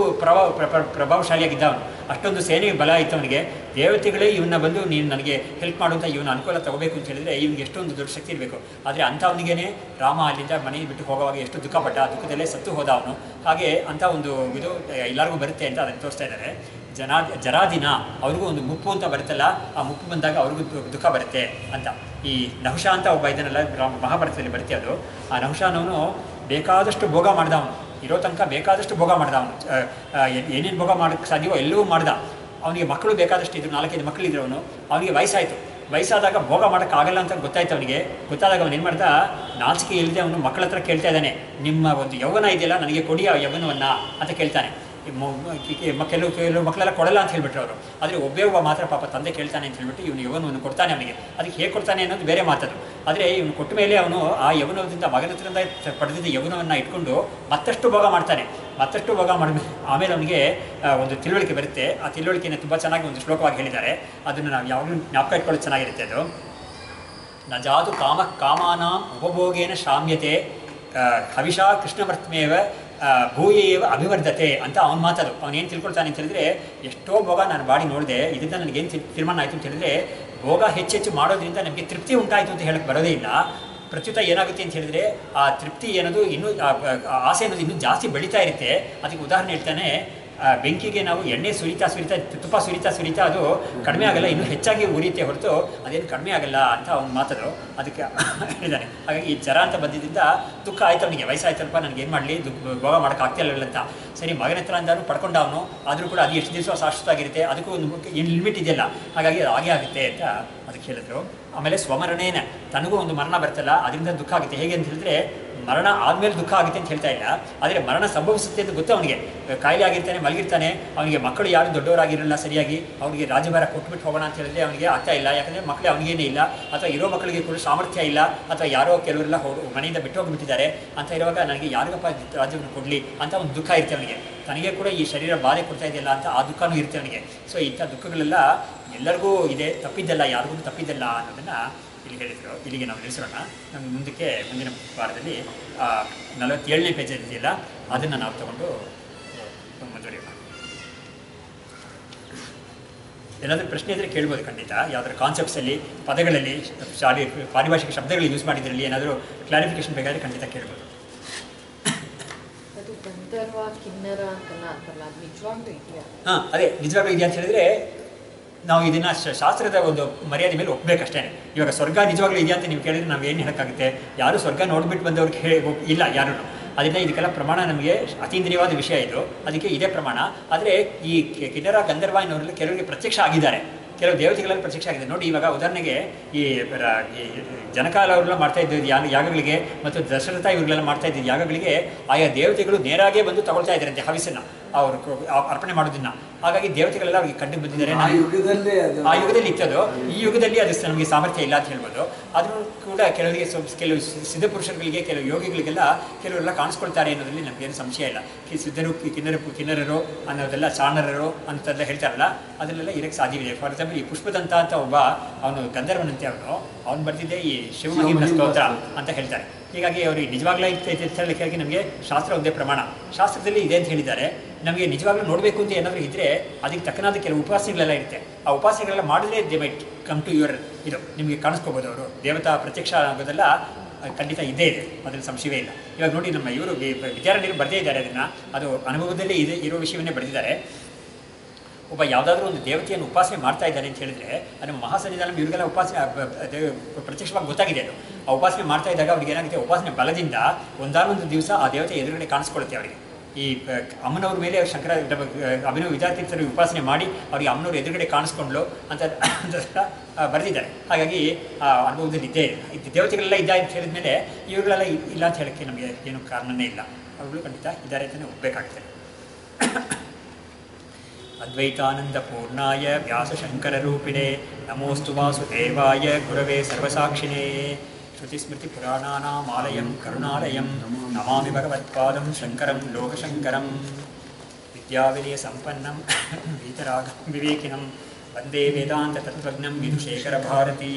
ಪ್ರಭಾವಶಾಲಿಯಾಗಿದ್ದ ಅವನು, ಅಷ್ಟೊಂದು ಸೇನೆ ಬಲ ಇತ್ತು ಅವನಿಗೆ. ದೇವತೆಗಳೇ ಇವನ್ನ ಬಂದು ನೀನು ನನಗೆ ಹೆಲ್ಪ್ ಮಾಡುವಂಥ, ಇವನ ಅನುಕೂಲ ತಗೋಬೇಕು ಅಂತ ಹೇಳಿದರೆ ಇವನಿಗೆ ಎಷ್ಟೊಂದು ದೊಡ್ಡ ಶಕ್ತಿ ಇರಬೇಕು. ಆದರೆ ಅಂಥವನಿಗೇ ರಾಮ ಅಲ್ಲಿಂದ ಮನೆ ಬಿಟ್ಟು ಹೋಗುವಾಗ ಎಷ್ಟು ದುಃಖಪಟ್ಟ, ಆ ದುಃಖದಲ್ಲೇ ಸತ್ತು ಹೋದ ಅವನು. ಹಾಗೆ ಅಂಥ ಒಂದು ಇದು ಎಲ್ಲರಿಗೂ ಬರುತ್ತೆ ಅಂತ ಅದನ್ನು ತೋರಿಸ್ತಾ ಇದ್ದಾರೆ. ಜರಾದಿನ, ಅವ್ರಿಗೂ ಒಂದು ಮುಪ್ಪು ಅಂತ ಬರುತ್ತಲ್ಲ, ಆ ಮುಪ್ಪು ಬಂದಾಗ ಅವ್ರಿಗೂ ದುಃಖ ಬರುತ್ತೆ ಅಂತ. ಈ ನಹುಷ ಅಂತ ಒಬ್ಬ ಇದನ್ನೆಲ್ಲ ಮಹಾಭಾರತದಲ್ಲಿ ಬರುತ್ತೆ ಅದು. ಆ ನಹುಷನವನು ಬೇಕಾದಷ್ಟು ಭೋಗ ಮಾಡ್ದವನು, ಇರೋ ತನಕ ಬೇಕಾದಷ್ಟು ಭೋಗ ಮಾಡ್ದವನು, ಏನೇನು ಭೋಗ ಮಾಡೋಕ್ಕೆ ಸಾಧ್ಯವೋ ಎಲ್ಲವೂ ಮಾಡ್ದ. ಅವನಿಗೆ ಮಕ್ಕಳು ಬೇಕಾದಷ್ಟು ಇದ್ರು, 4-5 ಮಕ್ಕಳಿದ್ರು. ಅವನಿಗೆ ವಯಸ್ಸಾದಾಗ ಭೋಗ ಮಾಡೋಕ್ಕಾಗಲ್ಲ ಅಂತ ಗೊತ್ತಾಯ್ತು ಅವನಿಗೆ. ಗೊತ್ತಾದಾಗ ಅವನು ಏನು ಮಾಡ್ದ, ನಾಚಿಕೆ ಇಲ್ಲದೆ ಅವನು ಮಕ್ಕಳ ಹತ್ರ ಕೇಳ್ತಾ ಇದ್ದಾನೆ, ನಿಮ್ಮ ಒಂದು ಯೌವನ ಇದೆಯಲ್ಲ ನನಗೆ ಕೊಡಿ ಆ ಯೌವನವನ್ನು ಅಂತ ಕೇಳ್ತಾನೆ. ಕೆಲವು ಮಕ್ಕಳೆಲ್ಲ ಕೊಡಲ್ಲ ಅಂತ ಹೇಳ್ಬಿಟ್ರು ಅವರು. ಆದರೆ ಒಬ್ಬ ಮಾತ್ರ ಪಾಪ ತಂದೆ ಕೇಳ್ತಾನೆ ಅಂತ ಹೇಳ್ಬಿಟ್ಟು ಇವನು ಯೌವನವನ್ನು ಕೊಡ್ತಾನೆ ಅವನಿಗೆ. ಅದಕ್ಕೆ ಹೇಗೆ ಕೊಡ್ತಾನೆ ಅನ್ನೋದು ಬೇರೆ ಮಾತದು. ಆದರೆ ಇವನು ಕೊಟ್ಟ ಮೇಲೆ ಅವನು ಆ ಯೌವನದಿಂದ ಮಗನ ಹತ್ರದಿಂದ ಪಡೆದಿದ್ದ ಯೌವನವನ್ನು ಇಟ್ಕೊಂಡು ಮತ್ತಷ್ಟು ಭೋಗ ಮಾಡ್ತಾನೆ. ಮತ್ತಷ್ಟು ಭೋಗ ಮಾಡಿದ್ಮೇಲೆ ಆಮೇಲೆ ಅವನಿಗೆ ಒಂದು ತಿಳುವಳಿಕೆ ಬರುತ್ತೆ. ಆ ತಿಳುವಳಿಕೆಯನ್ನು ತುಂಬ ಚೆನ್ನಾಗಿ ಒಂದು ಶ್ಲೋಕವಾಗಿ ಹೇಳಿದ್ದಾರೆ. ಅದನ್ನು ನಾವು ಯಾವಾಗಲೂ ಜ್ಞಾಪಕ ಇಟ್ಕೊಳ್ಳೋದು ಚೆನ್ನಾಗಿರುತ್ತೆ. ಅದು ನಜಾದು ಕಾಮಾನಾಂ ಉಪಭೋಗೇನ ಶಾಮ್ಯತೆ ಹವಿಷಾ ಕೃಷ್ಣವರ್ತ್ಮೇವ ಭೂಯೇವ ಅಭಿವರ್ಧತೆ ಅಂತ ಅವನ ಮಾತದು. ಅವನೇನು ತಿಳ್ಕೊಳ್ತಾನೆ ಅಂತ ಹೇಳಿದ್ರೆ, ಎಷ್ಟೋ ಭೋಗ ನಾನು ಬಾಡಿ ನೋಡಿದೆ, ಇದರಿಂದ ನನಗೇನು ತೀರ್ಮಾನ ಆಯಿತು ಅಂತ ಹೇಳಿದ್ರೆ, ಭೋಗ ಹೆಚ್ಚೆಚ್ಚು ಮಾಡೋದ್ರಿಂದ ನಮಗೆ ತೃಪ್ತಿ ಉಂಟಾಯಿತು ಅಂತ ಹೇಳಕ್ಕೆ ಬರೋದೇ ಇಲ್ಲ. ಪ್ರತ್ಯುತ ಏನಾಗುತ್ತೆ ಅಂತ ಹೇಳಿದ್ರೆ, ಆ ತೃಪ್ತಿ ಏನದು ಇನ್ನೂ ಆಸೆ ಅನ್ನೋದು ಇನ್ನೂ ಜಾಸ್ತಿ ಬೆಳೀತಾ ಇರುತ್ತೆ. ಅದಕ್ಕೆ ಉದಾಹರಣೆ ಹೇಳ್ತಾನೆ, ಬೆಂಕಿಗೆ ನಾವು ಎಣ್ಣೆ ಸುರಿತಾ ತುಪ್ಪ ಸುರಿತಾ ಅದು ಕಡಿಮೆ ಆಗಲ್ಲ, ಇನ್ನೂ ಹೆಚ್ಚಾಗಿ ಉರಿಯುತ್ತೆ ಹೊರತು ಅದೇನು ಕಡಿಮೆ ಆಗಲ್ಲ ಅಂತ ಅವ್ನು ಮಾತದು. ಅದಕ್ಕೆ ಹೇಳಿದ್ದಾನೆ. ಹಾಗಾಗಿ ಈ ಜರ ಅಂತ ಬಂದಿದ್ದರಿಂದ ದುಃಖ ಆಯ್ತು ಅವನಿಗೆ. ವಯಸ್ಸಾಯ್ತಲ್ಪ, ನನಗೇನು ಮಾಡಲಿ, ಭೋಗ ಮಾಡೋಕ್ಕಾಗ್ತಿಲ್ಲ ಅಂತ. ಸರಿ, ಮಗನ ಹತ್ರ ಅಂದಾನು ಪಡ್ಕೊಂಡ ಅವನು. ಆದರೂ ಕೂಡ ಅದು ಎಷ್ಟು ದಿವಸ ಶಾಶ್ವತ ಆಗಿರುತ್ತೆ, ಅದಕ್ಕೂ ಒಂದು ಏನು ಲಿಮಿಟ್ ಇದೆಯಲ್ಲ, ಹಾಗಾಗಿ ಅದು ಹಾಗೆ ಆಗುತ್ತೆ ಅಂತ ಅದಕ್ಕೆ ಹೇಳಿದ್ರು. ಆಮೇಲೆ ಸ್ವಮರಣೇನ, ತನಗೂ ಒಂದು ಮರಣ ಬರ್ತಲ್ಲ, ಅದರಿಂದ ದುಃಖ ಆಗುತ್ತೆ. ಹೇಗೆ ಅಂತ ಹೇಳಿದ್ರೆ, ಮರಣ ಆದಮೇಲೆ ದುಃಖ ಆಗುತ್ತೆ ಅಂತ ಹೇಳ್ತಾ ಇಲ್ಲ, ಆದರೆ ಮರಣ ಸಂಭವಿಸುತ್ತೆ ಅಂತ ಗೊತ್ತು ಅವನಿಗೆ. ಕಾಯಿಲೆ ಆಗಿರ್ತಾನೆ, ಮಲಗಿರ್ತಾನೆ, ಅವನಿಗೆ ಮಕ್ಕಳು ಯಾರು ದೊಡ್ಡವರಾಗಿರಲ್ಲ ಸರಿಯಾಗಿ, ಅವನಿಗೆ ರಾಜ್ಯಭಾರ ಕೊಟ್ಬಿಟ್ಟು ಹೋಗೋಣ ಅಂತ ಹೇಳಿದ್ರೆ ಅವನಿಗೆ ಆಗ್ತಾ ಇಲ್ಲ. ಯಾಕಂದರೆ ಮಕ್ಕಳು ಅವನಿಗೇನೇ ಇಲ್ಲ, ಅಥವಾ ಇರೋ ಮಕ್ಕಳಿಗೆ ಕೂಡ ಸಾಮರ್ಥ್ಯ ಇಲ್ಲ, ಅಥವಾ ಯಾರೋ ಕೆಲವರೆಲ್ಲ ಮನೆಯಿಂದ ಬಿಟ್ಟು ಹೋಗಿಬಿಟ್ಟಿದ್ದಾರೆ ಅಂತ ಇರುವಾಗ ನನಗೆ ಯಾರಿಗಪ್ಪ ರಾಜ್ಯವನ್ನು ಕೊಡಲಿ ಅಂತ ಒಂದು ದುಃಖ ಇರುತ್ತೆ ಅವನಿಗೆ. ತನಗೆ ಕೂಡ ಈ ಶರೀರ ಬಾಧೆ ಕೊಡ್ತಾ ಇದೆಯಲ್ಲ ಅಂತ ಆ ದುಃಖನೂ ಇರುತ್ತೆ ಅವನಿಗೆ. ಸೊ ಇಂಥ ದುಃಖಗಳೆಲ್ಲ ಎಲ್ಲರಿಗೂ ಇದೆ, ತಪ್ಪಿದ್ದಲ್ಲ, ಯಾರಿಗೂ ತಪ್ಪಿದ್ದಲ್ಲ ಅನ್ನೋದನ್ನು ಇಲ್ಲಿ ಹೇಳಿದರು. ಇಲ್ಲಿಗೆ ನಾವು ನಿಲ್ಲಿಸೋಣ. ನಮಗೆ ಮುಂದಿನ ವಾರದಲ್ಲಿ 47ನೇ ಪೇಜ್ ಇದೆಯಲ್ಲ, ಅದನ್ನು ನಾವು ತಗೊಂಡು ಮುಂದುವರಿಯೋಣ. ಏನಾದರೂ ಪ್ರಶ್ನೆ ಇದ್ದರೆ ಕೇಳ್ಬೋದು ಖಂಡಿತ. ಯಾವುದಾದ್ರು ಕಾನ್ಸೆಪ್ಟ್ಸಲ್ಲಿ, ಪದಗಳಲ್ಲಿ, ಪಾರಿಭಾಷಿಕ ಶಬ್ದಗಳು ಯೂಸ್ ಮಾಡಿದ್ರಲ್ಲಿ ಏನಾದರೂ ಕ್ಲಾರಿಫಿಕೇಶನ್ ಬೇಕಾದರೆ ಖಂಡಿತ ಕೇಳ್ಬೋದು. ಹಾಂ, ಅದೇ ನಿಜವಾಗ್ಲೂ ಇದೆಯಾ ಅಂತ ಹೇಳಿದ್ರೆ, ನಾವು ಇದನ್ನು ಶಾಸ್ತ್ರದ ಒಂದು ಮರ್ಯಾದೆ ಮೇಲೆ ಒಪ್ಪಬೇಕಷ್ಟೇ. ಇವಾಗ ಸ್ವರ್ಗ ನಿಜವಾಗ್ಲೂ ಇದೆಯಾ ಅಂತ ನೀವು ಕೇಳಿದ್ರೆ ನಾವು ಏನು ಹೇಳೋಕ್ಕಾಗುತ್ತೆ? ಯಾರು ಸ್ವರ್ಗ ನೋಡಿಬಿಟ್ಟು ಬಂದವ್ರಿಗೆ ಇಲ್ಲ ಯಾರೂ. ಅದರಿಂದ ಇದಕ್ಕೆಲ್ಲ ಪ್ರಮಾಣ ನಮಗೆ ಅತೀಂದ್ರಿಯವಾದ ವಿಷಯ ಇದು, ಅದಕ್ಕೆ ಇದೇ ಪ್ರಮಾಣ. ಆದರೆ ಈ ಕಿನ್ನರ ಗಂಧರ್ವ ಎನ್ನುವರೆಲ್ಲ ಕೆಲವರಿಗೆ ಪ್ರತ್ಯಕ್ಷ ಆಗಿದ್ದಾರೆ, ಕೆಲವು ದೇವತೆಗಳಲ್ಲಿ ಪ್ರತ್ಯಕ್ಷ ಆಗಿದೆ. ನೋಡಿ, ಇವಾಗ ಉದಾಹರಣೆಗೆ ಈ ಜನಕಾಲ ಅವರೆಲ್ಲ ಮಾಡ್ತಾ ಇದ್ದಿದ್ದು ಯಾಗಗಳಿಗೆ, ಮತ್ತು ದಶರಥ ಇವ್ರಿಗೆಲ್ಲ ಮಾಡ್ತಾ ಇದ್ದಿದ್ದು ಯಾಗಗಳಿಗೆ ಆಯಾ ದೇವತೆಗಳು ನೇರಾಗೇ ಬಂದು ತಗೊಳ್ತಾ ಇದ್ದಾರಂತೆ ಹವಿಸನ್ನು. ಅವರು ಅರ್ಪಣೆ ಮಾಡೋದನ್ನ. ಹಾಗಾಗಿ ದೇವತೆಗಳೆಲ್ಲ ಅವ್ರಿಗೆ ಕಂಡು ಬಂದಿದ್ದಾರೆ. ಆ ಯುಗದಲ್ಲಿ ಇತ್ತದು. ಈ ಯುಗದಲ್ಲಿ ಅದು ನಮಗೆ ಸಾಮರ್ಥ್ಯ ಇಲ್ಲ ಅಂತ ಹೇಳ್ಬೋದು. ಆದರೂ ಕೂಡ ಕೆಲವರಿಗೆ ಕೆಲವು ಸಿದ್ಧ ಪುರುಷರುಗಳಿಗೆ, ಕೆಲವು ಯೋಗಿಗಳಿಗೆಲ್ಲ ಕೆಲವರೆಲ್ಲ ಕಾಣಿಸ್ಕೊಳ್ತಾರೆ ಅನ್ನೋದ್ರಲ್ಲಿ ನಮಗೇನು ಸಂಶಯ ಇಲ್ಲ. ಸಿದ್ಧರು ಕಿನ್ನರರು ಅನ್ನೋದೆಲ್ಲ ಚಾಣರರು ಅಂತೆಲ್ಲ ಹೇಳ್ತಾರಲ್ಲ, ಅದನ್ನೆಲ್ಲ ಇರಕ್ಕೆ ಸಾಧ್ಯವಿದೆ. ಫಾರ್ ಎಕ್ಸಾಂಪಲ್, ಈ ಪುಷ್ಪದಂತ ಅಂತ ಒಬ್ಬ ಅವನು ಗಂಧರ್ವನಂತೆ, ಅವನು ಬರೆದಿದ್ದೆ ಈ ಶಿವಮಹಿಮ್ನ ಸ್ತೋತ್ರ ಅಂತ ಹೇಳ್ತಾರೆ. ಹೀಗಾಗಿ ಅವ್ರಿಗೆ ನಿಜವಾಗ್ಲೂ ಹೇಳಲಿಕ್ಕೆ ನಮಗೆ ಶಾಸ್ತ್ರ ಒಂದೇ ಪ್ರಮಾಣ. ಶಾಸ್ತ್ರದಲ್ಲಿ ಇದೆ ಅಂತ ಹೇಳಿದ್ದಾರೆ. ನಮಗೆ ನಿಜವಾಗ್ಲೂ ನೋಡಬೇಕು ಅಂತ ಏನಾದರೂ ಇದ್ದರೆ ಅದಕ್ಕೆ ತಕ್ಕನಾದ ಕೆಲವು ಉಪಾಸನೆಗಳೆಲ್ಲ ಇರುತ್ತೆ. ಆ ಉಪಾಸನೆಗಳೆಲ್ಲ ಮಾಡಿದ್ರೆ they might come to your ಇದು ನಿಮಗೆ ಕಾಣಿಸ್ಕೋಬೋದು. ಅವರು ದೇವತಾ ಪ್ರತ್ಯಕ್ಷ ಆಗೋದೆಲ್ಲ ಖಂಡಿತ ಇದ್ದೇ ಇದೆ, ಅದರಲ್ಲಿ ಸಂಶಯವೇ ಇಲ್ಲ. ಇವಾಗ ನೋಡಿ, ನಮ್ಮ ಇವರು ವಿದ್ಯಾರಣ್ಯರು ಬರೆದೇ ಇದ್ದಾರೆ. ಅದು ಅನುಭವದಲ್ಲೇ ಇರೋ ವಿಷಯವನ್ನೇ ಬರೆದಿದ್ದಾರೆ. ಒಬ್ಬ ಯಾವುದಾದ್ರೂ ಒಂದು ದೇವತೆಯನ್ನು ಉಪಾಸನೆ ಮಾಡ್ತಾ ಇದ್ದಾನೆ ಅಂತ ಹೇಳಿದ್ರೆ, ಅದು ಮಹಾಸನ್ನಿಧಾನ ಇವ್ರಿಗೆಲ್ಲ ಉಪಾಸನೆ ಪ್ರತ್ಯಕ್ಷವಾಗಿ ಗೊತ್ತಾಗಿದೆ. ಅದು ಆ ಉಪಾಸನೆ ಮಾಡ್ತಾ ಇದ್ದಾಗ ಅವ್ರಿಗೆ ಏನಾಗುತ್ತೆ, ಉಪಾಸನೆ ಬಲದಿಂದ ಒಂದಾನೊಂದು ದಿವಸ ಆ ದೇವತೆ ಎದುರುಗಡೆ ಕಾಣಿಸ್ಕೊಳುತ್ತೆ ಅವರಿಗೆ. ಈ ಅಮ್ಮನವ್ರ ಮೇಲೆ ಶಂಕರ ಅಭಿನವ ವಿದ್ಯಾತೀರ್ಥರು ಉಪಾಸನೆ ಮಾಡಿ ಅವರಿಗೆ ಅಮ್ಮನವ್ರು ಎದುರುಗಡೆ ಕಾಣಿಸ್ಕೊಂಡ್ಲು ಅಂತ ಬರೆದಿದ್ದಾರೆ. ಹಾಗಾಗಿ ಆ ಅನುಭವದಲ್ಲಿ ಇದ್ದೇ ಇದೆ. ದೇವತೆಗಳೆಲ್ಲ ಇದ್ದ ಅಂತ ಹೇಳಿದ ಮೇಲೆ ಇವುಗಳೆಲ್ಲ ಇಲ್ಲ ಅಂತ ಹೇಳೋಕ್ಕೆ ನಮಗೆ ಏನು ಕಾರಣನೇ ಇಲ್ಲ. ಅವುಗಳು ಖಂಡಿತ ಇದ್ದಾರೆ ಅಂತಲೇ ಒಪ್ಪಬೇಕಾಗ್ತದೆ. ಅದ್ವೈತಾನಂದ ಪೂರ್ಣಾಯ ವ್ಯಾಸಶಂಕರರೂಪಿಣೆ ನಮೋಸ್ತು ವಾಸುದೇವಾಯ ಗುರವೇ ಸರ್ವಸಾಕ್ಷಿಣೇ. ಶ್ರುತಿಸ್ಮೃತಿ ಪುರಾಣಾನಾಮಾಲಯಂ ಕರುಣಾಲಯಂ ನಮಾಮಿ ಭಗವತ್ಪಾದಂ ಶಂಕರಂ ಲೋಕಶಂಕರಂ. ವಿದ್ಯಾವಿನಯ ಸಂಪನ್ನಂ ವೀತರಾಗಂ ವಿವೇಕಿನಂ ವಂದೇ ವೇದಾಂತ ತತ್ವಜ್ಞಂ ವಿಧುಶೇಖರ ಭಾರತೀ.